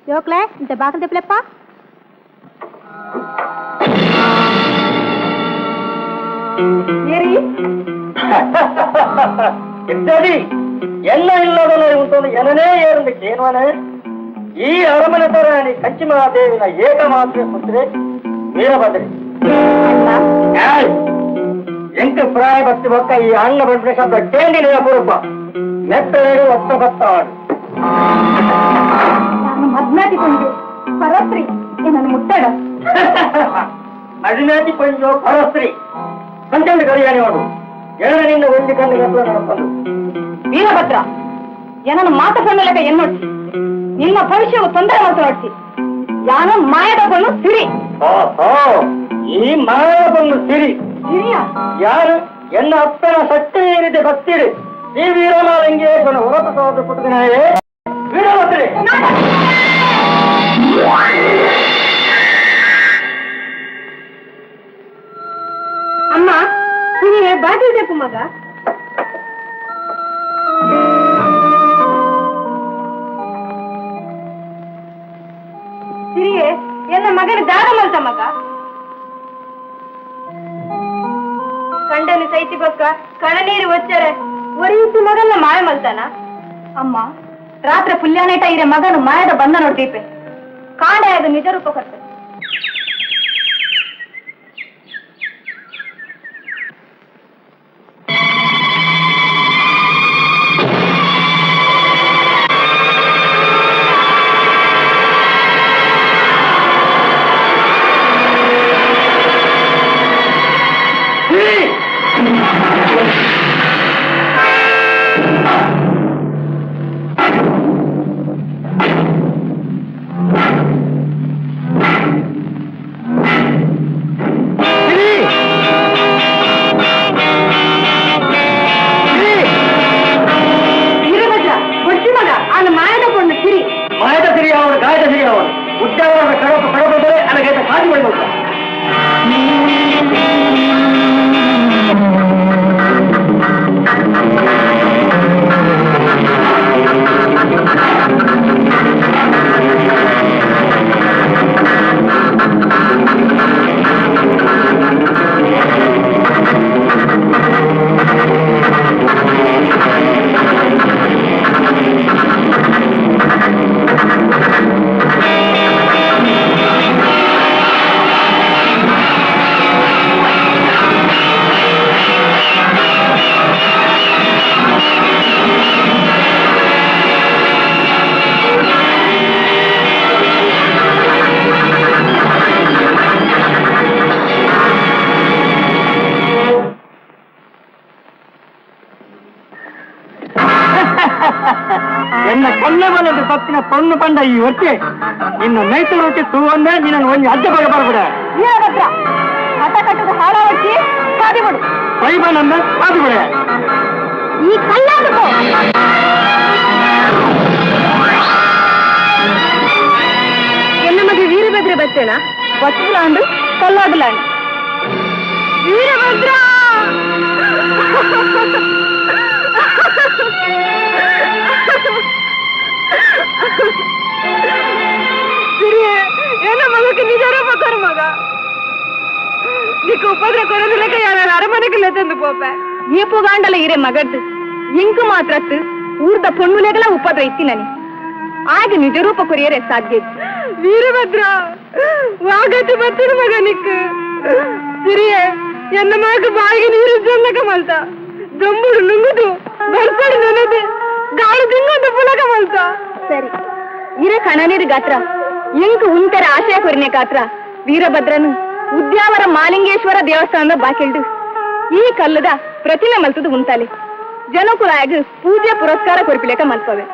Jokle, inte bakal de pleppa? ಏರಿ ಇದ್ದದಿ ಎಲ್ಲ ಇಲ್ಲದಲ್ಲ ಉಂಟು ಏನನೇ ಏರಲಿಕ್ಕೆ ಏನ್ವನೇ ಈ ಅರಮನೆ ತರಾಣಿ ಕಂಚಿಮಹಾದೇವಿನ ಏಕಮಾತ್ರ ಪುತ್ರಿ ವೀರಭದ್ರಿ ಎಂಟು ಪ್ರಾಯ ಭಕ್ತಿ ಬೊಕ್ಕ ಈ ಅಣ್ಣ ಬಂದ ಶಬ್ದ ಕೇಂದಿನ ಪೂರ್ವ ನೆತ್ತರೇಳು ಒತ್ತ ಬತ್ತಾಡು ನಾನು ಮದ್ನಾಟಿಕೊಂಡು ಪರಸ್ತ್ರೀ ಏನನ್ನು ಮುಟ್ಟಡ ಮದಿನಾಟಿ ಕೊಂಚ ಪರಸ್ತ್ರೀ ಕಂಚಂದು ಕರಿಯಾಣಿ ಮಾಡು ಎರಡರಿಂದ ಒಂದು ಕಣ್ಣಿಗೆ ನಡೆಕೊಂಡು ವೀರಭದ್ರ ಏನನ್ನು ಮಾತಕೊಂಡಲೆಕ್ಕ ಎನ್ನೊಟ್ಟಿ ನಿಮ್ಮ ಭವಿಷ್ಯವು ತೊಂದರೆ ಮಾತನಾಡಿಸಿ ಯಾನ ಮಾಯದ ಬಣ್ಣು ಸಿರಿ ಈ ಮಾಯವನ್ನು ಸಿರಿ ಸಿರಿಯ ಯಾರು ಎನ್ನ ಅಪ್ಪನ ಶಕ್ತಿ ಏನಿದೆ ಭಕ್ತಿರಿ ಈ ವೀರಮಾಲಿಂಗೇಶ್ವರನ ಹೊರತು ಪುಟ್ಟನಾಯೇ ವೀರಭದ್ರಿ ಅಮ್ಮ ಸಿರಿಯೇ ಬಾಗಿಲ್ಬೇಕು ಮಗ ಸಿರಿಯೇ ಎನ್ನ ಮಗನ ದಾರ ಮಲ್ತ ಮಗ ಕಂಡನು ಸೈತಿ ಬಕ್ಕ ಕಣನೀರು ಒಚ್ಚರೆ ಒರಿಯುತ್ತಿ ಮಗನ ಮಾಯ ಮಲ್ತಾನ ಅಮ್ಮ ರಾತ್ರಿ ಪುಲ್ಯಾನೇಟ ಇರೆ ಮಗನು ಮಾಯದ ಬಂದ ನೋಡ್ದೀಪೆ ಕಾಂಡೆ ಅದು ನಿಜ ರೂಪ ಕೊಡ್ತದೆ ಮಾಯದ ಸಿರಿ ಅವನು ಗಾಯದ ಸಿರಿ ಅವನು ಉದ್ಯಾವರ ಕಡಪದರೆ ನನಗೆ ಸಾಧಿ ಮಾಡಿದ ಎನ್ನ ಕಲ್ಲವಲದ ಸತ್ತಿನ ಪೊಣ್ಣು ಪಂಡ ಈ ಹೊಟ್ಟೆ ಇನ್ನು ನೈತರಕ್ಕೆ ಸುವಂದ ನಿನ್ನ ಒಂದು ಅಡ್ಡ ಬರಬಾರ್ಬಿಡ ವೀರಭದ್ರ ಹಠ ಕಟ್ಟದ ಹಾಳ ಹಚ್ಚಿ ಸಾಧಿ ಬಿಡು ಬೈಬನನ್ನ ಅದು ಬಿಡ ಈ ಕಲ್ಲಾದಕ್ಕೋ ಎನ್ನ ಮಗ ವೀರಭದ್ರ ಬಚ್ಚೇನ ಬಚ್ಚಲಾಂಡು ಕಲ್ಲಾದಲಾಂಡು ವೀರಭದ್ರ ಏನ ಮಗಕ್ಕೆ ನಿಜ ರೂಪ ಕೊರು ಮಗ నీకు ఉపద్ర కొరదులక యాన అరమనకి లేతందు పోపే ఏ పుగాండల ఇరే మగడ్దు ఇంకు మాత్రత్తు ఊర్ద పొన్నులేగల ఉపద్ర ఇತ್ತಿనని ಆಗ ನಿಜ ರೂಪ ಕೊರಿಯರೆ ಸಾಧ್ಯ ವೀರಭದ್ರ ವಾಗತಿ ಬತ್ತಿನ ಮಗ ನಿಕ್ ಸಿರಿಯೇ ಎನ್ನ ಮಗ ಬಾಯಿಗೆ ನೀರು ಜಲ್ಲಕ ಮಲ್ತ ದೊಂಬುಡು ನುಂಗುದು ಬರ್ಪಡು ನನದೆ ಗಾಳಿ ದಿಂಗೊಂದು ಪುಲಕ ಮಲ್ತ ಸರಿ ಇರ ಕಣನೀರು ಗಾತ್ರ ಇಂಕು ಉಂಟರ ಆಶಯ ಕೊರಿನೆ ಗಾತ್ರ ವೀರಭದ್ರನು ಉದ್ಯಾವರ ಮಾಲಿಂಗೇಶ್ವರ ದೇವಸ್ಥಾನದ ಬಾಕಿಲ್ಡು ಈ ಕಲ್ಲದ ಪ್ರತಿಮೆ ಮಲ್ತದು ಉಂಟಾಲಿ ಜನಕುಲಾಯಗ ಪೂಜೆ ಪುರಸ್ಕಾರ ಕೊರಿಪಿಲೇಕ ಮಲ್ಪವೆ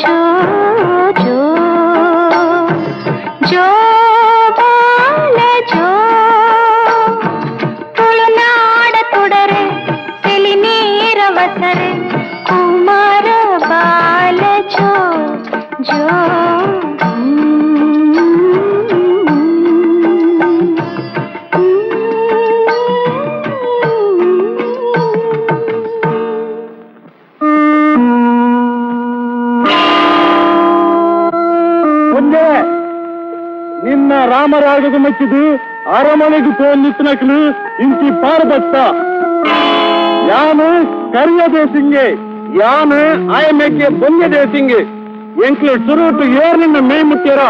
ಜೋ ಜೋ ಜೋ ಬಾಲ ಜೋ ತುಳುನಾಡ ತೊಡರೆ ತೆಲಿ ನೀರವಸರೆ ಕುಮಾರ ಬಾಲ ಜೋ ಜೋ ನಿನ್ನ ರಾಮರಾಗದ ಮೆಚ್ಚಿದು ಅರಮನೆಗೆ ತೋನ್ನಿತ್ತನಕ್ಲು ಇಂಚಿ ಪಾರದತ್ತ ಯಾನು ಕರಿಯದೆ ಸಿಂಗೆ ಯಾನು ಆಯಮೆಕ್ಕೆ ಬಂದಿದೆ ಸಿಂಗೆ ಎಂಕ್ಲೆ ಸುರುಟು ಏರ್ ನಿನ್ನ ಮೇ ಮುತ್ತೀರ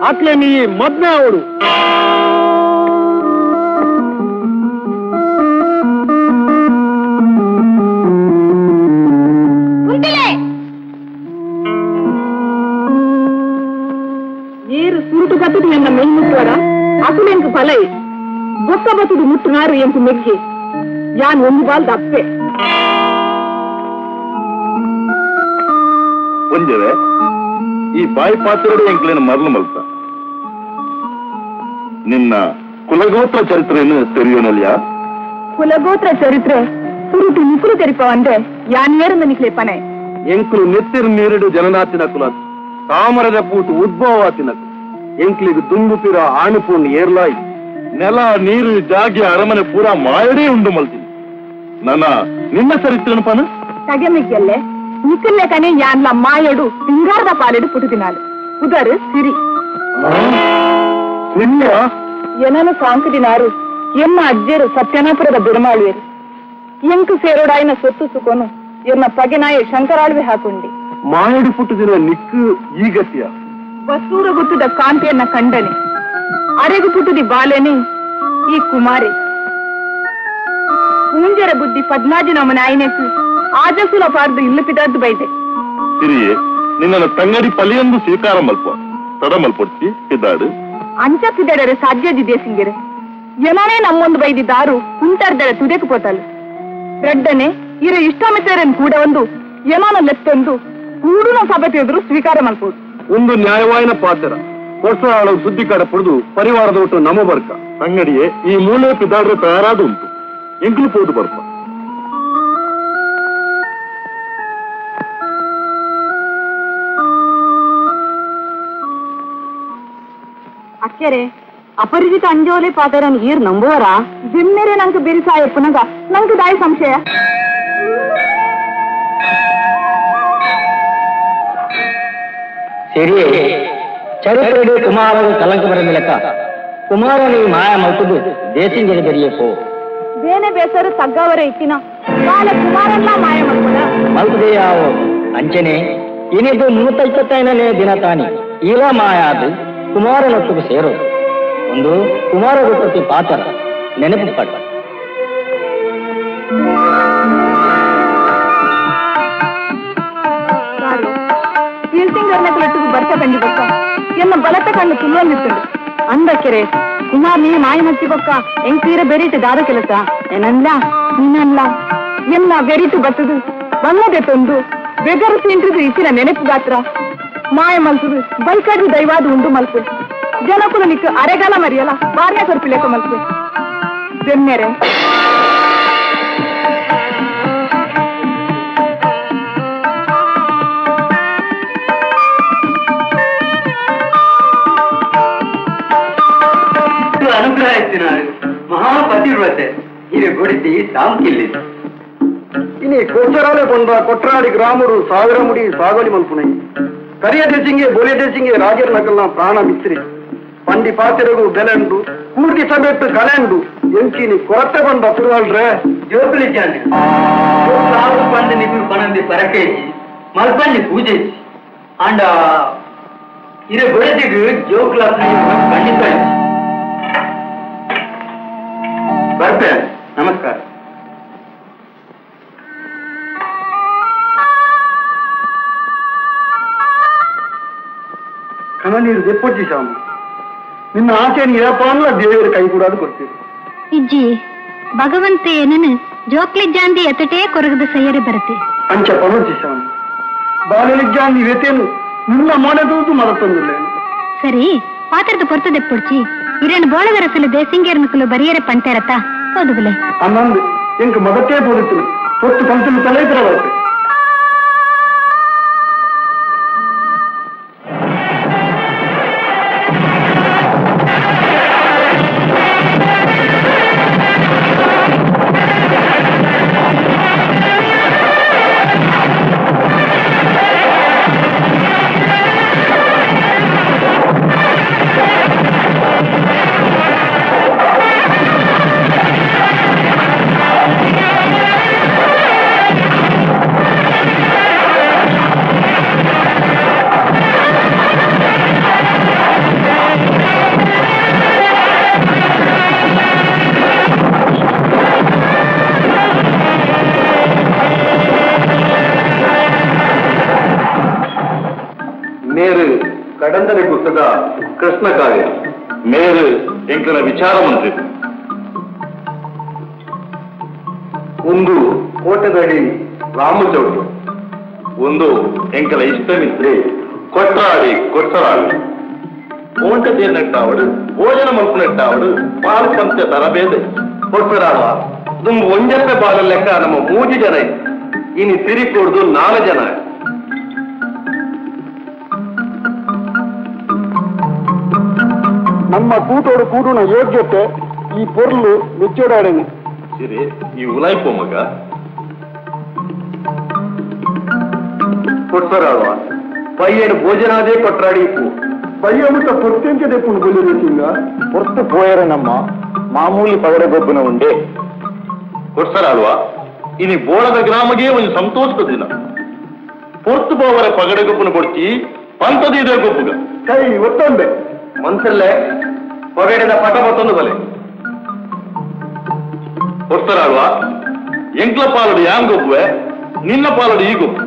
ಅಕ್ಲೆ ನೀ ಮದ್ನೆ ಅವಡು ನೀರು ಸುರುಟು ಕತ್ತದು ಎನ್ನ ಮೈ ಮುಟ್ಟುವರ ಅಸಲು ಎಂಕು ಫಲ ಬೊಕ್ಕ ಬತ್ತದು ಮುಟ್ಟುನಾರು ಎಂಕು ಮೆಕ್ಕೆ ಯಾನ್ ಒಂದು ಬಾಲ್ ದಪ್ಪೆ ಒಂಜವೆ ಈ ಬಾಯಿ ಪಾತ್ರೆಡು ಎಂಕ್ಲೇನ ಮರಳು ಮಲ್ತ ನಿನ್ನ ಕುಲಗೋತ್ರ ಚರಿತ್ರೆಯನ್ನು ತೆರೆಯೋನಲ್ಯಾ ಕುಲಗೋತ್ರ ಚರಿತ್ರೆ ಸುರುಟು ನಿಕುಲು ತೆರಿಪವಂದ್ರೆ ಯಾನ್ ನೇರನ್ನ ನಿಕ್ಲೆ ಪನೆ ಎಂಕ್ಲು ನೆತ್ತಿರು ನೀರಿಡು ಜನನಾತಿನ ಕುಲ ತಾಮರದ ಪೂಟು ಉದ್ಭವಾತಿನಕು ಎಂಕ್ಲಿಗೆ ದುಂಬುಪಿರ ಆಣುಪೂರ್ಣ ಏರ್ಲಾಯಿ ನೆಲ ನೀರು ಜಾಗಿ ಅರಮನೆ ಪೂರ ಮಾಯಡೇ ಉಂಡು ಮಲ್ತೀನಿ ನನ್ನ ನಿನ್ನ ಚರಿತ್ರೆನು ಪನ ತಗೆಮಿಕ್ಕಲ್ಲೇ ನಿಕಲ್ಲೆ ಕನೆ ಯಾನ್ಲ ಮಾಯಡು ಸಿಂಗಾರದ ಪಾಲೆಡು ಪುಟುದಿನಾಲು ಉದರ್ ಸಿರಿ ನಿನ್ನ ಏನನು ಸಾಂಕದಿನಾರು ಎನ್ನ ಅಜ್ಜೇರು ಸತ್ಯನಾಪುರದ ಬಿಡಮಾಳುವೆರು ಎಂಕು ಸೇರೋಡಾಯಿನ ಸೊತ್ತು ಸುಕೊನು ಎನ್ನ ಪಗೆನಾಯ ಶಂಕರಾಳ್ವೆ ಹಾಕೊಂಡಿ ಮಾಯಡು ಪುಟ್ಟದಿನ ನಿಕ್ಕು ಈಗತ್ಯ ವಸೂರ ಗುಟ್ಟುದ ಕಾಂತಿಯನ್ನ ಕಂಡನೆ ಅರೆಗು ಪುಟ್ಟದಿ ಬಾಲೆನೆ ಈ ಕುಮಾರಿ ಪೂಂಜರ ಬುದ್ಧಿ ಪದ್ನಾಜಿ ನಮನ ಆಯ್ನೆಕು ಆಜಸುಲ ಪಾರ್ದು ಇಲ್ಲು ಪಿದಾದ್ದು ಬೈದೆ ಸಿರಿಯೇ ನಿನ್ನ ತಂಗಡಿ ಪಲಿಯೊಂದು ಸ್ವೀಕಾರ ಮಲ್ಪ ತಡ ಮಲ್ಪೊಡ್ತಿ ಪಿದ್ದಾಡು ಅಂಚ ಪಿದಡರೆ ಸಾಧ್ಯದಿದೆ ಸಿಂಗೆರೆ ಎನನೇ ನಮ್ಮೊಂದು ಬೈದಿದ್ದಾರು ಕುಂಟರ್ದಡೆ ತುದೆಕು ಪೋತಲು ರೆಡ್ಡನೆ ಇರ ಇಷ್ಟಮಿದ್ದರನ್ನು ಕೂಡ ಒಂದು ಯಮಾನ ಲೆತ್ತೊಂದು ಕೂಡುನ ಸಭೆ ಎದುರು ಸ್ವೀಕಾರ ಮಲ್ಪೋದು ಒಂದು ನ್ಯಾಯವಾಯಿನ ಪಾತ್ರ ವರ್ಷ ಆಳು ಸುದ್ದಿ ಕಾಡ ಪಡೆದು ಪರಿವಾರದ ಒಟ್ಟು ನಮ್ಮ ಬರ್ಕ ತಂಗಡಿಯೇ ಈ ಮೂಲೆ ಪಿದಾಡ್ರೆ ತಯಾರಾದ ಉಂಟು ಎಂಕ್ಲು ಪೋದು ಬರ್ಪ ಅಕ್ಕರೆ ಅಪರಿಚಿತ ಅಂಜೋಲೆ ಪಾತರನ್ ಈರ್ ನಂಬುವರಾ ಜಿಮ್ಮೆರೆ ನಂಗೆ ಬಿರಿಸಾಯಪ್ಪನಗ ನಂಗೆ ದಾಯಿ ಸಂಶಯ ಸರಿಯೇ ಚರಿತ್ರೆಗೆ ಕುಮಾರನ ಕಲಂಕ ಬರೆದ ಲೆಕ್ಕ ಕುಮಾರನಿ ಮಾಯ ಮಲ್ತುದು ದೇಶಿಂಜರಿ ಬೆರಿಯೇ ಪೋ ಬೇನೆ ಬೇಸರು ತಗ್ಗವರ ಇತ್ತಿನ ಕಾಲ ಕುಮಾರಲ್ಲ ಮಾಯ ಮಲ್ಪದ ಮಲ್ತದೆಯಾವೋ ಅಂಚನೆ ಇನಿದು 125ನೇ ದಿನ ತಾನಿ ಇಲ್ಲ ಮಾಯ ಅದು ಕುಮಾರನೊಟ್ಟಿಗೆ ಸೇರೋದು ಒಂದು ಕುಮಾರ ಗುಟ್ಟತಿ ಪಾತ್ರ ನೆನಪು ಪಡ ಕೀಳ್ತಿಂಗರ್ನಕಲೊಟ್ಟಿಗೆ ಬರ್ತ ಕಂಡು ಬಕ್ಕ ಎನ್ನ ಬಲತ ಕಣ್ಣು ತುಲ್ಲೊಂದಿತ್ತು ಅಂದಕ್ಕೆರೆ ಕುಮಾರ್ ನೀ ಮಾಯ ಮಚ್ಚಿ ಬಕ್ಕ ಎಂಕೀರ ಬೆರೀತು ದಾರ ಕೆಲಸ ಏನಲ್ಲ ನೀನಲ್ಲ ಎನ್ನ ಬೆರೀತು ಬತ್ತದು ಬಲ್ಲದೆ ತಂದು ಬೆಗರು ತಿಂಟ್ರದು ಇಚ್ಚಿನ ನೆನಪು ಗಾತ್ರ ಮಾಯ ಮಲ್ಪುದು ಬೈಕಡ್ದು ದೈವಾದ ಉಂಡು ಮಲ್ಪು ಜನಕುಲು ನಿಕ್ಕು ಅರೆಗಾಲ ಮರಿಯಲ್ಲ ಬಾರ್ಯ ಸ್ವಲ್ಪ ಲೆಕ್ಕ ಮಲ್ಪು ಬೆನ್ನೆರೆ ಅನುಗ್ರಹ ಇತ್ತು ನಾನು ಮಹಾಪತಿವ್ರತೆ ಇದು ಕೊಡಿಸಿ ಸಾಂಕಿಲ್ಲಿ ಇನಿ ಕೊಚ್ಚರಾಲೆ ಕೊಂಡ ಕೊಟ್ರಾಡಿ ಗ್ರಾಮರು ಸಾವಿರ ಮುಡಿ ಸಾಗಲಿ ಮಲ್ಪುನೈ ಕರಿಯ ದೇಶಿಂಗೆ ಬೋಲೆ ದೇಶಿಂಗೆ ರಾಜರ ನಕಲ್ನ ಪ್ರಾಣ ಮಿಸ್ರಿ ಪಂಡಿ ಪಾತಿರಗು ಬೆಲೆಂಡು ಕೂರ್ಗಿ ಸಭೆಟ್ಟು ಕಲೆಂಡು ಎಂಚಿನಿ ಕೊರತೆ ಬಂದ ತಿರುವಲ್ರೆ ಜೋಕುಲಿ ಜಾನೆ ಸಾವು ಪಂದು ನಿಮ್ಗೆ ಪಣಂದಿ ಪರಕೇಜಿ ಮಲ್ಪಂಡಿ ಪೂಜೆ ಅಂಡ ಇರ ಗೊಳದಿಗೂ ಜೋಕ್ಲ ಖಂಡಿತ ಬರ್ತೇನೆ ನಮಸ್ಕಾರ ಕಣನೀರು ದೆಪ್ಪೊಚ್ಚಿ ಸ್ವಾಮಿ ನಿನ್ನ ಆಚೆಯನ್ನು ಇರಪ್ಪ ದೇವರ ಕೈ ಕೂಡ ಕೊಡ್ತೀವಿ ಇಜ್ಜಿ ಭಗವಂತ ಏನನು ಜೋಕ್ಲಿಜ್ಜಾಂದಿ ಎತ್ತಟೇ ಕೊರಗದ ಸೈಯರೆ ಬರತೆ ಅಂಚ ಪಣೊಚ್ಚಿ ಸ್ವಾಮಿ ಬಾಲಲಿಜ್ಜಾಂದಿ ವ್ಯತೆಯನ್ನು ನಿನ್ನ ಮನೆದು ಮರತೊಂದಿಲ್ಲ ಸರಿ ಪಾತ್ರದ ಪೊರ್ತದೆ ಪುಡ್ಚಿ ಇರೇನು ಬೋಳಗರಸಲು ದೇಸಿಂಗೇರ್ ಮಕ್ಕಳು ಬರಿಯರೆ ಪಂಟೇರತ್ತ ಓದುಗುಲೆ ಅನ್ನೊಂದು ಎಂಕ್ ಮಗತ್ತೇ ಪೋದಿತ್ತು ಹೊತ್ತು ಕಂತು ತಲೆ ಇದ್ರೆ ಬರುತ್ತೆ நேரு கடந்தரை புத்தக கிருஷ்ண காவிய மேரு ಎಂಕಲ ವಿಚಾರ ಮಂತ್ರಿ ಒಂದು ಕೋಟದಡಿ ರಾಮಚೌಡಿ ಒಂದು ಎಂಕಲ ಇಷ್ಟ ಮಿತ್ರೆ ಕೊಟ್ರಾಡಿ ಕೊಟ್ಟರಾಡಿ ಓಂಟ ಸೇರಿನಟ್ಟಾವಡು ಭೋಜನ ಮಲ್ಪನಟ್ಟಾವಡು ಪಾಲ್ ಕಂತ ತರಬೇದೆ ಕೊಟ್ಟರಾಡುವ ದುಂಬು ಒಂಜಪ್ಪೆ ಬಾಲ ಲೆಕ್ಕ ನಮ್ಮ 3 ಜನ ಇನಿ ತಿರಿಕೊಡ್ದು 4 ಜನ ನಮ್ಮ ಕೂಟೋಡು ಕೂಡುನ ಯೋಗ್ಯತೆ ಈ ಪೊರ್ಲು ಮೆಚ್ಚೋಡಾಡೇನೆ ಸರಿ ಈ ಉಲಾಯ್ಪೋ ಮಗ ಕೊಟ್ಸರಾಡುವ ಪಯ್ಯನ ಭೋಜನಾದೇ ಕೊಟ್ರಾಡೀಪು ಪಯ್ಯ ಮುಟ್ಟ ಪೊರ್ತೆಂಚ ದೆಪ್ಪುನು ಗೊಲ್ಲಿರುತ್ತೀಂಗ ಹೊರತು ಪೋಯರ ನಮ್ಮ ಮಾಮೂಲಿ ಪಗಡೆ ಗೊಬ್ಬನ ಉಂಡೆ ಕೊಟ್ಸರಾಡುವ ಇನಿ ಬೋಳದ ಗ್ರಾಮಗೆ ಒಂದು ಸಂತೋಷದ ದಿನ ಪೊರ್ತು ಪೋವರ ಪಗಡೆ ಗೊಬ್ಬನ ಕೊಡ್ತಿ ಪಂತದ ಇದೇ ಗೊಬ್ಬುಗ ಕೈ ಒತ್ತೊಂಡೆ ಮನ್ಸಲ್ಲೇ ಪಗಡೆದ ಪಟ ಮತ್ತೊಂದು ಬಲೆ ಕೊಡ್ತಾರಾಳುವ ಎಂಕ್ಲ ಪಾಲಡು ಯಾಂಗೊಬ್ಬುವೆ ನಿನ್ನ ಪಾಲಡು ಈ ಗೊಬ್ಬು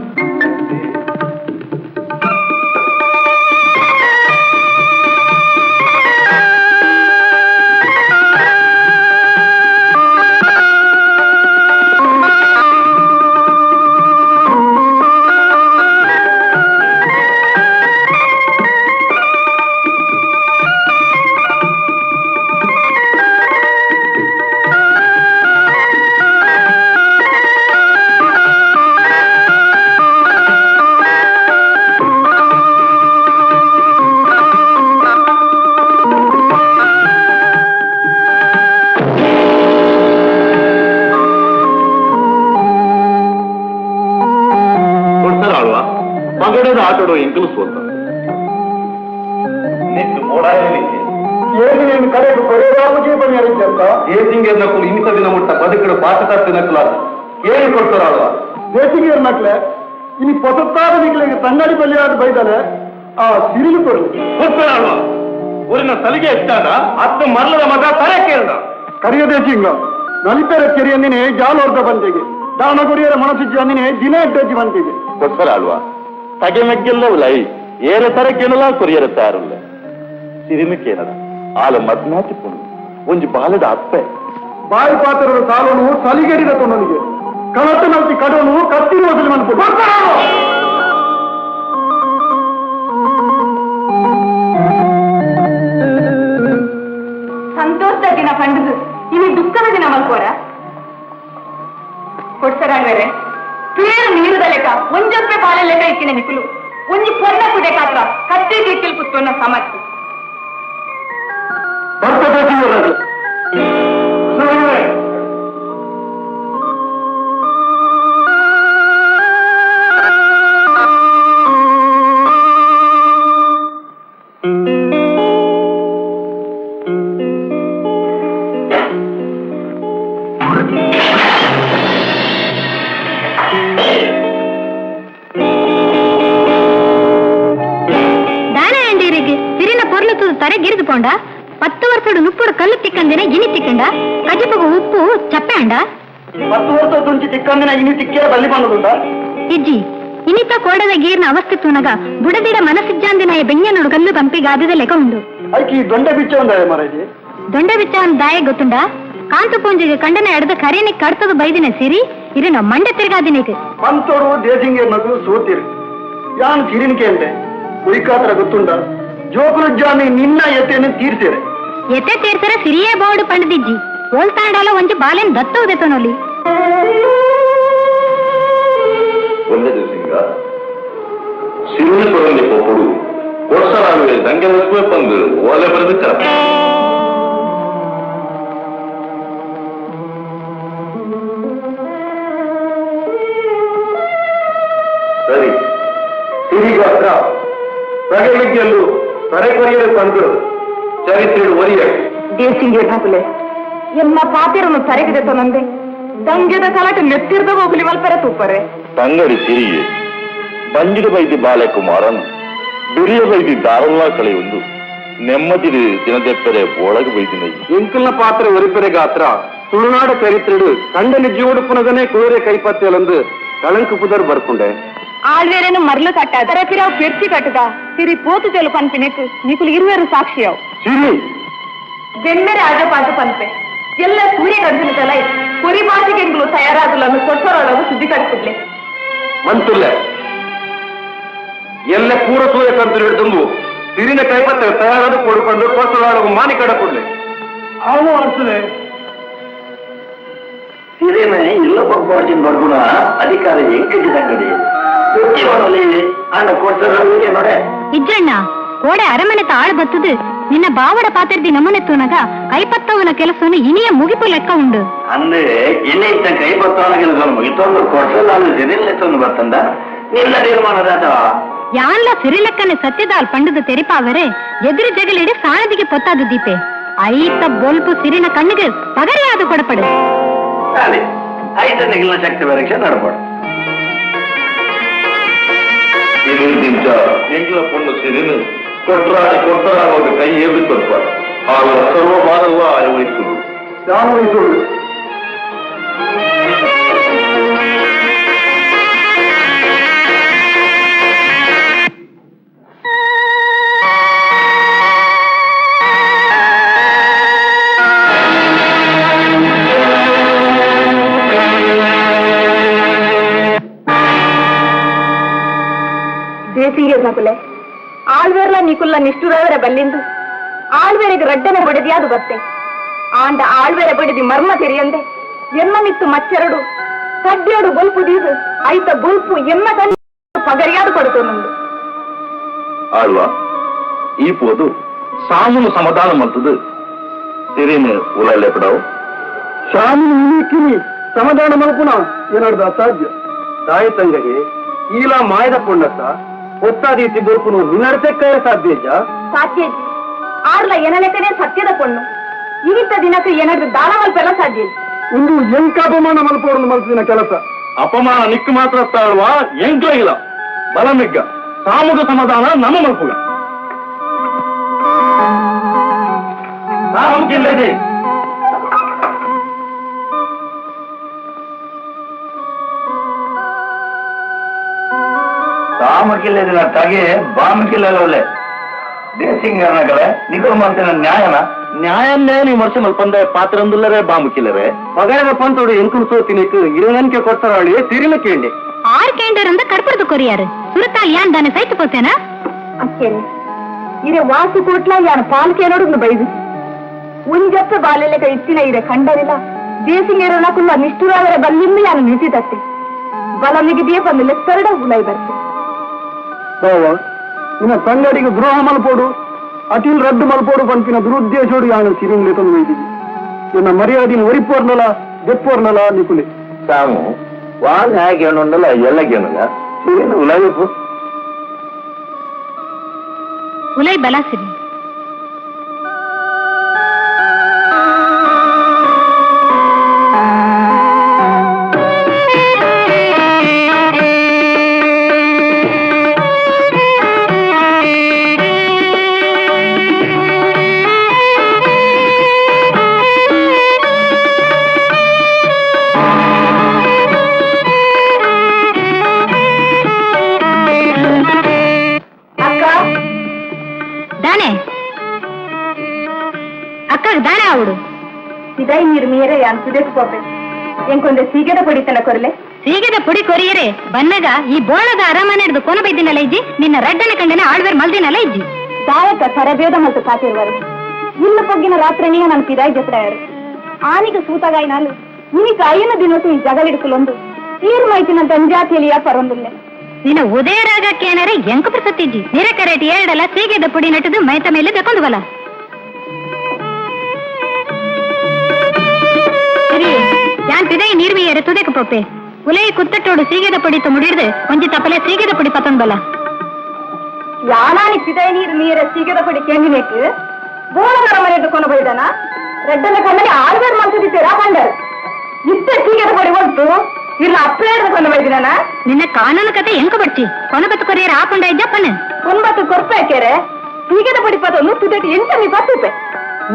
ಪಗಡೆದ ಆಟೋಡು ಎಂಕಲು ಸೋತ ನೆಟ್ಟು ಓಡಾಡಲಿಕ್ಕೆ ಏನು ಕರೆದು ಕೊರೆರಾಮಜಿ ಬನ್ನಿ ಅರಿಜಂತ ದೇಸಿಂಗೇರ್ ನಕಲು ಇಂಥ ದಿನ ಮುಟ್ಟ ಬದುಕಡು ಪಾಠತಾರ್ತಿ ನಕಲ ಕೇಳಿ ಕೊಡ್ತಾರಲ್ವ ದೇಸಿಗೇರ್ ಮಕ್ಳೆ ಇನಿ ಪೊಸತ್ತಾದ ನಿಗಳಿಗೆ ತಂಗಡಿ ಬಲಿಯಾದ ಬೈದಲೆ ಆ ಸಿರಿಲು ಕೊಡು ಕೊಡ್ತಾರಲ್ವ ಊರಿನ ಸಲಿಗೆ ಎಷ್ಟಾದ ಅತ್ತ ಮರಳದ ಮಗ ತಲೆ ಕೇಳ್ದ ಕರಿಯ ದೇಸಿಂಗ ನಲಿಪೆರ ಕೆರೆಯ ಅಂದಿನೇ ಜಾಲೋರ್ದ ಬಂತೆಗೆ ದಾನಗುರಿಯರ ಮನಸ್ಸಿಜ್ಜಿ ಅಂದಿನೇ ದಿನ ಎಡ್ಡಜ್ಜಿ ಬಂತೆಗೆ ಕೊಡ್ತಾರಲ್ವ ತಗೆ ಮೆಗ್ಗೆಲ್ಲ ಉಲೈ ಏರ ತರ ಕೇಳಲ ಕೊರಿಯರ ತಾರಲ್ಲ ಸಿರಿನು ಕೇಳದ ಆಲ ಮದ್ನಾಚಿ ಪುಣು ಒಂಜಿ ಬಾಲದ ಅಪ್ಪೆ ಬಾಯಿ ಪಾತ್ರದ ಸಾಲನು ಸಲಿಗೆಡಿದ ತೊನ್ನನಿಗೆ ಕಳತ ನಲ್ತಿ ಕಡನು ಕತ್ತಿರುವ ಮನ್ಪು ಸಂತೋಷದ ದಿನ ಕಂಡದು ಇನ್ನು ದುಃಖದ ದಿನ ಮಲ್ಕೋರ ಕೊಡ್ಸರಾಣ್ವೇರೆ ಪೇರು ನೀರುದ ಲೆಕ್ಕ ಒಂಜೊಪ್ಪೆ ಪಾಲ ಲೆಕ್ಕ ಇಕ್ಕಿನ ನಿಕುಲು ಒಂಜಿ ಪೊನ್ನ ಕುಡೆ ಕಾತ್ರ ಕತ್ತಿ ದಿಕ್ಕಿಲ್ ಕುತ್ತೊನ್ನ ಸಮಸ್ಯೆ ತರೆಗಿರಿದು ಪೋಂಡ 10 ವರ್ಷದ ನುಪ್ಪುಡು ಕಲ್ಲು ತಿಕ್ಕಂದಿನ ಇನಿ ತಿಕ್ಕಂಡ ಕಜಿಪಗ ಉಪ್ಪು ಚಪ್ಪೆ ಅಂಡ 10 ವರ್ಷ ತುಂಚಿ ತಿಕ್ಕಂದಿನ ಇನಿ ತಿಕ್ಕಿಯ ಬಲ್ಲಿ ಬಂದದುಂಡ ಇಜ್ಜಿ ಇನಿತ ಕೋಡದ ಗೀರ್ನ ಅವಸ್ಥೆ ತೂನಗ ಬುಡದಿಡ ಮನಸ್ಸಿಜ್ಜಾಂದಿನ ಬೆಂಗನೋಡು ಕಲ್ಲು ಕಂಪಿಗಾದದ ಲೆಕ್ಕ ಉಂಡು ಐಕಿ ದೊಂಡ ಬಿಚ್ಚ ಒಂದಾಯ ಮರಜಿ ದೊಂಡ ಬಿಚ್ಚ ಒಂದು ದಾಯ ಗೊತ್ತುಂಡ ಕಾಂತು ಪೂಂಜಿಗೆ ಕಂಡನ ಎಡದ ಕರಿನಿ ಕಡ್ತದ ಬೈದಿನ ಸಿರಿ ಇರಿನ ಮಂಡೆ ತಿರ್ಗಾದಿನಿಗೆ ಪಂತೋಡು ದೇಸಿಂಗೇರ್ ನಗು ಸೋತಿರು ಯಾನ್ ಸಿರಿನಿಕೆ ಅಂತೆ ಕುಯ್ಕಾತ್ರ ಗೊತ್ತುಂಡ ಜೋಕುಲ ಜಾಮಿ ನಿನ್ನ ಎತ್ತೆಯನ್ನು ತೀರ್ಸೇರೆ ಎತ್ತೆ ತೀರ್ಸರೆ ಸಿರಿಯೇ ಬೋರ್ಡು ಪಂಡದಿಜ್ಜಿ ಓಲ್ತಾಂಡಾಲ ಒಂಜಿ ಬಾಲೆನ್ ದತ್ತೋದೆತನೊಲಿ ಒಳ್ಳೆದು ಸಿಂಗ ಸಿರುಳಿ ಕೊಡಲಿ ಪೊಪ್ಪುಡು ಕೊಡ್ಸಲಾಗುವೆ ದಂಗೆ ಬಂದು ಓಲೆ ಬರೆದು ಕರ ಸರಿ ಸಿರಿಗಾತ್ರ ಪ್ರಗತಿಗೆಲ್ಲೂ ಸರೆಕೊರಿಯಲು ತಂದು ಚರಿತ್ರೆಡು ಒರಿಯ ದೇಸಿಂಗೆ ಹಾಕಲೆ ಎಮ್ಮ ಪಾತಿರನ್ನು ಸರಿಗಿದೆ ತೊಂದೆ ದಂಗೆದ ಕಲಾಟ ನೆತ್ತಿರ್ದ ಹೋಗಲಿ ಮಲ್ಪರೆ ತೂಪರೆ ತಂಗಡಿ ಸಿರಿಯೇ ಬಂಜಿಡ ಬೈದಿ ಬಾಲಕುಮಾರನ್ ಬಿರಿಯ ಬೈದಿ ದಾರಲ್ಲಾ ಕಳೆಯೊಂದು ನೆಮ್ಮದಿ ದಿನದೆಪ್ಪರೆ ಒಳಗೆ ಬೈದಿನ ಎಂಕಲ್ನ ಪಾತ್ರ ಒರಿಪೆರೆ ಗಾತ್ರ ತುಳುನಾಡ ಚರಿತ್ರೆಡು ಕಂಡ ನಿಜ್ಜೋಡು ಪುನಗನೆ ಕುದುರೆ ಕೈಪತ್ತೆಲಂದು ಕಳಂಕ ಪುದರ್ ಬರ್ಕೊಂಡೆ ಆಳ್ವೇರೇನು ಮರ್ಲು ಕಟ್ಟ ದರಪಿರಾವ್ ಪೆರ್ಚಿ ಕಟ್ಟದ ಸಿರಿ ಪೋತು ತೆಲು ಪನ್ಪಿನೆಕ್ ನಿಕುಲು ಇರುವೆರು ಸಾಕ್ಷಿಯಾವ್ ಸಿರಿ ಬೆಮ್ಮೆರೆ ಆಜಪಾಜ ಪನ್ಪೆ ಎಲ್ಲ ಸೂರ್ಯ ಗಂಜಿನ ತಲೈ ಕೊರಿ ಭಾಷೆಗೆಂಗಳು ತಯಾರಾಗಲನ್ನು ಕೊಟ್ಟರೊಳವು ಸುದ್ದಿ ಕಟ್ಬಿಡ್ಲೆ ಮಂತುಲ್ಲೆ ಎಲ್ಲ ಪೂರ ಸೂರ್ಯ ಕಂತು ಹಿಡಿದು ಸಿರಿನ ಕೈಪತ್ತೆ ತಯಾರಾದ ಕೊಡ್ಕೊಂಡು ಕೊಟ್ಟರಾಳವು ಮಾನಿ ಕಡ ಕೊಡ್ಲೆ ಅವು ಅನ್ಸದೆ ಸಿರಿನ ಇಲ್ಲ ಪಕ್ವಾಟಿನ ಬರ್ಗುಣ ಅಧಿಕಾರ ಎಂಕಟಿ ಸಂಗಡಿ ಅಣ್ಣ ಕೊಡ್ತಾರ ನೋಡೆ ಇಜ್ಜಣ್ಣ ಕೋಡೆ ಅರಮನೆ ಆಳ್ ಬತ್ತದು ನಿನ್ನ ಬಾವಡ ಪಾತ್ರದಿ ನಮನೆತ್ತುನಗ ಕೈಪತ್ತವನ ಕೆಲಸವನ್ನು ಇನಿಯ ಮುಗಿಪು ಲೆಕ್ಕ ಉಂಡು ಅಂದ್ರೆ ಎಣ್ಣೆ ಇತ್ತ ಕೈ ಬರ್ತವನ ಕೆಲಸ ಮುಗಿತೊಂದು ಕೊಡ್ಸಲ್ಲ ಅದು ಸಿರಿಲೆತ್ತೊಂದು ಬರ್ತಂದ ನಿಲ್ಲ ತೀರ್ಮಾನದ ಯಾನ್ಲ ಸಿರಿಲೆಕ್ಕನೆ ಸತ್ಯದಾಲ್ ಪಂಡದ ತೆರಿಪಾವರೆ ಎದುರು ಜಗಲಿಡಿ ಸಾಣದಿಗೆ ಪೊತ್ತಾದ ದೀಪೆ ಐತ ಬೊಲ್ಪು ಸಿರಿನ ಕಣ್ಣಿಗೆ ಪಗರಿಯಾದ ಕೊಡಪಡು ಅದೇ ಐತ ನಿಗಿಲಿನ ಶಕ್ತಿ ಪರೀಕ್ಷೆ ನಡಬಾರ್ದು ಇದರಿಂದ ಎಂಗ್ಲ ಪೊಣ್ಣು ಸಿರಿನು ಕೊಟ್ಟರಾಗೋದು ಕೈ ಏರಿ ಸ್ವಲ್ಪ ಆಗ ಸರ್ವ ಮಾಡಲ್ಲ ವಹಿಸುದು ನಾನು ವಹಿಸುವುದು ದೇಸಿಗೆ ನಕುಲೆ ಆಳ್ವೇರ್ಲ ನಿಕುಲ್ಲ ನಿಷ್ಠುರವರೆ ಬಲ್ಲಿಂದು ಆಳ್ವೇರಿಗೆ ರಡ್ಡನೆ ಬಡಿದಿಯಾದು ಬತ್ತೆ ಆಂಡ ಆಳ್ವೇರೆ ಬಡಿದಿ ಮರ್ಮ ತೆರಿಯಂದೆ ಎಮ್ಮ ಮಿತ್ತು ಮಚ್ಚರಡು ಕಡ್ಡಿಯೋಡು ಬೊಲ್ಪು ದೀದು ಐತ ಬೊಲ್ಪು ಎಮ್ಮ ಕಣ್ಣು ಪಗರಿಯಾದು ಕೊಡುತ್ತು ನಂದು ಆಳ್ವಾ ಈ ಪೋದು ಸಾಮುನು ಸಮಾಧಾನ ಮಲ್ತದು ಸಿರಿನು ಉಲಲೆ ಬಿಡವು ಶಾಮಿನಿ ಇಲ್ಲಿಕ್ಕಿನಿ ಸಮಾಧಾನ ಮಲ್ಪುನ ಏನಾಡ್ದ ಅಸಾಧ್ಯ ತಾಯಿ ತಂಗಗೆ ಈಲ ಮಾಯದ ಪುಣ್ಣತ್ತ ಒತ್ತಾದೀತಿ ಬೋರ್ಪುನು ಹಿನ್ನಡತೆಕ್ಕಾಯ ಸಾಧ್ಯ ಸಾಧ್ಯ ಆರ್ಲ ಎನಲೆಕ್ಕನೆ ಸತ್ಯದ ಪೊಣ್ಣು ಇವಿತ್ತ ದಿನಕ್ಕೆ ಏನಾದ್ರೂ ದಾನ ಮಲ್ಪೆಲ್ಲ ಸಾಧ್ಯ ಇಂದು ಎಂಕ ಅಪಮಾನ ಮಲ್ಪೋರನ್ನು ಮಲ್ಪಿನ ಕೆಲಸ ಅಪಮಾನ ನಿಕ್ಕು ಮಾತ್ರ ತಾಳುವ ಎಂಕ್ಲ ಇಲ್ಲ ಬಲಮಿಗ್ಗ ಸಾಮುಗ ಸಮಾಧಾನ ನಮ್ಮ ಮಲ್ಪುಗ ಸಾಮುಗಿಲ್ಲದೆ ಸಾಮಕ್ಕಿಲ್ಲದಿನ ತಗೆ ಬಾಮಕ್ಕಿಲ್ಲವಲೆ ದೇಸಿಂಗನ ಕಡೆ ನಿಗಮ ಮಾಡ್ತೇನೆ ನ್ಯಾಯನ ನ್ಯಾಯನ್ನೇ ನೀವು ವರ್ಷ ಮಲ್ಪಂದೆ ಪಾತ್ರಂದುಲ್ಲರೆ ಬಾಮುಕಿಲ್ಲರೆ ಪಗರದ ಪಂತೋಡು ಎಂಕುಲು ಸೋತಿನಿಕ್ ಇರನನ್ಕೆ ಕೊಟ್ಟರಾಳಿ ಸಿರಿನ ಕೇಳಿ ಆರ್ ಕೇಂದ್ರ ಕಡ್ಪಡ್ದು ಕೊರಿಯಾರು ಸುರತಾಲ್ ಯಾನ್ ದಾನೆ ಸೈತು ಪೋತೇನಾ ಅಕ್ಕೇನೆ ಇರೆ ವಾಸು ಕೋಟ್ಲ ಯಾನ ಪಾಲ್ಕೆ ನೋಡು ಬೈದು ಉಂಜಪ್ಪ ಬಾಲೆಲೆಕ ಇತ್ತಿನ ಇರೆ ಕಂಡರಿಲ್ಲ ದೇಸಿಂಗೇರ ನಕುಲ್ಲ ನಿಷ್ಠುರಾವರೆ ಬಲ್ಲಿಂದು ಯಾನು ನಿಂತಿದತ್ತೆ ಬಲಮಿಗಿದೆಯೇ ಬಂದು ಲೆಕ್ಕರಡ ಉಲೈ ಬರ್ತೆ ಬಾವ ಇನ್ನ ತಂಗಡಿಗೆ ದ್ರೋಹ ಮಲ್ಪೋಡು ಅಟಿಲ್ ರದ್ದು ಮಲ್ಪೋಡು ಪಂಪಿನ ದುರುದ್ದೇಶೋಡು ಯಾನು ಸಿರಿನ್ ಲೆಕ್ಕ ವೈದಿಗಿ ಇನ್ನ ಮರ್ಯಾದಿನ ಒರಿಪೋರ್ನಲ ದೆಪ್ಪೋರ್ನಲ ನಿಕುಲೆ ಸಾಮು ವಾಲ್ ಹೇಗೆ ಅನ್ನೊಂದಲ್ಲ ಎಲ್ಲ ಗೆನಗ ಸಿರಿನು ಉಲಬೇಕು ಉಲೈ ಬಲ ಸಿರಿ దానే ఆవుడు ఇదై మీరు మీరే అనుకుదేసుకోపే ఇంకొంచెం సీగడ పడితన కొరలే ಸೀಗೆದ ಪುಡಿ ಕೊರಿಯರೆ ಬನ್ನಗ ಈ ಬೋಳದ ಅರಮನೆ ಹಿಡಿದು ಕೊನ ಬೈದಿನಲ್ಲ ಇಜ್ಜಿ ನಿನ್ನ ರಡ್ಡನ ಕಂಡನೆ ಆಳ್ವೇರ್ ಮಲ್ದಿನಲ್ಲ ಇಜ್ಜಿ ದಾಯಕ ಸರಬೇದ ಮತ್ತು ಕಾತಿರುವರು ಇನ್ನು ಪೊಗ್ಗಿನ ರಾತ್ರಿ ನೀಗ ನನ್ನ ಪಿದಾಯಿ ಜತ್ರಾಯರು ಆನಿಗೆ ಸೂತಗಾಯಿ ನಾನು ನಿನಗೆ ಅಯ್ಯನ ದಿನೊಟ್ಟು ಈ ಜಗಳಿಡ್ಕಲೊಂದು ತೀರ್ಮಾಯ್ತಿನಂತ ಅಂಜಾತಿಯಲಿಯ ಪರೊಂದುಲ್ಲೆ ನಿನ್ನ ಉದಯರಾಗಕ್ಕೆ ಏನಾರೆ ಎಂಕ ಪ್ರಸತ್ತಿಜ್ಜಿ ನಿರಕರೇಟಿ ಎರಡಲ್ಲ ಸೀಗೆದ ಪುಡಿ ನಟದು ಮೈತ ಮೇಲೆ ತಕೊಂಡು ಬಲ ಸರಿ ಯಾನ್ ಪಿದಾಯಿ ನೀರ್ವಿಯರೆ ತುದಕ ಪೊಪ್ಪೆ ಉಲೈ ಕುತ್ತಟ್ಟೋಡು ಸೀಗೆದ ಪುಡಿ ಮುಡಿಡ್ದು ಒಂಜಿ ತಪ್ಪಲೆ ಸೀಗೆದ ಪುಡಿ ಪತೊಂದು ಬಲ ಯಾನಾನಿ ಪಿದಾಯಿ ನೀರ ಸೀಗೆದ ಪುಡಿ ಕೆಂಗಿನೇಕು ಬೋಳದ ಮನೆ ಎದ್ದುಕೊಂಡು ಬೈದಾನ ರೆಡ್ಡನ ಕಣ್ಣಲ್ಲಿ ಆಳ್ವೇರ್ ಮಲ್ಸಿದ್ದೀರಾ ಕಂಡರು ಇಷ್ಟೇ ಸೀಗೆದ ಪುಡಿ ಬಂತು ಇಲ್ಲ ಅಪ್ಪಳೆ ಎದ್ದುಕೊಂಡು ಬೈದಿನಾನ ನಿನ್ನ ಕಾನೂನು ಕತೆ ಎಂಕ ಬಡ್ಚಿ ಕೊನಬತ್ತು ಕೊರಿಯರ ಆಪುಂಡ ಇದ್ದಪ್ಪನ ಒಂಬತ್ತು ಕೊರ್ಪೇಕೆರೆ ಸೀಗೆದ ಪುಡಿ ಪತೊಂದು ತುದಟಿ ಎಂಟ ನೀ ಪತ್ತುಪೆ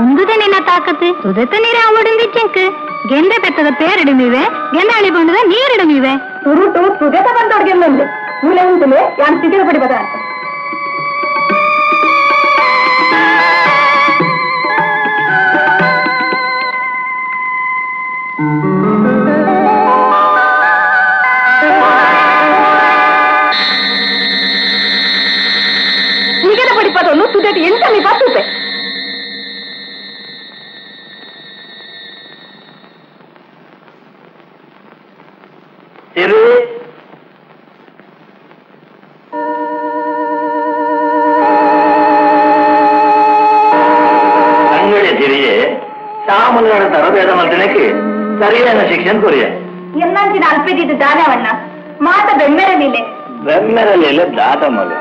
ಉಂದುದ ನಿನ್ನ ತಾಕತ್ತು ತುದತ ನೀರೇ ಅವಡಿಂದ ಚೆಂಕ್ ಗೆಂದೆ ಬೆತ್ತದ ಪೇರಿಡುಮಿವೆ ಗೆಂದಾಳಿ ಬಂಡದ ನೀರಿಡುಮಿವೆ ತುರುಟು ತುದತ ಬಂದವ್ರಿಗೆ ಮುಂದೆ ಮೂಲೆ ಉಂಟುಲೆ ಯಾನ್ ಸೀಗೆದ ಪುಡಿ ಬದ ಅಂತ ಸೀಗೆದ ಪುಡಿ ಪತೊಂದು ತುದಟಿ ಎಂಟ ನೀ ಪತ್ತುಪೆ ಸಿರಿ ಅಂಗಡಿ ಸಿರಿಯೇ ಸಾಮುಗಳ ತರಬೇದ ಮಲ್ತನಕ್ಕೆ ಸರಿಯಾದ ಶಿಕ್ಷಣ ಕೊರಿಯ ಎನ್ನಂಚಿನ ಅಲ್ಪದಿದ್ದು ದಾನವಣ್ಣ ಮಾತ ಬೆಮ್ಮೆರಲಿಲ್ಲ ಬೆಮ್ಮೆರಲಿಲ್ಲ ದಾತ ಮಗ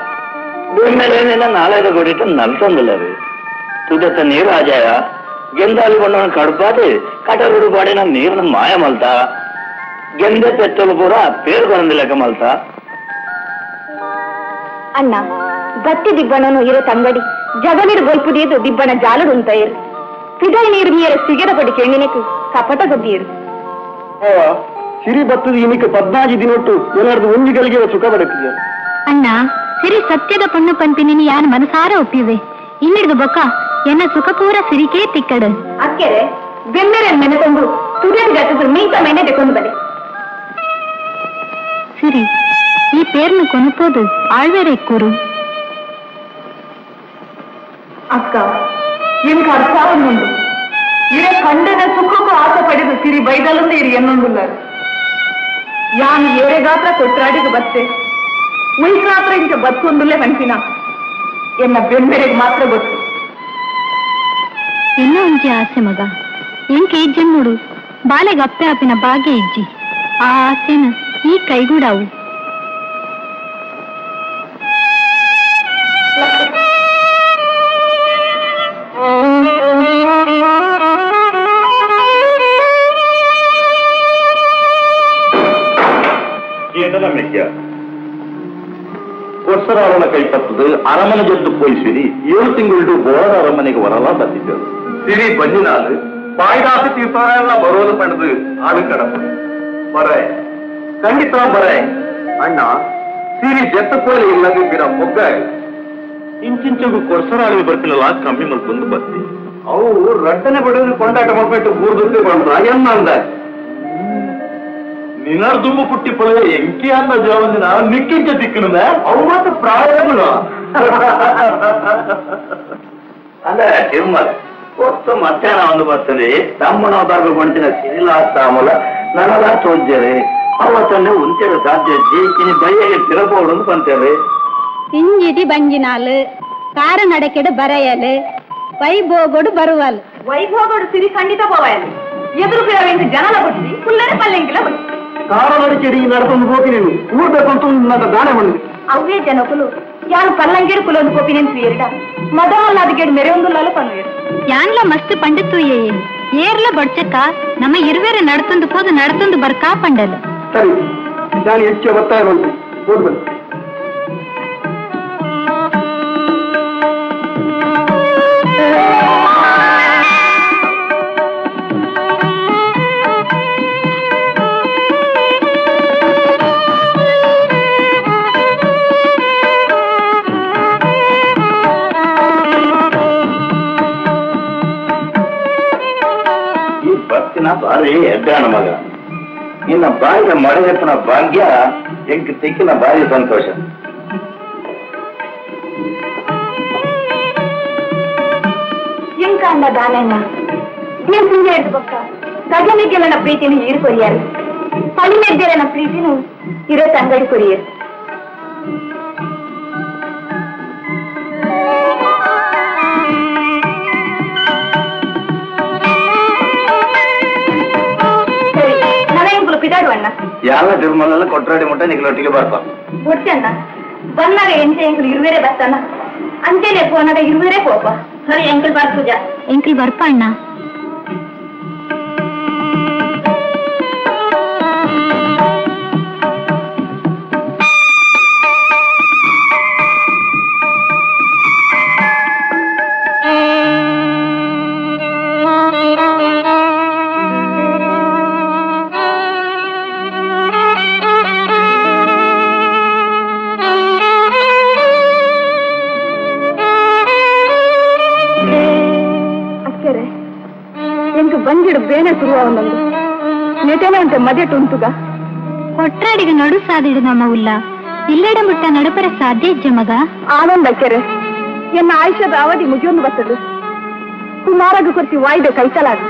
ಬೆಮ್ಮೆರಲಿಲ್ಲ ನಾಳೆದ ಕೊಡಿಟ್ಟು ನಲ್ತೊಂದಿಲ್ಲ ರೀ ತುದತ್ತ ನೀರು ಆಜಾಯ ಗೆಂದಾಲಿ ಕೊಂಡವನ ಕಡ್ಪಾದು ಕಟರುಡು ಪಾಡಿನ ನೀರಿನ ಮಾಯ ಮಲ್ತಾ ಗೆಂದೆ ಪೆತ್ತಲು ಪೂರ ಪೇರು ಬಂದಿಲ್ಲಕ ಮಲ್ತಾ ಅಣ್ಣ ಗಟ್ಟಿ ದಿಬ್ಬಣನು ಇರೋ ತಂಗಡಿ ಜಗಲಿರು ಗೊಲ್ಪುದಿಯದು ದಿಬ್ಬಣ ಜಾಲಡು ಅಂತ ಇರು ಪಿದಾಯಿ ನೀರು ಮೀರ ಸಿಗದ ಪಡಿ ಕೆಣ್ಣಿನಕು ಕಪಟ ಗದ್ದಿಯರು ಸಿರಿ ಬತ್ತದ ಇನಿಕ 14 ದಿನೊಟ್ಟು ಏನಾರ್ದು ಒಂಜಿಗಳಿಗೆ ಸುಖ ಪಡುತ್ತಿದ್ದ ಅಣ್ಣ ಸಿರಿ ಸತ್ಯದ ಪಣ್ಣು ಪಂಪಿನಿ ಯಾನ್ ಮನಸಾರ ಒಪ್ಪಿವೆ ಇನ್ನಿಡ್ದು ಬೊಕ್ಕ ಎನ್ನ ಸುಖ ಪೂರ ಸಿರಿಕೇ ತಿಕ್ಕಡು ಅಕ್ಕೆರೆ ಬೆಮ್ಮೆರೆ ನೆನೆಕೊಂಡು ತುದಿಯದ ಗಟ್ಟದ್ರು ಮೀತ ಮೆನೆ ತೆಕೊಂಡು ಬಲೆ ಸಿರಿ ಈ ಪೇರ್ನು ಕೊನುಪೋದು ಆಳ್ವೇರೆ ಕೂರು ಅಕ್ಕ எனக்கு அர்த்தம் உண்டு இதை கண்டன சுக்கకు ஆச పడిదు సిరి బైదలుంది ఇది ఎన్నుండున్నారు యాన్ ఏరే గాತ್ರ ಕೊಟ್ರಾಡಿಗೆ ಬತ್ತೆ ಉಳಿಗಾತ್ರ ಇಂಕ ಬದುಕೊಂಡುಲ್ಲೇ ಮನ್ಸಿನ ಎನ್ನ ಬೆನ್ನೆರೆಗೆ ಮಾತ್ರ ಗೊತ್ತು ಇನ್ನೂ ಒಂಜಿ ಆಸೆ ಮಗ ಎಂಕೆ ಜನ್ನುಡು ಬಾಲೆಗೆ ಅಪ್ಪೆ ಅಪ್ಪಿನ ಭಾಗ್ಯ ಇಜ್ಜಿ ಆ ಆಸೆನ ಈ ಕೈಗೂಡಾವು ಕೊಡ್ಸರಾಳನ ಕೈಪತ್ತದು ಅರಮನೆ ಜದ್ದು ಪೋಯಿಸಿರಿ 7 ತಿಂಗಳು ಬೋಳದ ಅರಮನೆಗೆ ವರಲ್ಲ ಬಂದಿದ್ದರು ಸಿರಿ ಬಂದಿನಾಲು ಬಾಯ್ದಾಸಿ ತೀರ್ಥರೆಲ್ಲ ಬರೋದು ಪಡೆದು ಆಳು ಕಡಪ ಬರೇ ಖಂಡಿತ ಬರೇ ಅಣ್ಣ ಸಿರಿ ಜತ್ತ ಕೋಲಿ ಇಲ್ಲದೆ ಬಿರ ಮೊಗ್ಗ ಇಂಚಿಂಚಗೂ ಕೊಡ್ಸರಾಳಿಗೆ ಬರ್ತಿಲ್ಲ ಕಮ್ಮಿ ಮಲ್ಕೊಂಡು ಬರ್ತಿ ಅವು ರಡ್ಡನೆ ಬಡದು ಕೊಂಡಾಟ ಮಾಡ್ಬಿಟ್ಟು ಊರ್ದುತ್ತೆ ಬಂದ್ರು ಎನ್ನ ಅಂದ ನಿನ್ನರ್ದುಂಬು ಪುಟ್ಟಿ ಪೊಲೆ ಎಂಕಿ ಅಂದ ಜೀವನ ನಿಕ್ಕಿಂಚ ದಿಕ್ಕಣದ ಅವು ಮಾತ್ರ ಪ್ರಾಯಗಳು ಅಲ್ಲ ತಿರುಮಲ ಹೊತ್ತು ಮಧ್ಯಾಹ್ನ ಒಂದು ಬರ್ತದೆ ತಮ್ಮನ ಬರ್ಬೇಕೊಂತಿನ ಸಿರಿಲಾಸ್ತಾಮಲ ನನಗ ಚೋಜ್ಜರೆ ಅವತ್ತನ್ನೇ ಉಂಚೆರ ಸಾಧ್ಯ ಇನಿ ಬಯ್ಯಗೆ ತಿರಬೋಡು ಅಂತ ಬಂತೇವೆ ಇಂಜಿಟಿ ಬಂಜಿನಾಲು ಕಾರ ನಡಕೆಡು ಬರೆಯಲು ವೈಭೋಗೋಡು ಬರುವಲು ವೈಭೋಗೋಡು ಸಿರಿ ಖಂಡಿತ పోవాలి ಎದುರು ಬಿಡವೆಂದು ಜನಲ ಬಿಡ್ತಿ ಕುಲ್ಲನೆ ಪಲ್ಲೆಂಗಿಲ ಬಿಡ್ತಿ ಕಾರಣದ ಚೆಡಿ ನಡ್ಕೊಂಡು ಹೋಗಿ ನೀನು ಊರ್ಬೇಕಂತ ನನ್ನ ದಾನೆ ಮಾಡಿದೆ ಅವೇ ಜನಕುಲು ಯಾನು ಪಲ್ಲಂಗೇಡು ಕುಲೊಂದು ಕೋಪಿನೆಂತು ಎರಡ ಮದಮಲ್ಲ ಅದಕ್ಕೆ ಮೆರೆಯೊಂದುಲ್ಲಾಲು ಪನ್ವೇರು ಯಾನ್ಲ ಮಸ್ತ್ ಪಂಡಿತು ಏರ್ಲ ಬಡ್ಚಕ್ಕ ನಮ್ಮ ಇರುವೇರೆ ನಡ್ತೊಂದು ಪೋದು ನಡ್ತೊಂದು ಬರ್ಕಾ ಪಂಡಲು ಸರಿ ನಾನು ಹೆಚ್ಚು ಒತ್ತಾಯ ಮಾಡ್ತೀನಿ ಓದ್ಬಂದು ಈ ಬಸ್ಸಿನ ಬಾರಿ ಎಡ್ಡಾಣ ಮಗ ಇನ್ನ ಬಾಯಿಗೆ ಮಳೆಯಪ್ಪನ ಭಾಗ್ಯ ಎಂಕ್ ತೆಕ್ಕಿನ ಭಾರಿ ಸಂತೋಷ. ಎಂಕ ಅಂದ ದಾನಣ್ಣ ಏನ್ ಸುಮ್ಮನೆ ಇರ್ಬೇಕ ಗಗನಿಗೆ ನನ್ನ ಪ್ರೀತಿನ ಈರು ಕೊರಿಯಾರು ಪಳಿಮೆದ್ದರೆ ನನ್ನ ಪ್ರೀತಿನೂ ಇರೋ ತಂಗಡಿ ಕೊರಿಯರು. ಸರಿ ನನಗೆ ಪಿದಾಡು ಅಣ್ಣ ಎಲ್ಲ ತಿರುಮಲೆಲ್ಲ ಕೊಟ್ರಾಡಿ ಮುಟ್ಟ ನಿಗ್ಲೊಟ್ಟಿಗೆ ಬರ್ಪ ಗೊತ್ತಣ್ಣ ಬಂದಾಗ ಎಂಟೆ ಎಂಕಲ್ ಇರುವೇರೆ ಬರ್ತಾನ ಅಂತೆಲೆ ಫೋನಾಗ ಇರುವೇರೆ ಕೋಪ. ಸರಿ ಎಂಕಲ್ ಬರ್ಪೂಜ ಎಂಕಲ್ ಬರ್ಪ ಅಣ್ಣ. ಬಂಜಿಡು ಬೇನೆ ಶುರುವ ಒಂದೊಂದು ನೆಟನೆ ಉಂಟೆ ಮದೆಟ್ ಉಂಟುಗ ಕೊಟ್ರಾಡಿಗೆ ನಡು ಸಾದಿಡು ನಮ್ಮ ಉಲ್ಲ ಇಲ್ಲೆಡ ಮುಟ್ಟ ನಡುಪರ ಸಾಧ್ಯ ಇಜ್ಜ ಮಗ ಆನಂದ ಕೆರೆ ಎನ್ನ ಆಯುಷ್ಯದ ಅವಧಿ ಮುಗಿಯೊಂದು ಬರ್ತದೆ ಸುಮಾರಾಗ ಕೊರ್ತಿ ವಾಯ್ದೆ ಕೈಸಲಾಗ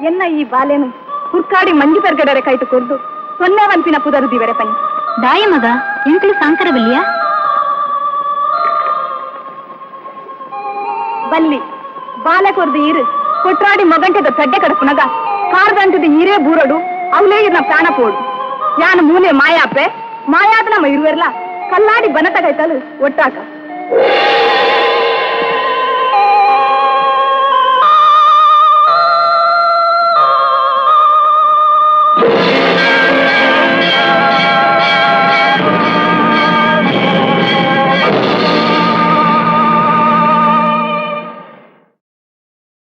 ಎನ್ನ ಈ ಬಾಲೆನು ಹುರ್ಕಾಡಿ ಮಂಜು ಪೆರ್ಗಡರೆ ಕೈತು ಕೊರ್ದು ಸೊನ್ನೆ ವಂಪಿನ ಪುದರು ದಿವರೆ ಪನಿ ದಾಯ ಮಗ ಎಂಕಲು ಸಾಂಕರ ಬಲ್ಲಿಯ ಬಲ್ಲಿ ಬಾಲೆ ಕೊರ್ದು ಈರು ಕೊಟ್ರಾಡಿ ಮಗಂಟದ ಚಡ್ಡೆ ಕಡಪುನಗ ಕಾರ್ದಂಟದ ಈರೇ ಬೂರಡು ಅವಲೇ ಇರ್ನ ಪ್ರಾಣ ಪೋಡು ಯಾನು ಮೂಲೆ ಮಾಯಾಪೆ ಮಾಯಾದ ನಮ್ಮ ಇರುವೆರ್ಲ ಕಲ್ಲಾಡಿ ಬನತ ಕೈತಲು ಒಟ್ಟಾಕ